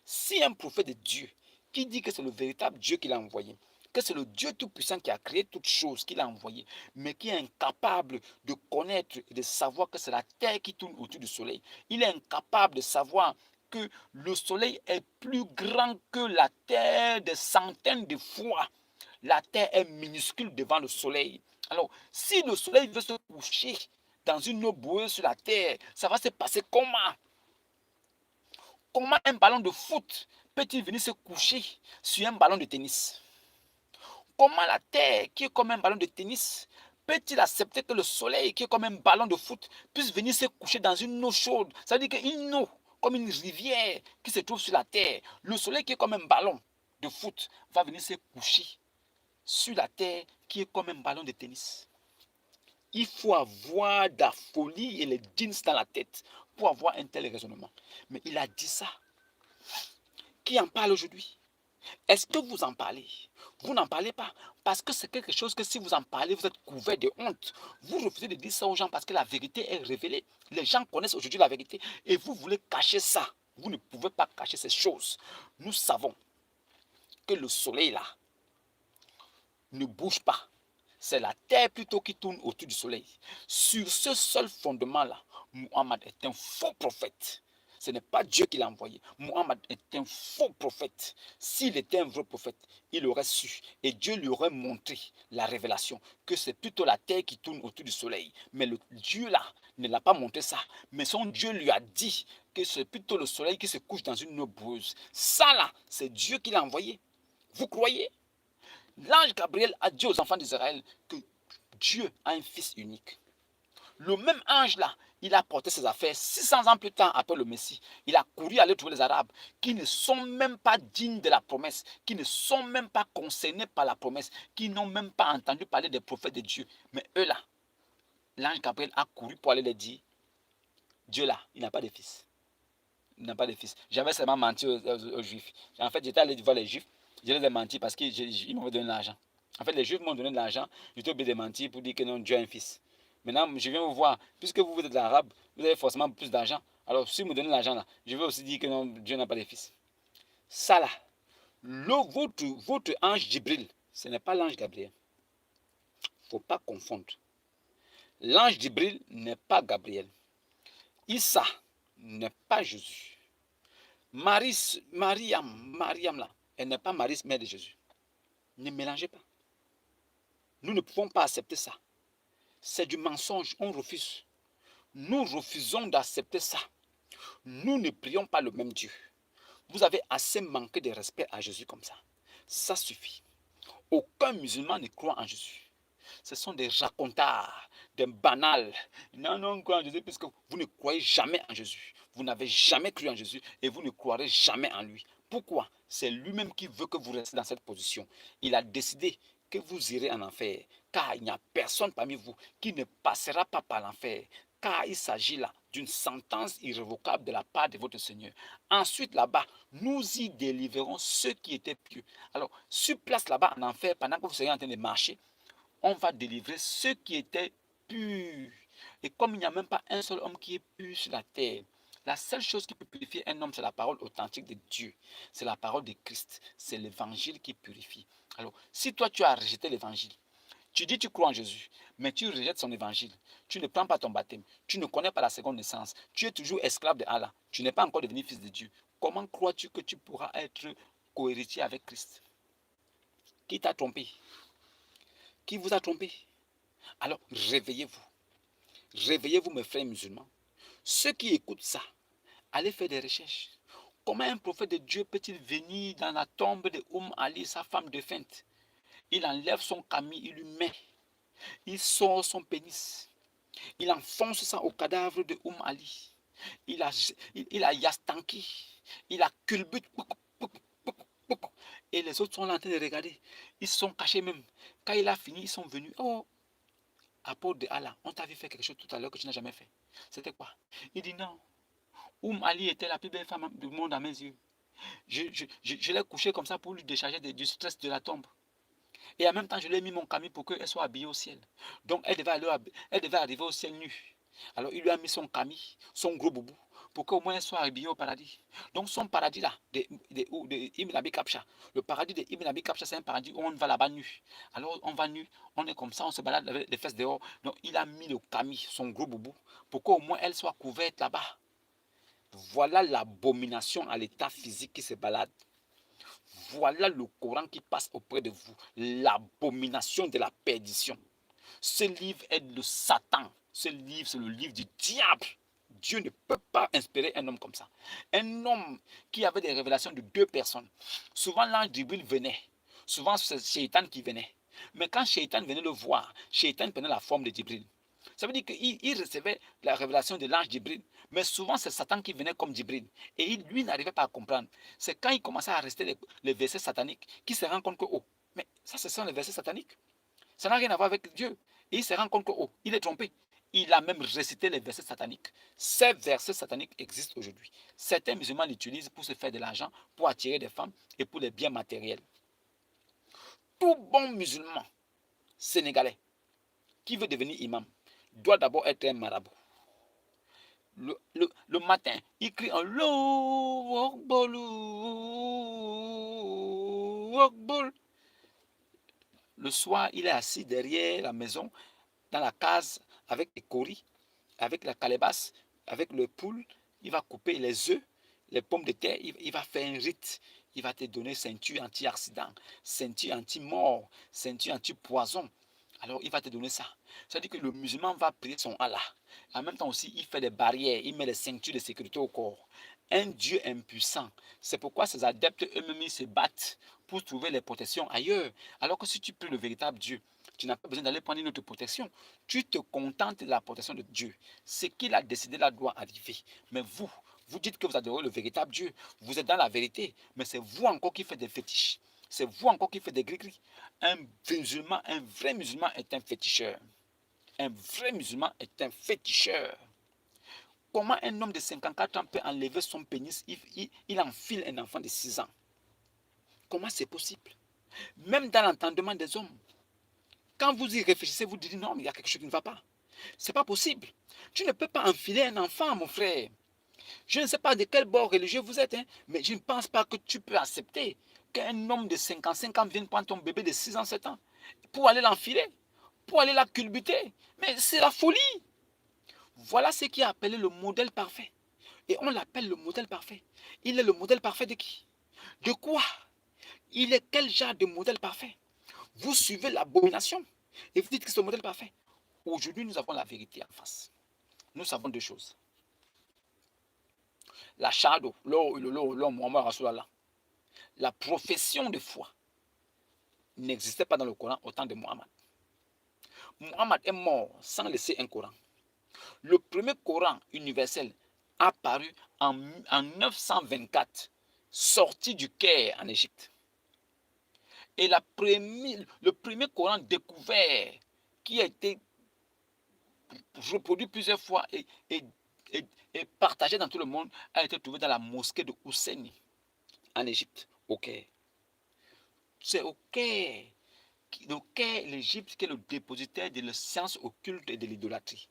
Speaker 1: si un prophète de Dieu qui dit que c'est le véritable Dieu qui l'a envoyé, que c'est le Dieu Tout-Puissant qui a créé toutes choses, qui l'a envoyé, mais qui est incapable de connaître et de savoir que c'est la terre qui tourne autour du soleil. Il est incapable de savoir que le soleil est plus grand que la terre des centaines de fois. La terre est minuscule devant le soleil. Alors, si le soleil veut se coucher dans une eau boueuse sur la terre, ça va se passer comment? Comment un ballon de foot peut-il venir se coucher sur un ballon de tennis? Comment la terre, qui est comme un ballon de tennis, peut-il accepter que le soleil, qui est comme un ballon de foot, puisse venir se coucher dans une eau chaude? Ça veut dire qu'une eau, comme une rivière qui se trouve sur la terre, le soleil qui est comme un ballon de foot va venir se coucher sur la terre qui est comme un ballon de tennis. Il faut avoir de la folie et les jeans dans la tête pour avoir un tel raisonnement. Mais il a dit ça. Qui en parle aujourd'hui? Est-ce que vous en parlez? Vous n'en parlez pas. Parce que c'est quelque chose que si vous en parlez, vous êtes couvert de honte. Vous refusez de dire ça aux gens parce que la vérité est révélée. Les gens connaissent aujourd'hui la vérité. Et vous voulez cacher ça. Vous ne pouvez pas cacher ces choses. Nous savons que le soleil là ne bouge pas. C'est la terre plutôt qui tourne autour du soleil. Sur ce seul fondement là, Muhammad est un faux prophète. Ce n'est pas Dieu qui l'a envoyé. Mohammed est un faux prophète. S'il était un vrai prophète, il aurait su et Dieu lui aurait montré la révélation que c'est plutôt la terre qui tourne autour du soleil. Mais le Dieu là ne l'a pas montré ça. Mais son Dieu lui a dit que c'est plutôt le soleil qui se couche dans une eau boueuse. Ça là, c'est Dieu qui l'a envoyé. Vous croyez? L'ange Gabriel a dit aux enfants d'Israël que Dieu a un fils unique. Le même ange-là, il a porté ses affaires 600 ans plus tard après le Messie. Il a couru aller trouver les Arabes qui ne sont même pas dignes de la promesse, qui ne sont même pas concernés par la promesse, qui n'ont même pas entendu parler des prophètes de Dieu. Mais eux là, l'ange Gabriel a couru pour aller leur dire, Dieu là, il n'a pas de fils. Il n'a pas de fils. J'avais seulement menti aux Juifs. En fait, j'étais allé voir les Juifs, je les ai menti parce qu'ils m'avaient donné de l'argent. En fait, les Juifs m'ont donné de l'argent, j'étais obligé de mentir pour dire que non, Dieu a un fils. Maintenant, je viens vous voir, puisque vous êtes l'arabe, vous avez forcément plus d'argent. Alors, si vous me donnez l'argent là, je vais aussi dire que non, Dieu n'a pas de fils. Ça là, votre ange Djibril, ce n'est pas l'ange Gabriel. Il ne faut pas confondre. L'ange Djibril n'est pas Gabriel. Issa n'est pas Jésus. Mariam là, elle n'est pas Marie, mère de Jésus. Ne mélangez pas. Nous ne pouvons pas accepter ça. C'est du mensonge, on refuse. Nous refusons d'accepter ça. Nous ne prions pas le même Dieu. Vous avez assez manqué de respect à Jésus comme ça. Ça suffit. Aucun musulman ne croit en Jésus. Ce sont des racontards, des banals. Non, on croit en Jésus puisque vous ne croyez jamais en Jésus. Vous n'avez jamais cru en Jésus et vous ne croirez jamais en lui. Pourquoi? C'est lui-même qui veut que vous restiez dans cette position. Il a décidé que vous irez en enfer, car il n'y a personne parmi vous qui ne passera pas par l'enfer, car il s'agit là d'une sentence irrévocable de la part de votre Seigneur. Ensuite, là-bas, nous y délivrons ceux qui étaient pieux. Alors, sur place là-bas en enfer, pendant que vous seriez en train de marcher, on va délivrer ceux qui étaient purs. Et comme il n'y a même pas un seul homme qui est pur sur la terre, la seule chose qui peut purifier un homme, c'est la parole authentique de Dieu. C'est la parole de Christ. C'est l'évangile qui purifie. Alors, si toi tu as rejeté l'évangile, tu dis tu crois en Jésus, mais tu rejettes son évangile, tu ne prends pas ton baptême, tu ne connais pas la seconde naissance, tu es toujours esclave de Allah, tu n'es pas encore devenu fils de Dieu, comment crois-tu que tu pourras être cohéritier avec Christ? Qui t'a trompé? Qui vous a trompé? Alors, réveillez-vous. Réveillez-vous, mes frères musulmans. Ceux qui écoutent ça, allez faire des recherches. Comment un prophète de Dieu peut-il venir dans la tombe de Ali, sa femme défunte? Il enlève son camis, il lui met. Il sort son pénis. Il enfonce ça au cadavre de Ali. Il a yastanki. Il a culbute. Et les autres sont là en train de regarder. Ils sont cachés même. Quand il a fini, ils sont venus. Oh, apôtre de Allah, on t'a vu faire quelque chose tout à l'heure que tu n'as jamais fait. C'était quoi? Il dit non. Ali était la plus belle femme du monde à mes yeux. Je l'ai couchée comme ça pour lui décharger du stress de la tombe. Et en même temps, je lui ai mis mon camis pour qu'elle soit habillée au ciel. Donc, elle devait arriver au ciel nue. Alors, il lui a mis son camis, son gros boubou, pour qu'au moins elle soit habillée au paradis. Donc, son paradis là, de Ibn Abi Kapcha, le paradis de Ibn Abi Kapcha, c'est un paradis où on va là-bas nu. Alors, on va nu, on est comme ça, on se balade avec les fesses dehors. Donc, il a mis le camis, son gros boubou, pour qu'au moins elle soit couverte là-bas. Voilà l'abomination à l'état physique qui se balade. Voilà le Coran qui passe auprès de vous. L'abomination de la perdition. Ce livre est de Satan. Ce livre, c'est le livre du diable. Dieu ne peut pas inspirer un homme comme ça. Un homme qui avait des révélations de deux personnes. Souvent, l'ange Djibril venait. Souvent, c'est Shaitan qui venait. Mais quand Shaitan venait le voir, Shaitan prenait la forme de Djibril. Ça veut dire qu'il recevait la révélation de l'ange Djibril. Mais souvent, c'est Satan qui venait comme Djibril. Et lui n'arrivait pas à comprendre. C'est quand il commençait à rester les versets sataniques qu'il se rend compte que, oh, mais ça, ce sont les versets sataniques. Ça n'a rien à voir avec Dieu. Et il se rend compte que, oh, il est trompé. Il a même récité les versets sataniques. Ces versets sataniques existent aujourd'hui. Certains musulmans l'utilisent pour se faire de l'argent, pour attirer des femmes et pour les biens matériels. Tout bon musulman sénégalais qui veut devenir imam doit d'abord être un marabout. Le matin, il crie un Akbar. Le soir, il est assis derrière la maison, dans la case, avec les coris, avec la calebasse, avec le poule, il va couper les œufs, les pommes de terre, il va faire un rite. Il va te donner ceinture anti-accident, ceinture anti-mort, ceinture anti-poison. Alors, il va te donner ça. C'est-à-dire que le musulman va prier son Allah. En même temps aussi, il fait des barrières, il met des ceintures de sécurité au corps. Un Dieu impuissant. C'est pourquoi ces adeptes eux-mêmes se battent pour trouver les protections ailleurs. Alors que si tu pries le véritable Dieu, tu n'as pas besoin d'aller prendre une autre protection. Tu te contentes de la protection de Dieu. Ce qu'il a décidé là doit arriver. Mais vous dites que vous adorez le véritable Dieu. Vous êtes dans la vérité. Mais c'est vous encore qui faites des fétiches. C'est vous encore qui faites des gris-gris. Un musulman, un vrai musulman est un féticheur. Un vrai musulman est un féticheur. Comment un homme de 54 ans peut enlever son pénis, il enfile un enfant de 6 ans? Comment c'est possible? Même dans l'entendement des hommes, quand vous y réfléchissez, vous dites non, mais il y a quelque chose qui ne va pas. C'est pas possible. Tu ne peux pas enfiler un enfant, mon frère. Je ne sais pas de quel bord religieux vous êtes, hein, mais je ne pense pas que tu peux accepter qu'un homme de 55 ans vienne prendre ton bébé de 6 ans, 7 ans, pour aller l'enfiler, pour aller la culbuter. Mais c'est la folie. Voilà ce qui est appelé le modèle parfait. Et on l'appelle le modèle parfait. Il est le modèle parfait de qui? De quoi? Il est quel genre de modèle parfait? Vous suivez l'abomination et vous dites que c'est le modèle parfait. Aujourd'hui, nous avons la vérité en face. Nous savons deux choses. La shahado, Muhammad Rasulallah, la profession de foi n'existait pas dans le Coran au temps de Muhammad. Muhammad est mort sans laisser un Coran. Le premier Coran universel apparu en 924, sorti du Caire en Égypte. Et le premier Coran découvert, qui a été reproduit plusieurs fois et partagé dans tout le monde, a été trouvé dans la mosquée de Husseini, en Égypte, au Caire. C'est au Caire, l'Égypte, qui est le dépositaire de la science occulte et de l'idolâtrie.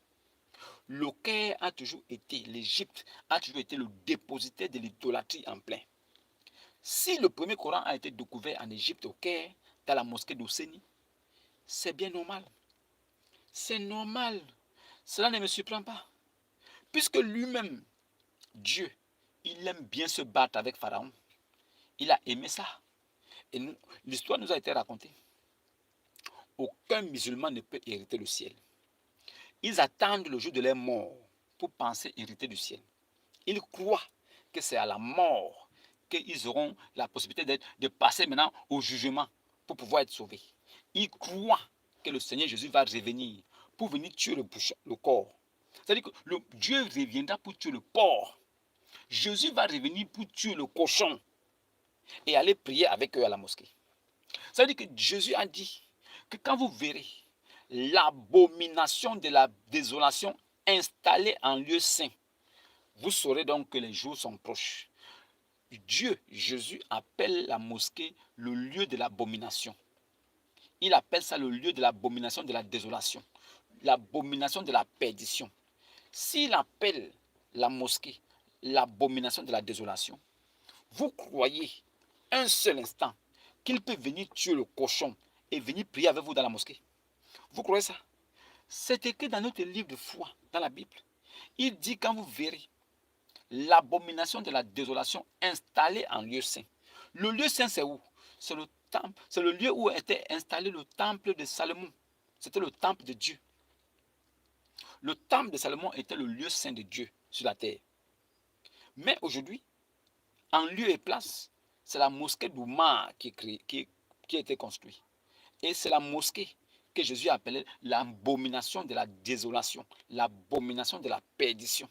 Speaker 1: Le Caire a toujours été, l'Égypte a toujours été le dépositaire de l'idolâtrie en plein. Si le premier Coran a été découvert en Égypte, au Caire, dans la mosquée d'Husseini, c'est bien normal. C'est normal. Cela ne me surprend pas. Puisque lui-même, Dieu, il aime bien se battre avec Pharaon. Il a aimé ça. Et l'histoire nous a été racontée. Aucun musulman ne peut hériter le ciel. Ils attendent le jour de leur mort pour penser hériter du ciel. Ils croient que c'est à la mort qu'ils auront la possibilité de passer maintenant au jugement pour pouvoir être sauvés. Ils croient que le Seigneur Jésus va revenir pour venir tuer le corps. C'est-à-dire que Dieu reviendra pour tuer le porc. Jésus va revenir pour tuer le cochon et aller prier avec eux à la mosquée. C'est-à-dire que Jésus a dit que quand vous verrez l'abomination de la désolation installée en lieu saint, vous saurez donc que les jours sont proches. Dieu, Jésus, appelle la mosquée le lieu de l'abomination. Il appelle ça le lieu de l'abomination de la désolation, l'abomination de la perdition. S'il appelle la mosquée l'abomination de la désolation, vous croyez un seul instant qu'il peut venir tuer le cochon et venir prier avec vous dans la mosquée? Vous croyez ça? C'est écrit dans notre livre de foi, dans la Bible. Il dit quand vous verrez l'abomination de la désolation installée en lieu saint. Le lieu saint, c'est où? C'est le temple. C'est le lieu où était installé le temple de Salomon. C'était le temple de Dieu. Le temple de Salomon était le lieu saint de Dieu sur la terre. Mais aujourd'hui, en lieu et place, c'est la mosquée d'Oumar qui a été construite. Et c'est la mosquée que Jésus appelait l'abomination de la désolation, l'abomination de la perdition.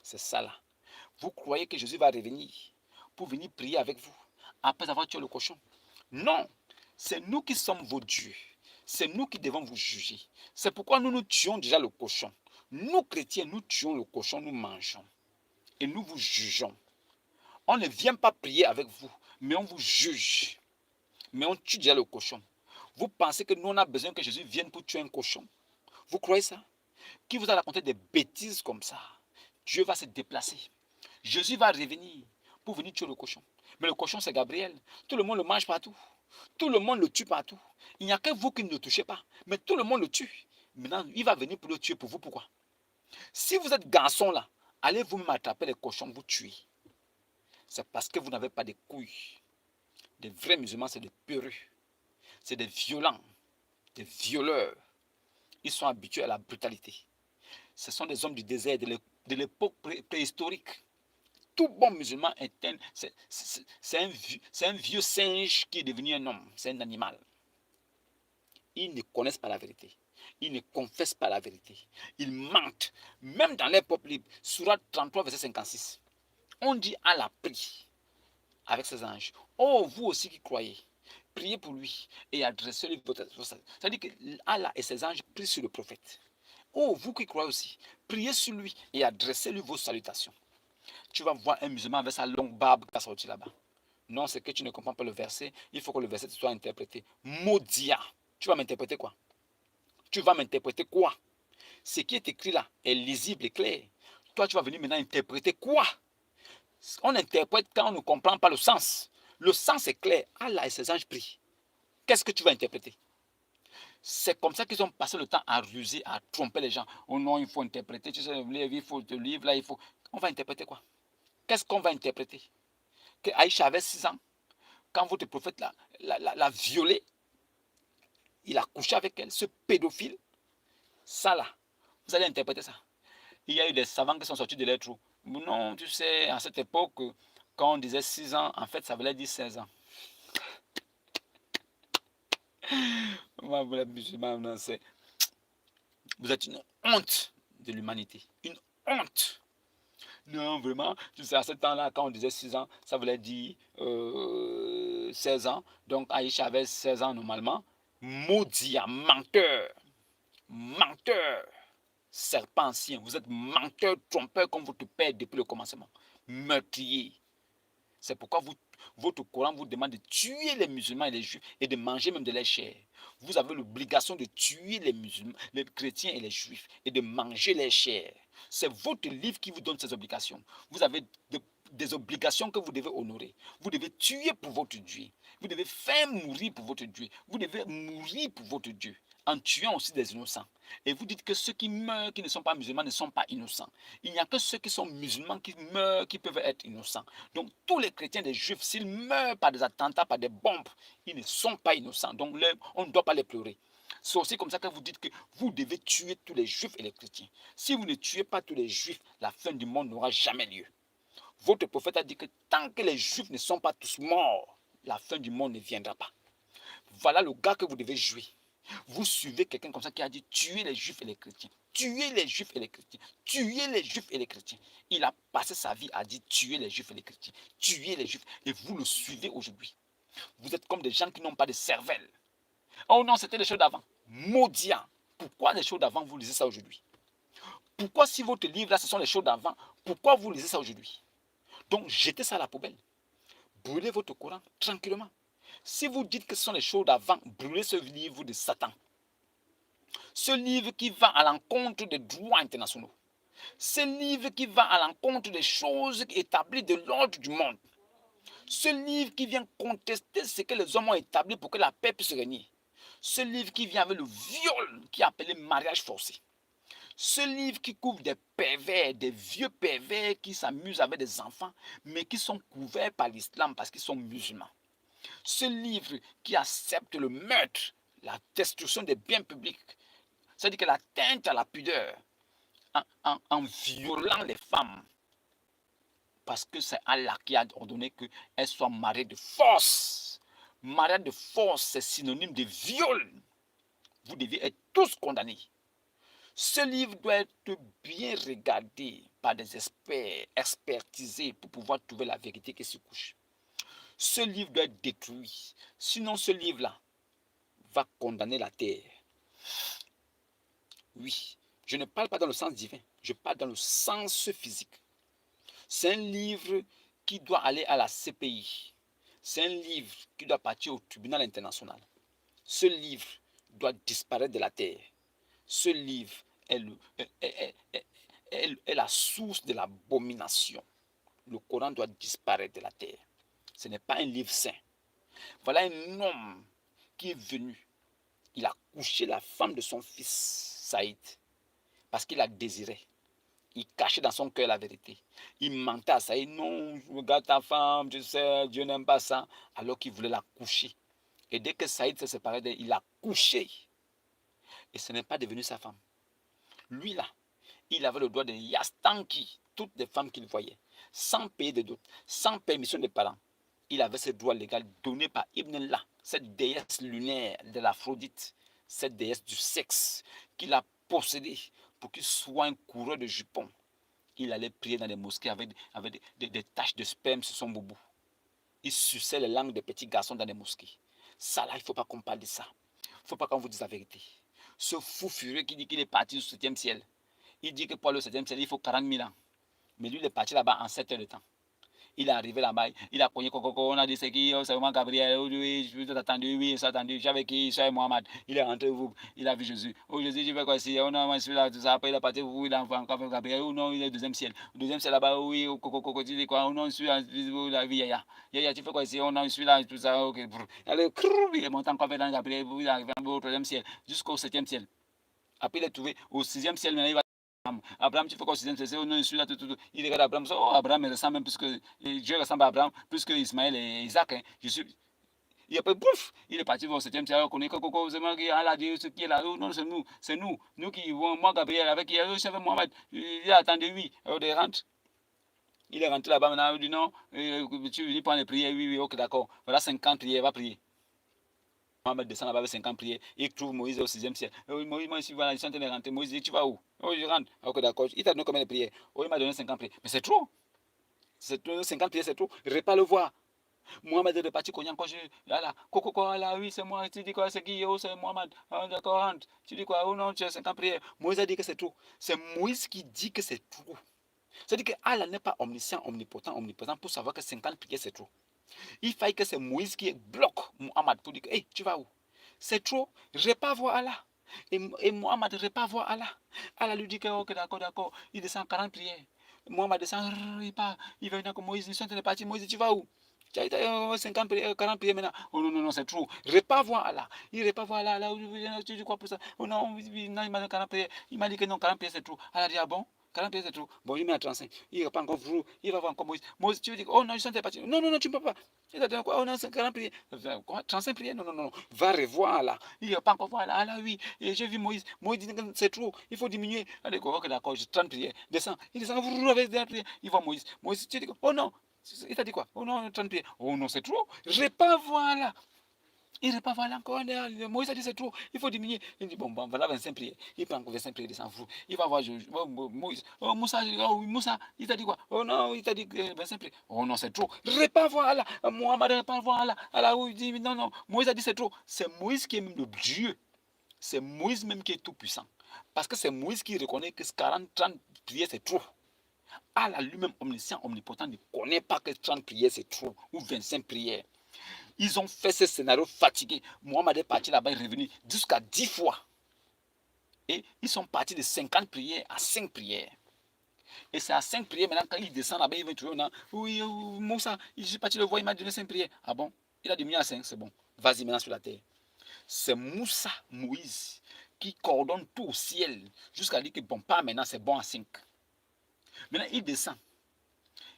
Speaker 1: C'est ça là. Vous croyez que Jésus va revenir pour venir prier avec vous après avoir tué le cochon? Non, c'est nous qui sommes vos dieux. C'est nous qui devons vous juger. C'est pourquoi nous tuons déjà le cochon. Nous, chrétiens, nous tuons le cochon, nous mangeons. Et nous vous jugeons. On ne vient pas prier avec vous, mais on vous juge. Mais on tue déjà le cochon. Vous pensez que nous, on a besoin que Jésus vienne pour tuer un cochon? Vous croyez ça? Qui vous a raconté des bêtises comme ça? Dieu va se déplacer. Jésus va revenir pour venir tuer le cochon. Mais le cochon, c'est Gabriel. Tout le monde le mange partout. Tout le monde le tue partout. Il n'y a que vous qui ne le touchez pas. Mais tout le monde le tue. Maintenant, il va venir pour le tuer pour vous. Pourquoi? Si vous êtes garçon là, allez vous-même attraper les cochons, vous tuez. C'est parce que vous n'avez pas de couilles. Les vrais musulmans, c'est des peureux. C'est des violents, des violeurs. Ils sont habitués à la brutalité. Ce sont des hommes du désert de l'époque préhistorique. Tout bon musulman c'est un vieux singe qui est devenu un homme. C'est un animal. Ils ne connaissent pas la vérité. Ils ne confessent pas la vérité. Ils mentent. Même dans les peuples libres, Surat 33, verset 56, on dit Allah prie avec ses anges. Oh, vous aussi qui croyez, priez pour lui et adressez-lui votre... C'est-à-dire que Allah et ses anges prient sur le prophète. Oh, vous qui croyez aussi, priez sur lui et adressez-lui vos salutations. Tu vas voir un musulman avec sa longue barbe qui va sortir là-bas. Non, c'est que tu ne comprends pas le verset. Il faut que le verset soit interprété. Maudia. Tu vas m'interpréter quoi? Tu vas m'interpréter quoi? Ce qui est écrit là est lisible et clair. Toi, tu vas venir maintenant interpréter quoi? On interprète quand on ne comprend pas le sens. Le sens est clair. Allah et ses anges prient. Qu'est-ce que tu vas interpréter? C'est comme ça qu'ils ont passé le temps à ruser, à tromper les gens. Oh non, il faut interpréter. Tu sais, il faut te livre là, il faut. On va interpréter quoi? Qu'est-ce qu'on va interpréter? Que Aïcha avait 6 ans. Quand votre prophète l'a violée, il a couché avec elle, ce pédophile. Ça là, vous allez interpréter ça. Il y a eu des savants qui sont sortis de leur trou. Non, tu sais, à cette époque, quand on disait 6 ans, en fait, ça voulait dire 16 ans. Vous êtes une honte de l'humanité. Une honte. Non, vraiment, tu sais, à ce temps-là, quand on disait 6 ans, ça voulait dire 16 ans. Donc, Aïcha avait 16 ans normalement. Maudit, menteur. Menteur. Serpent ancien. Vous êtes menteur, trompeur comme votre père depuis le commencement. Meurtrier. C'est pourquoi votre Coran vous demande de tuer les musulmans et les juifs et de manger même de leur chair. Vous avez l'obligation de tuer les musulmans, les chrétiens et les juifs et de manger leur chair. C'est votre livre qui vous donne ces obligations. Vous avez des obligations que vous devez honorer. Vous devez tuer pour votre Dieu. Vous devez faire mourir pour votre Dieu. Vous devez mourir pour votre Dieu en tuant aussi des innocents. Et vous dites que ceux qui meurent, qui ne sont pas musulmans, ne sont pas innocents. Il n'y a que ceux qui sont musulmans qui meurent, qui peuvent être innocents. Donc tous les chrétiens, les juifs, s'ils meurent par des attentats, par des bombes, ils ne sont pas innocents. Donc on ne doit pas les pleurer. C'est aussi comme ça que vous dites que vous devez tuer tous les juifs et les chrétiens. Si vous ne tuez pas tous les juifs, la fin du monde n'aura jamais lieu. Votre prophète a dit que tant que les juifs ne sont pas tous morts, la fin du monde ne viendra pas. Voilà le gars que vous devez jouer. Vous suivez quelqu'un comme ça qui a dit tuer les juifs et les chrétiens. Tuer les juifs et les chrétiens. Tuer les juifs et les chrétiens. Il a passé sa vie à dire tuer les juifs et les chrétiens. Tuer les juifs. Et vous le suivez aujourd'hui. Vous êtes comme des gens qui n'ont pas de cervelle. Oh non, c'était les choses d'avant. Maudit. Pourquoi les choses d'avant, vous lisez ça aujourd'hui? Pourquoi si votre livre là, ce sont les choses d'avant, pourquoi vous lisez ça aujourd'hui? Donc jetez ça à la poubelle. Brûlez votre Coran tranquillement. Si vous dites que ce sont les choses d'avant, brûlez ce livre de Satan. Ce livre qui va à l'encontre des droits internationaux. Ce livre qui va à l'encontre des choses établies de l'ordre du monde. Ce livre qui vient contester ce que les hommes ont établi pour que la paix puisse régner. Ce livre qui vient avec le viol qui est appelé mariage forcé. Ce livre qui couvre des pervers, des vieux pervers qui s'amusent avec des enfants, mais qui sont couverts par l'islam parce qu'ils sont musulmans. Ce livre qui accepte le meurtre, la destruction des biens publics, c'est-à-dire que l'atteinte à la pudeur, en violant les femmes, parce que c'est Allah qui a ordonné qu'elles soient mariées de force. Mariée de force, c'est synonyme de viol. Vous devez être tous condamnés. Ce livre doit être bien regardé par des experts, expertisé pour pouvoir trouver la vérité qui se couche. Ce livre doit être détruit. Sinon, ce livre-là va condamner la terre. Oui, je ne parle pas dans le sens divin, je parle dans le sens physique. C'est un livre qui doit aller à la CPI. C'est un livre qui doit partir au tribunal international. Ce livre doit disparaître de la terre. Ce livre est la source de l'abomination. Le Coran doit disparaître de la terre. Ce n'est pas un livre saint. Voilà un homme qui est venu. Il a couché la femme de son fils, Saïd, parce qu'il la désirait. Il cachait dans son cœur la vérité. Il mentait à Saïd. Non, regarde ta femme, tu sais, Dieu n'aime pas ça. Alors qu'il voulait la coucher. Et dès que Saïd s'est séparé d'elle, il l'a couché. Et ce n'est pas devenu sa femme. Lui là, il avait le droit de yastanki toutes les femmes qu'il voyait, sans payer de dot, sans permission des parents. Il avait ce droit légal donné par Ibn Allah, cette déesse lunaire de l'Aphrodite, cette déesse du sexe, qu'il a possédée pour qu'il soit un coureur de jupons. Il allait prier dans les mosquées avec des taches de sperme sur son boubou. Il suçait les langues des petits garçons dans les mosquées. Ça là, il ne faut pas qu'on parle de ça. Il ne faut pas qu'on vous dise la vérité. Ce fou furieux qui dit qu'il est parti au 7e ciel. Il dit que pour aller au 7e ciel, il faut 40 000 ans. Mais lui, il est parti là-bas en 7 heures de temps. Il est arrivé là-bas, il a cogné Coco, on a dit c'est qui, c'est vraiment Gabriel, oui, je vous attendu, oui, je attendu, j'avais qui, c'est Mohamed. Il est rentré, il a vu Jésus. Oh Jésus, je vais quoi ici, oh non, moi je suis là, tout ça, après il est parti, vous, il a encore fait Gabriel, oh non, il est au 2e ciel. Au 2e ciel là-bas, oui, Coco, tu dis quoi, oh non, je suis là, la vie, Yaya. Yaya, tu fais quoi ici, oh non, je suis là, tout ça, ok. Allez, il est monté encore dans Gabriel, il est arrivé au 3e ciel, jusqu'au 7e ciel. Après il est trouvé au 6e ciel, maintenant il va. Abraham, tu fais quoi au 6e ciel? Oh non, je suis là, tout. Il regarde Abraham, oh, Abraham ressemble même plus que Dieu ressemble à Abraham, plus que Ismaël et Isaac. Hein. Je suis. Et après, bouf, il est parti au 7e ciel. On connaît Coco, c'est moi qui a Dieu, ce qui est là. Oh non, c'est nous qui vont, moi, Gabriel, avec qui je savais Mohamed. Il a attendu, oui, il rentre. Il est rentré là-bas maintenant, il dit non, tu prends les prières, oui, ok, d'accord. Voilà 50 prières, va prier. Mohamed descend là-bas avec 50 prières. Il trouve Moïse au 6e ciel. Moïse, moi, ici, voilà, ils sont en train de rentrer. Moïse dit, tu vas où? Oh, je rentre. Ok, d'accord. Il t'a donné combien de prières? Oh, il m'a donné 50 prières. Mais c'est trop. 50 prières, c'est trop. Répare le voir. Mohamed est reparti cogner encore. Là, Coco, là, oui, c'est moi. Tu dis quoi? C'est qui? Oh, c'est Mohamed. Oh, d'accord, rentre. Tu dis quoi? Oh non, tu as 50 prières. Moïse a dit que c'est trop. C'est Moïse qui dit que c'est trop. C'est-à-dire que Allah n'est pas omniscient, omnipotent pour savoir que 50 prières, c'est trop. Il faille que c'est Moïse qui bloque Mohamed pour dire, hey, tu vas où? C'est trop, répare voir Allah. Et Mohamed répare voir Allah. Allah lui dit que, ok, d'accord. Il descend 40 prières. Mohamed descend, il part. Il va venir comme Moïse, ils sont en train de partir. Moïse, tu vas où? Tu as 50 prières, 40 prières maintenant. Oh non, c'est trop. Répare voir Allah. Il répare voir Allah. Tu dis quoi pour ça? Oh non, il m'a dit 40 prières. Il m'a dit que non, 40 prières, c'est trop. Allah dit, ah bon? 40 pièces, c'est trop. Bon, il met à 35. Il répond encore, il va voir encore Moïse. Moïse, tu veux dire, oh non, je suis parti. Non, tu ne peux pas. Il a dit quoi? Oh non, c'est 40 prières. 35 prières? Non. Va revoir là. Il répond encore voir là. Ah là, oui. Et j'ai vu Moïse. Moïse dit que c'est trop. Il faut diminuer. Allez, ok, d'accord, j'ai 30 prières. Descends. Il descend, avec des prières. Il voit Moïse. Moïse, tu dis, oh non. Il t'a dit quoi? Oh non, 30 prières. Oh non, c'est trop. Répare voir là. Il repart voilà encore. Moïse a dit c'est trop, il faut diminuer. Il dit bon, voilà 25 prières. Il prend encore 25 prières, il s'en fout. Il va voir Moïse. Oh, Moussa, il t'a dit quoi? Oh non, il t'a dit 25 prières. Oh non, c'est trop. Repart voilà. Mohamed repart voilà. Alors il dit non. Moïse a dit c'est trop. C'est Moïse qui est même le Dieu. C'est Moïse même qui est tout puissant. Parce que c'est Moïse qui reconnaît que 30 prières c'est trop. Allah lui-même omniscient, omnipotent ne connaît pas que 30 prières c'est trop ou 25 prières. Ils ont fait ce scénario fatigué. Mohamed est parti là-bas, il est revenu jusqu'à 10 fois. Et ils sont partis de 50 prières à 5 prières. Et c'est à 5 prières, maintenant, quand il descend là-bas, il va trouver, oui, Moussa, je suis parti le voir, il m'a donné 5 prières. Ah bon? Il a diminué à 5, c'est bon. Vas-y maintenant sur la terre. C'est Moussa, Moïse, qui coordonne tout au ciel, jusqu'à dire que bon, pas maintenant, c'est bon à 5. Maintenant, il descend.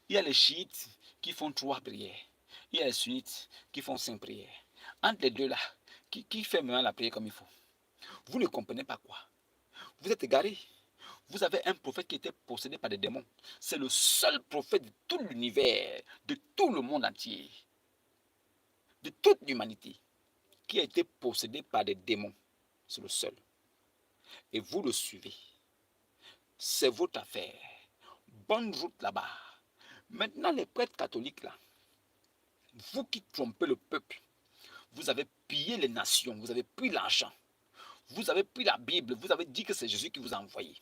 Speaker 1: Il y a les chiites qui font 3 prières. Il y a les sunnites qui font 5 prières. Entre les deux là, qui fait maintenant la prière comme il faut? Vous ne comprenez pas quoi? Vous êtes égarés. Vous avez un prophète qui était possédé par des démons. C'est le seul prophète de tout l'univers, de tout le monde entier, de toute l'humanité, qui a été possédé par des démons. C'est le seul. Et vous le suivez. C'est votre affaire. Bonne route là-bas. Maintenant, les prêtres catholiques là, vous qui trompez le peuple, vous avez pillé les nations, vous avez pris l'argent, vous avez pris la Bible, vous avez dit que c'est Jésus qui vous a envoyé.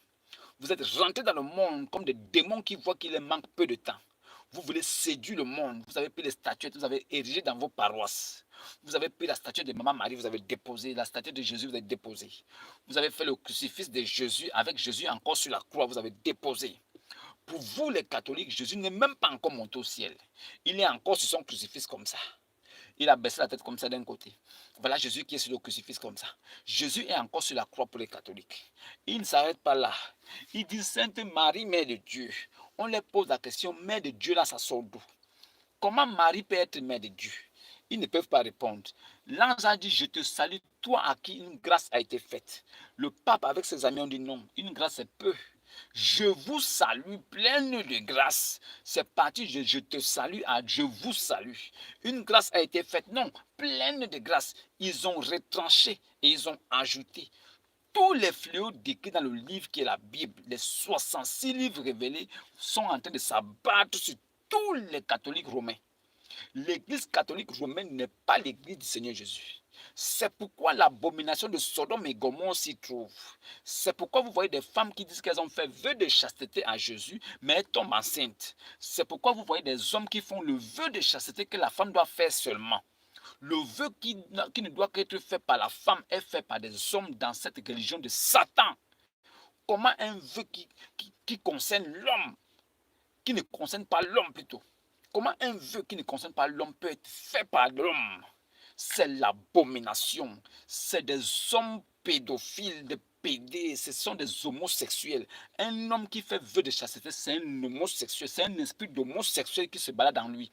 Speaker 1: Vous êtes rentrés dans le monde comme des démons qui voient qu'il leur manque peu de temps. Vous voulez séduire le monde, vous avez pris les statuettes, vous avez érigé dans vos paroisses. Vous avez pris la statue de Maman Marie, vous avez déposé, la statue de Jésus, vous avez déposé. Vous avez fait le crucifix de Jésus, avec Jésus encore sur la croix, vous avez déposé. Pour vous les catholiques, Jésus n'est même pas encore monté au ciel. Il est encore sur son crucifix comme ça. Il a baissé la tête comme ça d'un côté. Voilà Jésus qui est sur le crucifix comme ça. Jésus est encore sur la croix pour les catholiques. Il ne s'arrête pas là. Il dit Sainte Marie, Mère de Dieu. On leur pose la question, Mère de Dieu, là, ça sort d'où? Comment Marie peut être Mère de Dieu? Ils ne peuvent pas répondre. L'ange a dit, je te salue, toi à qui une grâce a été faite. Le pape avec ses amis ont dit non, une grâce c'est peu. Je vous salue, pleine de grâce. C'est parti, je te salue, je vous salue. Une grâce a été faite, non, pleine de grâce. Ils ont retranché et ils ont ajouté. Tous les fléaux décrits dans le livre qui est la Bible, les 66 livres révélés, sont en train de s'abattre sur tous les catholiques romains. L'église catholique romaine n'est pas l'église du Seigneur Jésus. C'est pourquoi l'abomination de Sodome et Gomorrhe s'y trouve. C'est pourquoi vous voyez des femmes qui disent qu'elles ont fait vœu de chasteté à Jésus, mais elles tombent enceintes. C'est pourquoi vous voyez des hommes qui font le vœu de chasteté que la femme doit faire seulement. Le vœu qui ne doit qu'être fait par la femme est fait par des hommes dans cette religion de Satan. Comment un vœu qui concerne l'homme, qui ne concerne pas l'homme plutôt, comment un vœu qui ne concerne pas l'homme peut être fait par l'homme? C'est l'abomination. C'est des hommes pédophiles, des pédés, ce sont des homosexuels. Un homme qui fait vœu de chasteté, c'est un homosexuel, c'est un esprit d'homosexuel qui se balade en lui.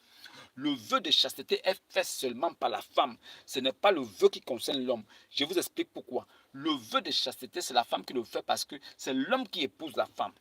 Speaker 1: Le vœu de chasteté est fait seulement par la femme. Ce n'est pas le vœu qui concerne l'homme. Je vous explique pourquoi. Le vœu de chasteté, c'est la femme qui le fait parce que c'est l'homme qui épouse la femme.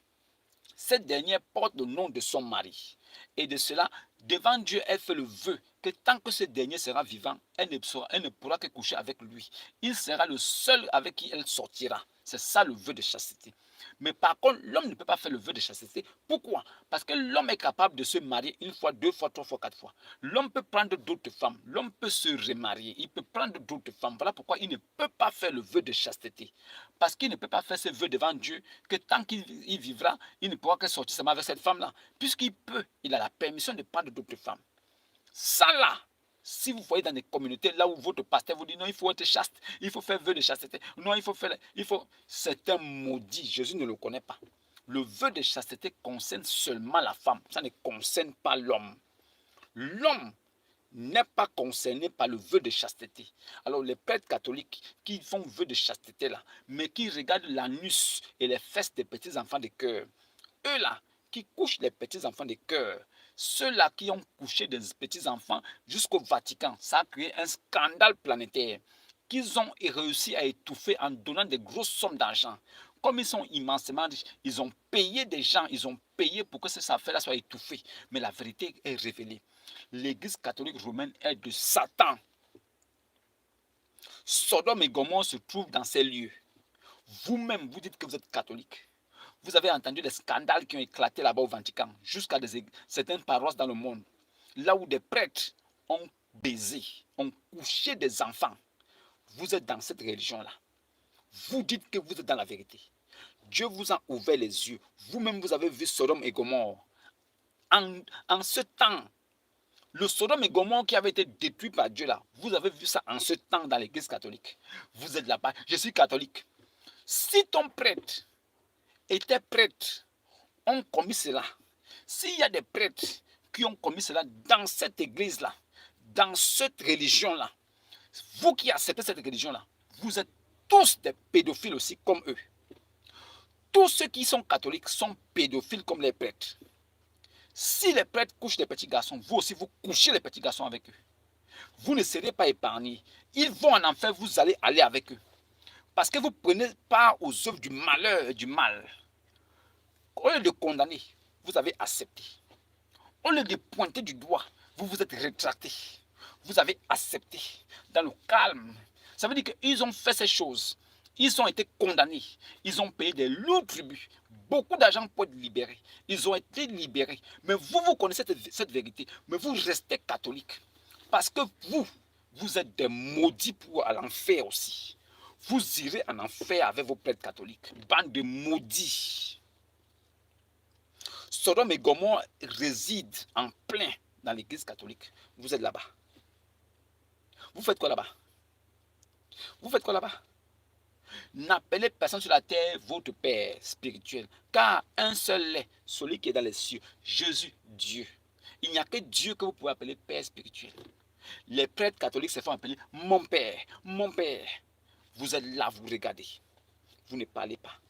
Speaker 1: Cette dernière porte le nom de son mari. Et de cela, devant Dieu, elle fait le vœu que tant que ce dernier sera vivant, elle ne pourra que coucher avec lui. Il sera le seul avec qui elle sortira. C'est ça le vœu de chasteté. Mais par contre, l'homme ne peut pas faire le vœu de chasteté. Pourquoi? Parce que l'homme est capable de se marier une fois, deux fois, trois fois, quatre fois. L'homme peut prendre d'autres femmes. L'homme peut se remarier. Il peut prendre d'autres femmes. Voilà pourquoi il ne peut pas faire le vœu de chasteté. Parce qu'il ne peut pas faire ce vœu devant Dieu, que tant qu'il vivra, il ne pourra que sortir seulement avec cette femme-là. Puisqu'il peut, il a la permission de prendre d'autres femmes. Ça là, si vous voyez dans des communautés là où votre pasteur vous dit non, il faut être chaste, il faut faire vœu de chasteté, non, c'est un maudit, Jésus ne le connaît pas. Le vœu de chasteté concerne seulement la femme, ça ne concerne pas l'homme. L'homme n'est pas concerné par le vœu de chasteté. Alors les prêtres catholiques qui font vœu de chasteté là, mais qui regardent l'anus et les fesses des petits enfants de cœur, eux là, qui couchent les petits enfants de cœur, ceux-là qui ont couché des petits enfants jusqu'au Vatican, ça a créé un scandale planétaire qu'ils ont réussi à étouffer en donnant des grosses sommes d'argent. Comme ils sont immensément riches, ils ont payé des gens, ils ont payé pour que ces affaires-là soient étouffées. Mais la vérité est révélée. L'église catholique romaine est de Satan. Sodome et Gomorrhe se trouvent dans ces lieux. Vous-même, vous dites que vous êtes catholique. Vous avez entendu les scandales qui ont éclaté là-bas au Vatican, jusqu'à certaines paroisses dans le monde, là où des prêtres ont baisé, ont couché des enfants. Vous êtes dans cette religion-là. Vous dites que vous êtes dans la vérité. Dieu vous a ouvert les yeux. Vous-même, vous avez vu Sodome et Gomorrhe. En ce temps, le Sodome et Gomorrhe qui avait été détruit par Dieu là, vous avez vu ça en ce temps dans l'église catholique. Vous êtes là-bas. Je suis catholique. Si ton prêtre était prêtre, ont commis cela. S'il y a des prêtres qui ont commis cela dans cette église-là, dans cette religion-là, vous qui acceptez cette religion-là, vous êtes tous des pédophiles aussi comme eux. Tous ceux qui sont catholiques sont pédophiles comme les prêtres. Si les prêtres couchent les petits garçons, vous aussi vous couchez les petits garçons avec eux. Vous ne serez pas épargnés. Ils vont en enfer, vous allez aller avec eux. Parce que vous prenez part aux œuvres du malheur et du mal. Au lieu de condamner, vous avez accepté. Au lieu de pointer du doigt, vous vous êtes rétracté. Vous avez accepté dans le calme. Ça veut dire qu'ils ont fait ces choses. Ils ont été condamnés. Ils ont payé des lourds tributs. Beaucoup d'argent pour être libérés. Ils ont été libérés. Mais vous, vous connaissez cette vérité. Mais vous restez catholique. Parce que vous êtes des maudits pour à l'enfer aussi. Vous irez en enfer avec vos prêtres catholiques. Bande de maudits. Sodome et Gomorrhe résident en plein dans l'église catholique. Vous êtes là-bas. Vous faites quoi là-bas? Vous faites quoi là-bas? N'appelez personne sur la terre votre Père spirituel, car un seul est, celui qui est dans les cieux, Jésus, Dieu. Il n'y a que Dieu que vous pouvez appeler Père spirituel. Les prêtres catholiques se font appeler mon père, mon père. Vous êtes là, vous regardez. Vous ne parlez pas.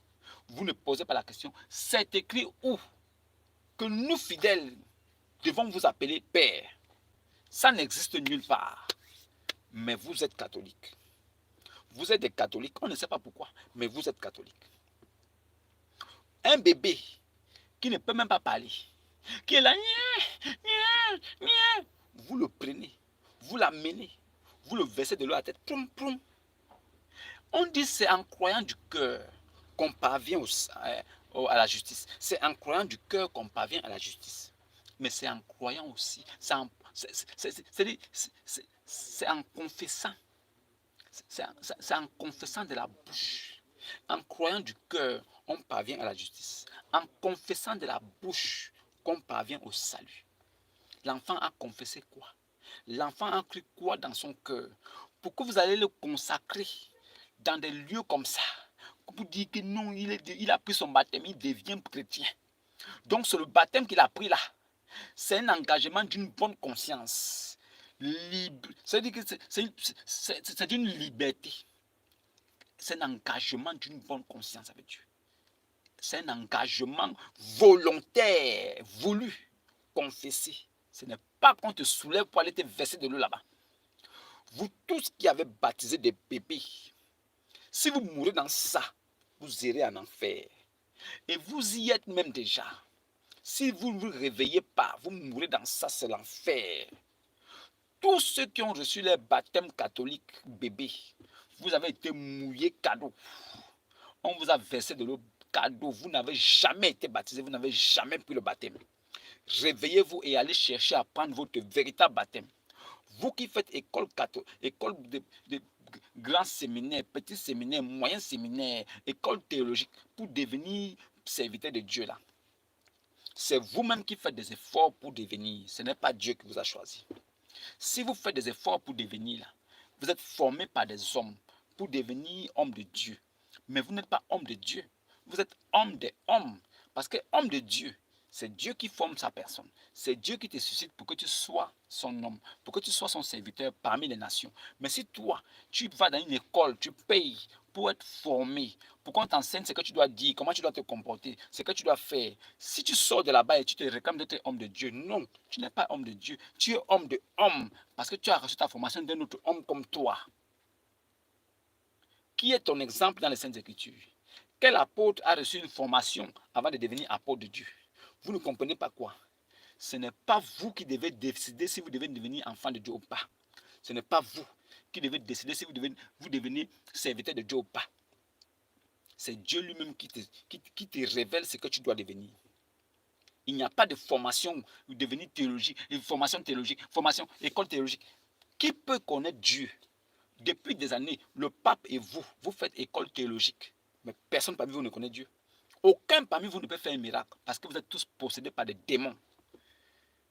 Speaker 1: Vous ne posez pas la question. C'est écrit où que nous fidèles devons vous appeler père. Ça n'existe nulle part. Mais vous êtes catholique. Vous êtes des catholiques, on ne sait pas pourquoi, mais vous êtes catholique. Un bébé qui ne peut même pas parler, qui est là, vous le prenez, vous l'amenez, vous le versez de l'eau à la tête, ploum, ploum. On dit c'est en croyant du cœur qu'on parvient à la justice. C'est en croyant du cœur qu'on parvient à la justice. Mais c'est en croyant aussi, c'est en confessant. C'est en confessant de la bouche. En croyant du cœur, on parvient à la justice. En confessant de la bouche, qu'on parvient au salut. L'enfant a confessé quoi? L'enfant a cru quoi dans son cœur? Pourquoi vous allez le consacrer dans des lieux comme ça? Pour dire que non, il a pris son baptême, il devient chrétien. Donc c'est le baptême qu'il a pris là. C'est un engagement d'une bonne conscience. C'est-à-dire que c'est une liberté. C'est un engagement d'une bonne conscience avec Dieu. C'est un engagement volontaire, voulu, confessé. Ce n'est pas qu'on te soulève pour aller te verser de l'eau là-bas. Vous tous qui avez baptisé des bébés, si vous mourrez dans ça, vous irez en enfer. Et vous y êtes même déjà. Si vous ne vous réveillez pas, vous mourrez dans ça, c'est l'enfer. Tous ceux qui ont reçu leur baptême catholique bébé, vous avez été mouillés cadeau. On vous a versé de l'eau cadeau. Vous n'avez jamais été baptisé, vous n'avez jamais pris le baptême. Réveillez-vous et allez chercher à prendre votre véritable baptême. Vous qui faites école de grands séminaires, petits séminaires, moyens séminaires, école théologique, pour devenir serviteur de Dieu là. C'est vous-même qui faites des efforts pour devenir. Ce n'est pas Dieu qui vous a choisi. Si vous faites des efforts pour devenir là, vous êtes formé par des hommes pour devenir homme de Dieu. Mais vous n'êtes pas homme de Dieu. Vous êtes homme des hommes. Parce que homme de Dieu, c'est Dieu qui forme sa personne. C'est Dieu qui te suscite pour que tu sois son homme, pour que tu sois son serviteur parmi les nations. Mais si toi, tu vas dans une école, tu payes pour être formé, pour qu'on t'enseigne ce que tu dois dire, comment tu dois te comporter, ce que tu dois faire. Si tu sors de là-bas et tu te réclames d'être homme de Dieu, non, tu n'es pas homme de Dieu. Tu es homme de homme parce que tu as reçu ta formation d'un autre homme comme toi. Qui est ton exemple dans les Saintes Écritures? Quel apôtre a reçu une formation avant de devenir apôtre de Dieu? Vous ne comprenez pas quoi? Ce n'est pas vous qui devez décider si vous devez devenir enfant de Dieu ou pas. Ce n'est pas vous qui devez décider si vous devenez serviteur de Dieu ou pas. C'est Dieu lui-même qui te révèle ce que tu dois devenir. Il n'y a pas de formation, devenir théologique, formation théologique, formation école théologique. Qui peut connaître Dieu? Depuis des années, le pape et vous, vous faites école théologique. Mais personne parmi vous ne connaît Dieu. Aucun parmi vous ne peut faire un miracle parce que vous êtes tous possédés par des démons.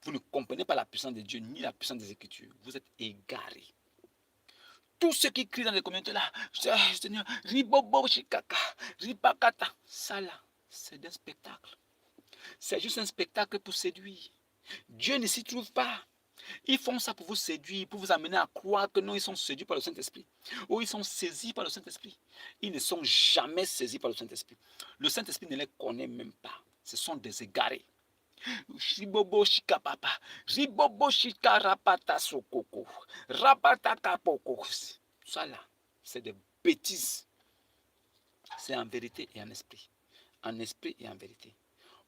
Speaker 1: Vous ne comprenez pas la puissance de Dieu ni la puissance des Écritures. Vous êtes égarés. Tous ceux qui crient dans les communautés là, Seigneur, ribobo shikaka, ribakata, ça là, c'est un spectacle. C'est juste un spectacle pour séduire. Dieu ne s'y trouve pas. Ils font ça pour vous séduire, pour vous amener à croire que non, ils sont séduits par le Saint-Esprit. Ou ils sont saisis par le Saint-Esprit. Ils ne sont jamais saisis par le Saint-Esprit. Le Saint-Esprit ne les connaît même pas. Ce sont des égarés. Shibobo shikapapa, ribobo shikarapata sokoko, rapata kapoko. Ça là, c'est des bêtises. C'est en vérité et en esprit. En esprit et en vérité.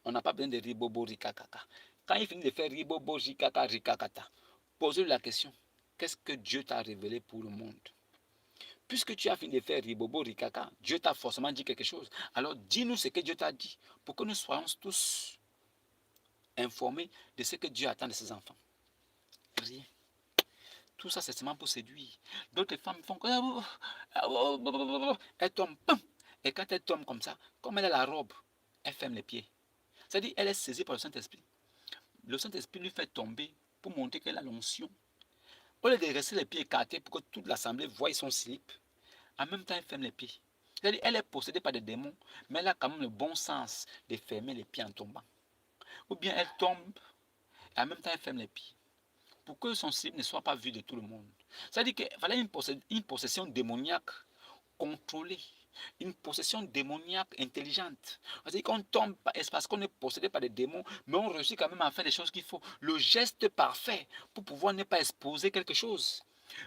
Speaker 1: On n'a pas besoin de ribobo rikakaka. Quand il finit de faire ribobo rikaka rikakata, posez-lui la question. Qu'est-ce que Dieu t'a révélé pour le monde? Puisque tu as fini de faire ribobo rikaka, Dieu t'a forcément dit quelque chose. Alors dis-nous ce que Dieu t'a dit pour que nous soyons tous informés de ce que Dieu attend de ses enfants. Rien. Tout ça, c'est seulement pour séduire. D'autres femmes font comme elles tombent. Et quand elles tombent comme ça, comme elle a la robe, elle ferme les pieds. C'est-à-dire elle est saisie par le Saint-Esprit. Le Saint-Esprit lui fait tomber pour montrer qu'elle a l'onction. Au lieu de rester les pieds écartés pour que toute l'assemblée voie son slip, en même temps, elle ferme les pieds. C'est-à-dire elle est possédée par des démons, mais elle a quand même le bon sens de fermer les pieds en tombant. Ou bien elle tombe, et en même temps, elle ferme les pieds. pour que son cible ne soit pas vu de tout le monde. C'est-à-dire qu'il fallait une possession démoniaque contrôlée, une possession démoniaque intelligente. C'est-à-dire qu'on tombe, c'est parce qu'on est possédé par des démons, mais on réussit quand même à faire les choses qu'il faut. Le geste parfait pour pouvoir ne pas exposer quelque chose.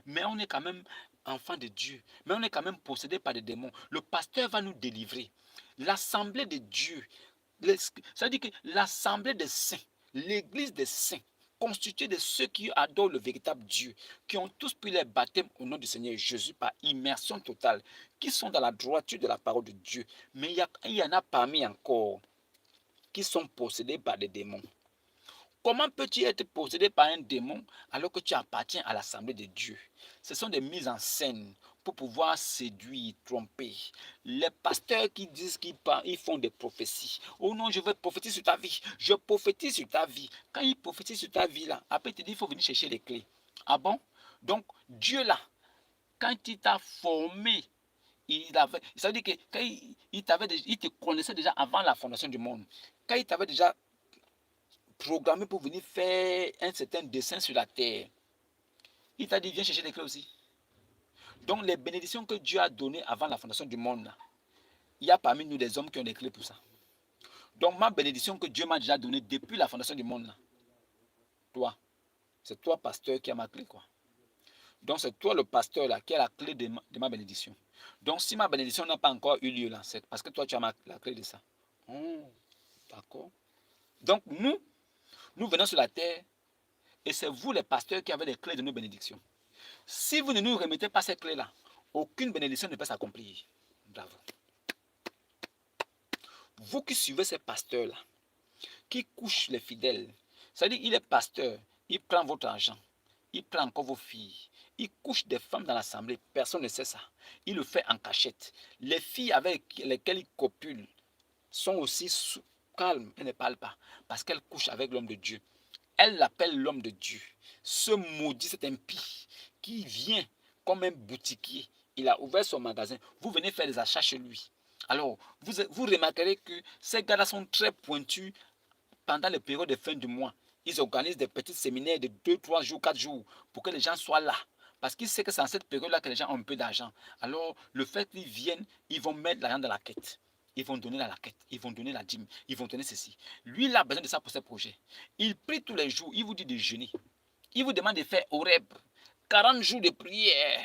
Speaker 1: Mais on est quand même enfant de Dieu, mais on est quand même possédé par des démons. Le pasteur va nous délivrer. L'assemblée de Dieu, c'est-à-dire que l'assemblée des saints, l'église des saints, constituée de ceux qui adorent le véritable Dieu, qui ont tous pris leur baptême au nom du Seigneur Jésus par immersion totale, qui sont dans la droiture de la parole de Dieu. Mais il y en a parmi encore qui sont possédés par des démons. Comment peux-tu être possédé par un démon alors que tu appartiens à l'assemblée de Dieu? Ce sont des mises en scène pour pouvoir séduire, tromper. Les pasteurs qui disent qu'ils font des prophéties. Oh non, je vais prophétiser sur ta vie. Je prophétise sur ta vie. Quand ils prophétisent sur ta vie, là, après il te dit il faut venir chercher les clés. Ah bon? Donc, Dieu là, quand il t'a formé, ça veut dire que quand il te connaissait déjà avant la fondation du monde. Quand il t'avait déjà programmé pour venir faire un certain dessin sur la terre, il t'a dit viens chercher les clés aussi. Donc les bénédictions que Dieu a données avant la fondation du monde, là, il y a parmi nous des hommes qui ont les clés pour ça. Donc ma bénédiction que Dieu m'a déjà donnée depuis la fondation du monde, là, toi, c'est toi pasteur qui a ma clé, quoi. Donc c'est toi le pasteur là qui a la clé de ma bénédiction. Donc si ma bénédiction n'a pas encore eu lieu là, c'est parce que toi tu as la clé de ça. Oh, d'accord. Donc nous venons sur la terre et c'est vous les pasteurs qui avez les clés de nos bénédictions. Si vous ne nous remettez pas ces clés-là, aucune bénédiction ne peut s'accomplir. Bravo. Vous qui suivez ces pasteurs-là, qui couchent les fidèles, c'est-à-dire il est pasteur, il prend votre argent, il prend encore vos filles, il couche des femmes dans l'assemblée, personne ne sait ça. Il le fait en cachette. Les filles avec lesquelles il copule sont aussi calmes, elles ne parlent pas, parce qu'elles couchent avec l'homme de Dieu. Elle l'appelle l'homme de Dieu. Ce maudit, cet impie qui vient comme un boutiquier. Il a ouvert son magasin. Vous venez faire des achats chez lui. Alors, vous remarquerez que ces gars-là sont très pointus pendant les périodes de fin du mois. Ils organisent des petits séminaires de 2, 3 jours, 4 jours pour que les gens soient là. Parce qu'ils savent que c'est en cette période-là que les gens ont un peu d'argent. Alors, le fait qu'ils viennent, ils vont mettre l'argent dans la quête. Ils vont donner la quête, ils vont donner la dîme, ils vont donner ceci. Lui, il a besoin de ça pour ses projets. Il prie tous les jours, il vous dit de jeûner. Il vous demande de faire Horeb, 40 jours de prière.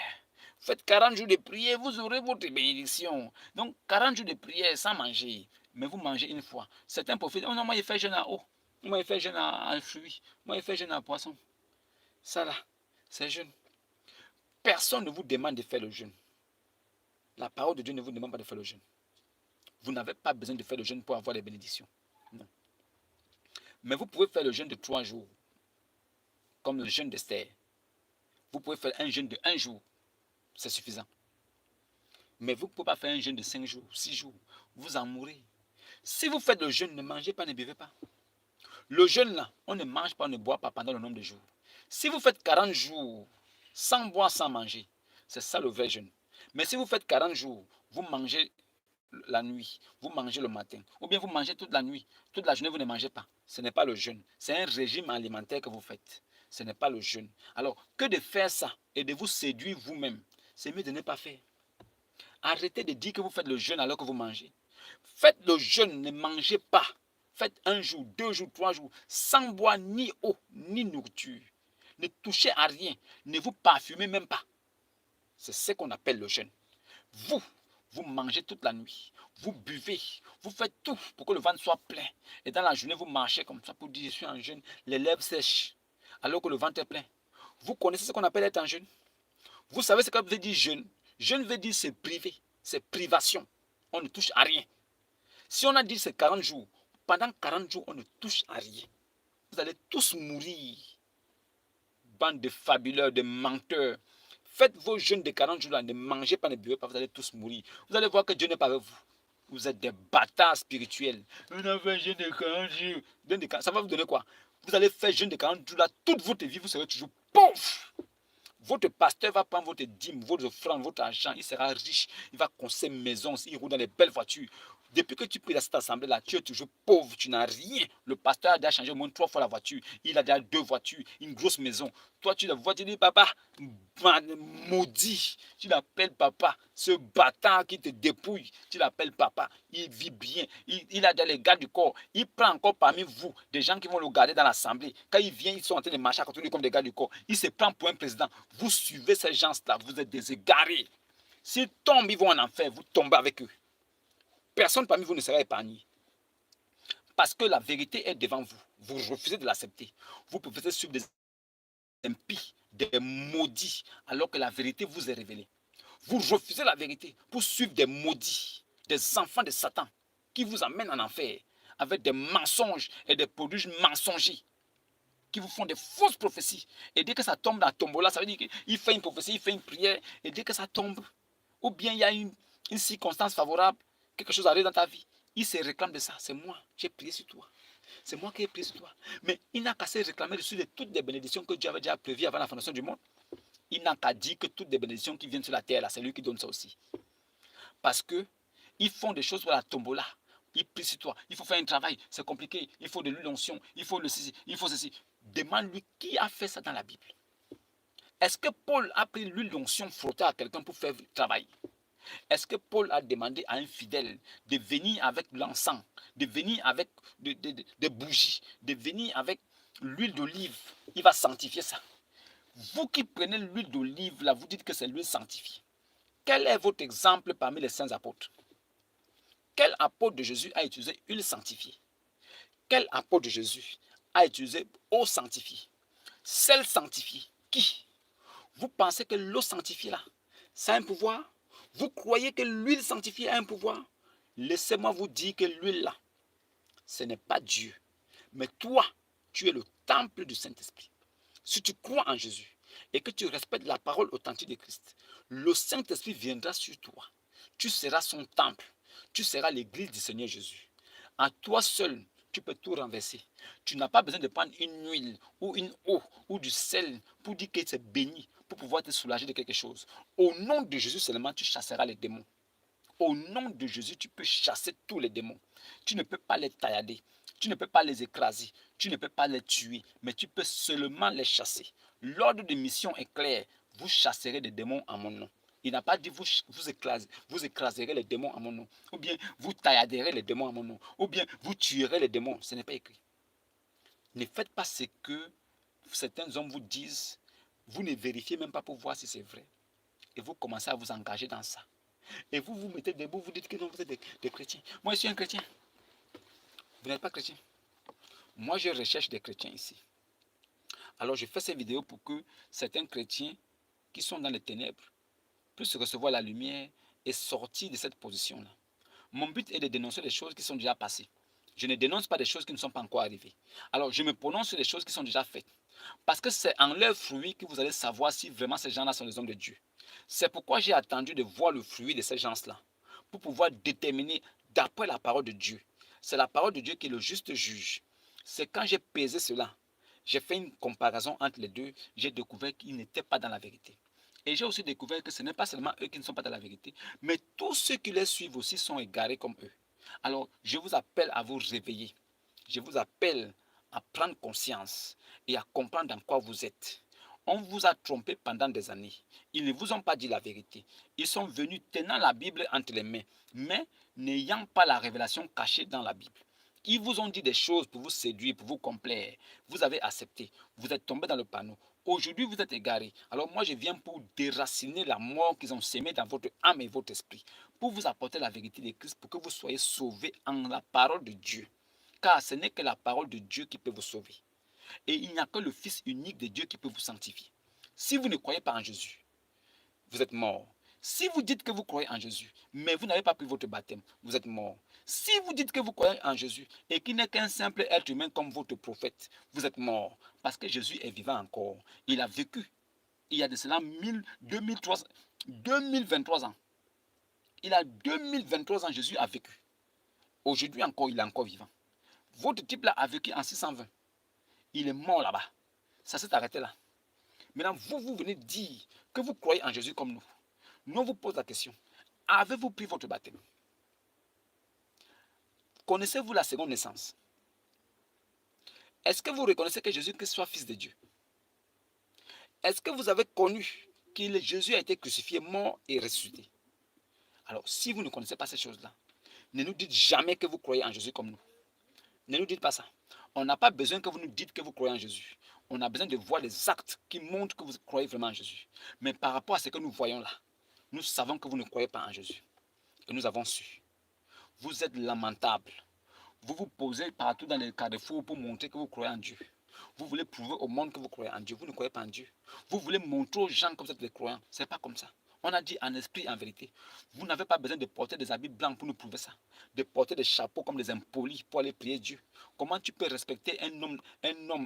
Speaker 1: Faites 40 jours de prière, vous aurez votre bénédiction. Donc, 40 jours de prière sans manger. Mais vous mangez une fois. Certains profitent. Oh non, moi, il fait jeûne à eau. Moi, il fait jeûne à fruits. Moi, il fait jeûne à poisson. Ça, là, c'est jeûne. Personne ne vous demande de faire le jeûne. La parole de Dieu ne vous demande pas de faire le jeûne. Vous n'avez pas besoin de faire le jeûne pour avoir les bénédictions. Non. Mais vous pouvez faire le jeûne de 3 jours, comme le jeûne d'Esther. Vous pouvez faire un jeûne de 1 jour, c'est suffisant. Mais vous ne pouvez pas faire un jeûne de 5 jours, 6 jours. Vous en mourrez. Si vous faites le jeûne, ne mangez pas, ne buvez pas. Le jeûne là, on ne mange pas, on ne boit pas pendant le nombre de jours. Si vous faites 40 jours, sans boire, sans manger, c'est ça le vrai jeûne. Mais si vous faites 40 jours, vous mangez la nuit, vous mangez le matin, ou bien vous mangez toute la nuit, toute la journée vous ne mangez pas. Ce n'est pas le jeûne. C'est un régime alimentaire que vous faites. Ce n'est pas le jeûne. Alors, que de faire ça et de vous séduire vous-même, c'est mieux de ne pas faire. Arrêtez de dire que vous faites le jeûne alors que vous mangez. Faites le jeûne, ne mangez pas. Faites 1 jour, 2 jours, 3 jours, sans boire ni eau, ni nourriture. Ne touchez à rien. Ne vous parfumez même pas. C'est ce qu'on appelle le jeûne. Vous mangez toute la nuit, vous buvez, vous faites tout pour que le ventre soit plein. Et dans la journée, vous marchez comme ça pour dire je suis en jeûne, les lèvres sèches, alors que le ventre est plein. Vous connaissez ce qu'on appelle être en jeûne? Vous savez ce que veut dire jeûne? Jeûne veut dire c'est privé, c'est privation. On ne touche à rien. Si on a dit c'est 40 jours, pendant 40 jours, on ne touche à rien. Vous allez tous mourir. Bande de fabuleurs, de menteurs. Faites vos jeûnes de 40 jours là, ne mangez pas, ne buvez pas, vous allez tous mourir. Vous allez voir que Dieu n'est pas avec vous. Vous êtes des bâtards spirituels. On a fait un jeûne de 40 jours. Ça va vous donner quoi? Vous allez faire jeûne de 40 jours là, toute votre vie, vous serez toujours pauvre. Votre pasteur va prendre votre dîme, votre offrande, votre argent, il sera riche, il va construire une maison, il roule dans les belles voitures. Depuis que tu pries dans cette assemblée-là, tu es toujours pauvre, tu n'as rien. Le pasteur a déjà changé au moins 3 fois la voiture. Il a déjà 2 voitures, une grosse maison. Toi, tu la vois, tu dis, papa, maudit. Tu l'appelles papa. Ce bâtard qui te dépouille, tu l'appelles papa. Il vit bien. Il a déjà les gars du corps. Il prend encore parmi vous des gens qui vont le garder dans l'assemblée. Quand il vient, ils sont en train de marcher à côté de lui comme des gars du corps. Il se prend pour un président. Vous suivez ces gens-là, vous êtes des égarés. S'ils tombent, ils vont en enfer, vous tombez avec eux. Personne parmi vous ne sera épargné. Parce que la vérité est devant vous. Vous refusez de l'accepter. Vous pouvez suivre des impies, des maudits, alors que la vérité vous est révélée. Vous refusez la vérité pour suivre des maudits, des enfants de Satan, qui vous amènent en enfer avec des mensonges et des prodiges mensongers, qui vous font des fausses prophéties. Et dès que ça tombe dans la tombola, ça veut dire qu'il fait une prophétie, il fait une prière, et dès que ça tombe, ou bien il y a une circonstance favorable, quelque chose arrive dans ta vie, il se réclame de ça. C'est moi, j'ai prié sur toi. C'est moi qui ai prié sur toi. Mais il n'a qu'à se réclamer dessus de toutes les bénédictions que Dieu avait déjà prévues avant la fondation du monde. Il n'a qu'à dire que toutes les bénédictions qui viennent sur la terre, c'est lui qui donne ça aussi. Parce que ils font des choses pour la tombola. Ils prient sur toi. Il faut faire un travail, c'est compliqué. Il faut de l'huile d'onction, il faut le ceci, il faut ceci. Demande-lui qui a fait ça dans la Bible. Est-ce que Paul a pris l'huile d'onction frottée à quelqu'un pour faire le travail? Est-ce que Paul a demandé à un fidèle de venir avec l'encens, de venir avec des bougies, de venir avec l'huile d'olive? Il va sanctifier ça. Vous qui prenez l'huile d'olive, là, vous dites que c'est l'huile sanctifiée. Quel est votre exemple parmi les saints apôtres? Quel apôtre de Jésus a utilisé huile sanctifiée? Quel apôtre de Jésus a utilisé eau sanctifiée? Sel sanctifié? Qui? Vous pensez que l'eau sanctifiée là, ça a un pouvoir? Vous croyez que l'huile sanctifiée a un pouvoir? Laissez-moi vous dire que l'huile là, ce n'est pas Dieu. Mais toi, tu es le temple du Saint-Esprit. Si tu crois en Jésus et que tu respectes la parole authentique de Christ, le Saint-Esprit viendra sur toi. Tu seras son temple. Tu seras l'église du Seigneur Jésus. À toi seul, tu peux tout renverser. Tu n'as pas besoin de prendre une huile ou une eau ou du sel pour dire que c'est béni, pour pouvoir te soulager de quelque chose. Au nom de Jésus seulement, tu chasseras les démons. Au nom de Jésus, tu peux chasser tous les démons. Tu ne peux pas les taillader. Tu ne peux pas les écraser. Tu ne peux pas les tuer. Mais tu peux seulement les chasser. L'ordre de mission est clair. Vous chasserez des démons en mon nom. Il n'a pas dit vous écraserez les démons en mon nom. Ou bien vous tailladerez les démons en mon nom. Ou bien vous tuerez les démons. Ce n'est pas écrit. Ne faites pas ce que certains hommes vous disent. Vous ne vérifiez même pas pour voir si c'est vrai. Et vous commencez à vous engager dans ça. Et vous vous mettez debout, vous dites que non, vous êtes des chrétiens. Moi, je suis un chrétien. Vous n'êtes pas chrétien. Moi, je recherche des chrétiens ici. Alors, je fais ces vidéos pour que certains chrétiens qui sont dans les ténèbres puissent recevoir la lumière et sortir de cette position-là. Mon but est de dénoncer les choses qui sont déjà passées. Je ne dénonce pas des choses qui ne sont pas encore arrivées. Alors, je me prononce sur les choses qui sont déjà faites. Parce que c'est en leurs fruits que vous allez savoir si vraiment ces gens-là sont les hommes de Dieu. C'est pourquoi j'ai attendu de voir le fruit de ces gens-là, pour pouvoir déterminer d'après la parole de Dieu. C'est la parole de Dieu qui est le juste juge. C'est quand j'ai pesé cela, j'ai fait une comparaison entre les deux, j'ai découvert qu'ils n'étaient pas dans la vérité. Et j'ai aussi découvert que ce n'est pas seulement eux qui ne sont pas dans la vérité, mais tous ceux qui les suivent aussi sont égarés comme eux. Alors, je vous appelle à vous réveiller. Je vous appelle à prendre conscience et à comprendre dans quoi vous êtes. On vous a trompé pendant des années. Ils ne vous ont pas dit la vérité. Ils sont venus tenant la Bible entre les mains, mais n'ayant pas la révélation cachée dans la Bible. Ils vous ont dit des choses pour vous séduire, pour vous complaire. Vous avez accepté. Vous êtes tombé dans le panneau. Aujourd'hui, vous êtes égarés. Alors moi, je viens pour déraciner la mort qu'ils ont sémée dans votre âme et votre esprit, pour vous apporter la vérité de Christ, pour que vous soyez sauvés en la parole de Dieu. Car ce n'est que la parole de Dieu qui peut vous sauver. Et il n'y a que le Fils unique de Dieu qui peut vous sanctifier. Si vous ne croyez pas en Jésus, vous êtes mort. Si vous dites que vous croyez en Jésus, mais vous n'avez pas pris votre baptême, vous êtes mort. Si vous dites que vous croyez en Jésus et qu'il n'est qu'un simple être humain comme votre prophète, vous êtes mort. Parce que Jésus est vivant encore. Il a vécu. Il y a de cela 2023 ans. Il a 2023 ans, Jésus a vécu. Aujourd'hui encore, il est encore vivant. Votre type là a vécu en 620. Il est mort là-bas. Ça s'est arrêté là. Maintenant, vous venez dire que vous croyez en Jésus comme nous. Nous, on vous pose la question. Avez-vous pris votre baptême? Connaissez-vous la seconde naissance? Est-ce que vous reconnaissez que Jésus-Christ soit fils de Dieu? Est-ce que vous avez connu que Jésus a été crucifié, mort et ressuscité? Alors, si vous ne connaissez pas ces choses-là, ne nous dites jamais que vous croyez en Jésus comme nous. Ne nous dites pas ça. On n'a pas besoin que vous nous dites que vous croyez en Jésus. On a besoin de voir les actes qui montrent que vous croyez vraiment en Jésus. Mais par rapport à ce que nous voyons là, nous savons que vous ne croyez pas en Jésus. Et nous avons su. Vous êtes lamentable. Vous vous posez partout dans les carrefours pour montrer que vous croyez en Dieu. Vous voulez prouver au monde que vous croyez en Dieu. Vous ne croyez pas en Dieu. Vous voulez montrer aux gens que vous êtes des croyants. Ce n'est pas comme ça. On a dit en esprit et en vérité. Vous n'avez pas besoin de porter des habits blancs pour nous prouver ça. De porter des chapeaux comme des impolis pour aller prier Dieu. Comment tu peux respecter un homme,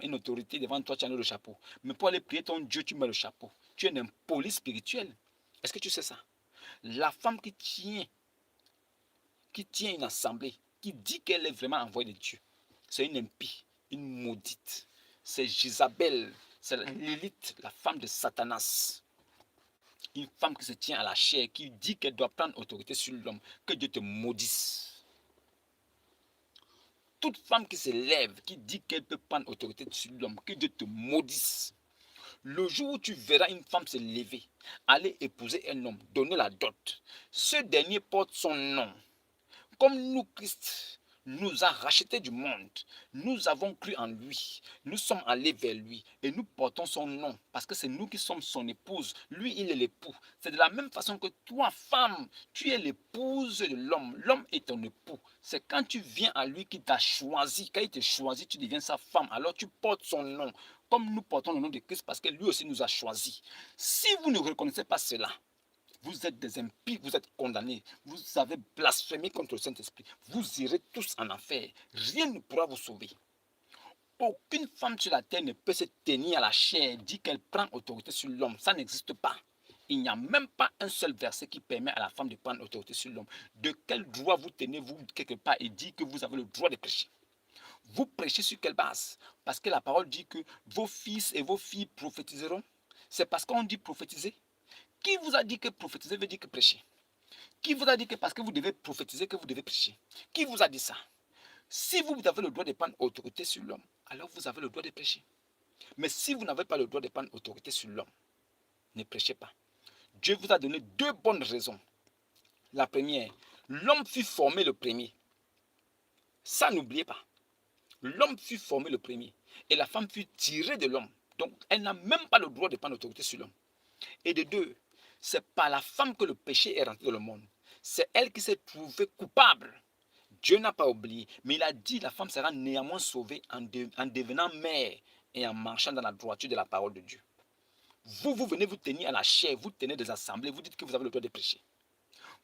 Speaker 1: une autorité devant toi, tu as le chapeau. Mais pour aller prier ton Dieu, tu mets le chapeau. Tu es un impoli spirituel. Est-ce que tu sais ça? La femme qui tient une assemblée, qui dit qu'elle est vraiment envoyée de Dieu, c'est une impie, une maudite. C'est Jézabel, c'est l'élite, la femme de Satanas. Une femme qui se tient à la chair, qui dit qu'elle doit prendre autorité sur l'homme. Que Dieu te maudisse. Toute femme qui se lève, qui dit qu'elle peut prendre autorité sur l'homme, que Dieu te maudisse. Le jour où tu verras une femme se lever, aller épouser un homme, donner la dot, ce dernier porte son nom. Comme nous, Christ nous a rachetés du monde, nous avons cru en lui, nous sommes allés vers lui et nous portons son nom parce que c'est nous qui sommes son épouse. Lui, il est l'époux. C'est de la même façon que toi, femme, tu es l'épouse de l'homme. L'homme est ton époux. C'est quand tu viens à lui qu'il t'a choisi. Quand il te choisit, tu deviens sa femme. Alors tu portes son nom. Comme nous portons le nom de Christ parce que lui aussi nous a choisis. Si vous ne reconnaissez pas cela, vous êtes des impies, vous êtes condamnés, vous avez blasphémé contre le Saint-Esprit, vous irez tous en enfer, rien ne pourra vous sauver. Aucune femme sur la terre ne peut se tenir à la chair, dire qu'elle prend autorité sur l'homme, ça n'existe pas. Il n'y a même pas un seul verset qui permet à la femme de prendre autorité sur l'homme. De quel droit vous tenez-vous quelque part et dit que vous avez le droit de prêcher? Vous prêchez sur quelle base? Parce que la parole dit que vos fils et vos filles prophétiseront. C'est parce qu'on dit prophétiser. Qui vous a dit que prophétiser veut dire que prêcher? Qui vous a dit que parce que vous devez prophétiser que vous devez prêcher? Qui vous a dit ça? Si vous avez le droit de prendre autorité sur l'homme, alors vous avez le droit de prêcher. Mais si vous n'avez pas le droit de prendre autorité sur l'homme, ne prêchez pas. Dieu vous a donné deux bonnes raisons. La première, l'homme fut formé le premier. Ça, n'oubliez pas. L'homme fut formé le premier. Et la femme fut tirée de l'homme. Donc, elle n'a même pas le droit de prendre autorité sur l'homme. Et de deux, c'est par la femme que le péché est rentré dans le monde. C'est elle qui s'est trouvée coupable. Dieu n'a pas oublié, mais il a dit que la femme sera néanmoins sauvée en devenant mère et en marchant dans la droiture de la parole de Dieu. Vous venez vous tenir à la chair, vous tenez des assemblées, vous dites que vous avez le droit de prêcher.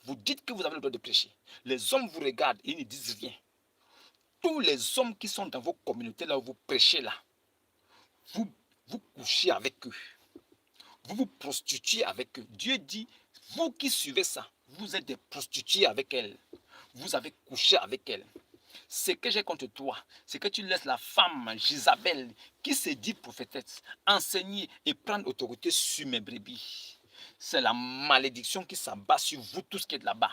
Speaker 1: Vous dites que vous avez le droit de prêcher. Les hommes vous regardent et ils ne disent rien. Tous les hommes qui sont dans vos communautés là où vous prêchez là, vous couchez avec eux. Vous vous prostituez avec eux. Dieu dit, vous qui suivez ça, vous êtes des prostituées avec elle. Vous avez couché avec elle. Ce que j'ai contre toi, c'est que tu laisses la femme Jézabel, qui se dit prophétesse, enseigner et prendre autorité sur mes brebis. C'est la malédiction qui s'abat sur vous tous qui êtes là-bas.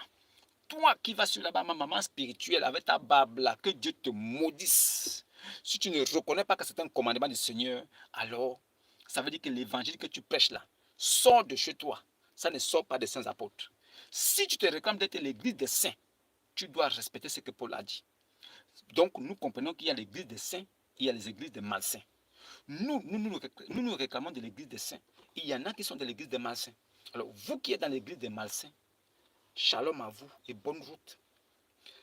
Speaker 1: Toi qui vas sur là-bas, ma maman spirituelle, avec ta barbe là, que Dieu te maudisse. Si tu ne reconnais pas que c'est un commandement du Seigneur, alors ça veut dire que l'évangile que tu prêches là sort de chez toi. Ça ne sort pas des saints apôtres. Si tu te réclames d'être l'église des saints, tu dois respecter ce que Paul a dit. Donc nous comprenons qu'il y a l'église des saints, il y a les églises des malsains. Nous réclamons de l'église des saints. Il y en a qui sont de l'église des malsains. Alors vous qui êtes dans l'église des malsains, shalom à vous et bonne route.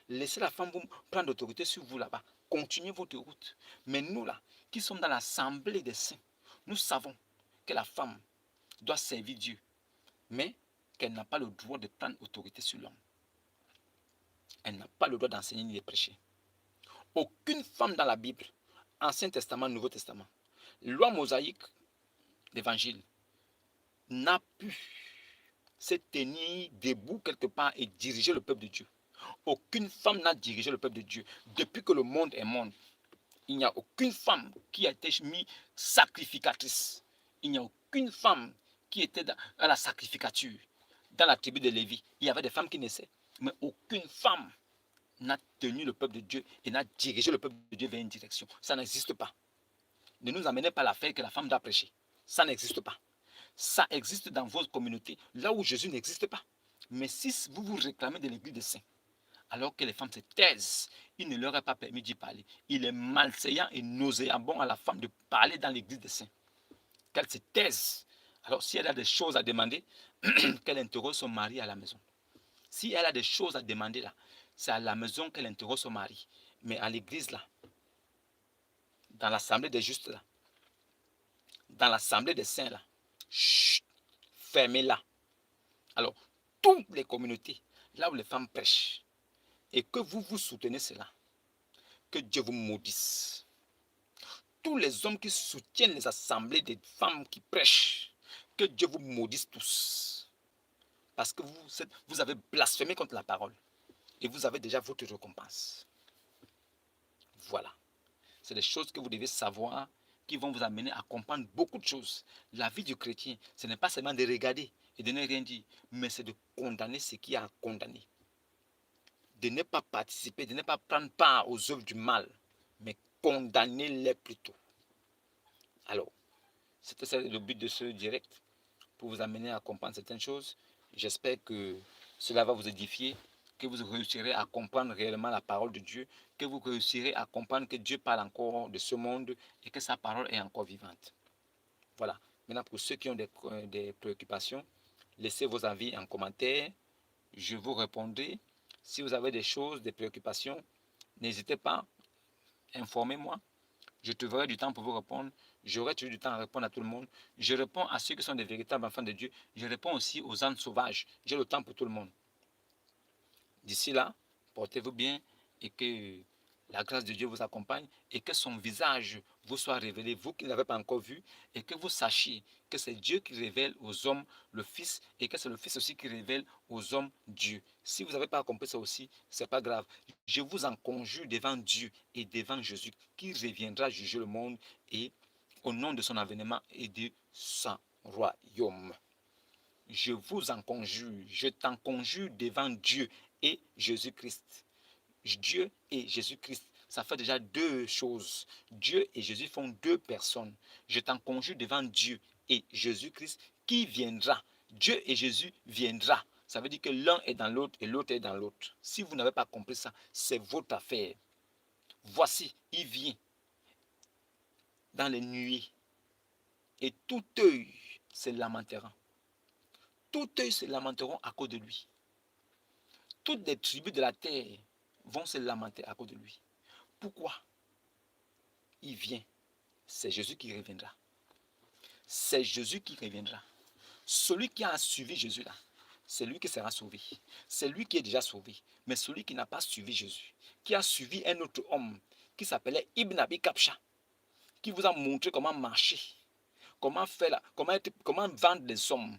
Speaker 1: Laissez la femme vous prendre l'autorité sur vous là-bas. Continuez votre route. Mais nous là, qui sommes dans l'assemblée des saints, nous savons que la femme doit servir Dieu, mais qu'elle n'a pas le droit de prendre autorité sur l'homme. Elle n'a pas le droit d'enseigner ni de prêcher. Aucune femme dans la Bible, Ancien Testament, Nouveau Testament, loi mosaïque, l'évangile, n'a pu se tenir debout quelque part et diriger le peuple de Dieu. Aucune femme n'a dirigé le peuple de Dieu. Depuis que le monde est monde, il n'y a aucune femme qui a été mise sacrificatrice. Il n'y a aucune femme qui était à la sacrificature. Dans la tribu de Lévi, il y avait des femmes qui naissaient, mais aucune femme n'a tenu le peuple de Dieu et n'a dirigé le peuple de Dieu vers une direction. Ça n'existe pas. Ne nous amenez pas à la fête que la femme doit prêcher. Ça n'existe pas. Ça existe dans vos communautés, là où Jésus n'existe pas. Mais si vous vous réclamez de l'église des saints, alors que les femmes se taisent, il ne leur est pas permis d'y parler. Il est malséant et nauséabond à la femme de parler dans l'église des saints. Qu'elle se taise. Alors si elle a des choses à demander, qu'elle interroge son mari à la maison. Si elle a des choses à demander là, c'est à la maison qu'elle interroge son mari. Mais à l'église là, dans l'assemblée des justes là, dans l'assemblée des saints là, chut, fermez-la. Alors, toutes les communautés, là où les femmes prêchent, et que vous soutenez cela, que Dieu vous maudisse. Tous les hommes qui soutiennent les assemblées des femmes qui prêchent, que Dieu vous maudisse tous. Parce que vous avez blasphémé contre la parole. Et vous avez déjà votre récompense. Voilà. C'est des choses que vous devez savoir qui vont vous amener à comprendre beaucoup de choses. La vie du chrétien, ce n'est pas seulement de regarder et de ne rien dire, mais c'est de condamner ce qui a à condamner. De ne pas participer, de ne pas prendre part aux œuvres du mal, mais condamner-les plutôt. Alors, c'était ça le but de ce direct, pour vous amener à comprendre certaines choses. J'espère que cela va vous édifier, que vous réussirez à comprendre réellement la parole de Dieu, que vous réussirez à comprendre que Dieu parle encore de ce monde et que sa parole est encore vivante. Voilà. Maintenant, pour ceux qui ont des préoccupations, laissez vos avis en commentaire. Je vous répondrai. Si vous avez des choses, des préoccupations, n'hésitez pas, informez-moi. Je trouverai du temps pour vous répondre. J'aurai toujours du temps à répondre à tout le monde. Je réponds à ceux qui sont des véritables enfants de Dieu. Je réponds aussi aux ânes sauvages. J'ai le temps pour tout le monde. D'ici là, portez-vous bien et que la grâce de Dieu vous accompagne et que son visage vous soit révélé, vous qui ne l'avez pas encore vu, et que vous sachiez que c'est Dieu qui révèle aux hommes le Fils et que c'est le Fils aussi qui révèle aux hommes Dieu. Si vous n'avez pas compris ça aussi, ce n'est pas grave. Je vous en conjure devant Dieu et devant Jésus qui reviendra juger le monde et au nom de son avènement et de son royaume. Je vous en conjure, je t'en conjure devant Dieu et Jésus-Christ. Dieu et Jésus-Christ, ça fait déjà deux choses. Dieu et Jésus font deux personnes. Je t'en conjure devant Dieu et Jésus-Christ qui viendra. Dieu et Jésus viendra. Ça veut dire que l'un est dans l'autre et l'autre est dans l'autre. Si vous n'avez pas compris ça, c'est votre affaire. Voici, il vient dans les nuées et tout œil se lamentera. Tout œil se lamenteront à cause de lui. Toutes les tribus de la terre vont se lamenter à cause de lui. Pourquoi? Il vient. C'est Jésus qui reviendra. C'est Jésus qui reviendra. Celui qui a suivi Jésus là, c'est lui qui sera sauvé. C'est lui qui est déjà sauvé. Mais celui qui n'a pas suivi Jésus, qui a suivi un autre homme qui s'appelait Ibn Abi Kapsha, qui vous a montré comment marcher, comment faire, comment vendre les hommes,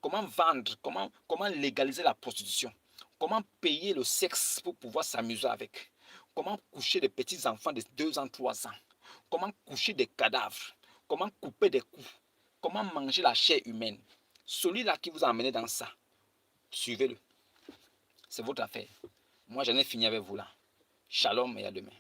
Speaker 1: comment vendre, comment légaliser la prostitution, comment payer le sexe pour pouvoir s'amuser avec, comment coucher des petits enfants de 2 ans, 3 ans, comment coucher des cadavres, comment couper des coups, comment manger la chair humaine. Celui-là qui vous a amené dans ça, suivez-le. C'est votre affaire. Moi, j'en ai fini avec vous là. Shalom et à demain.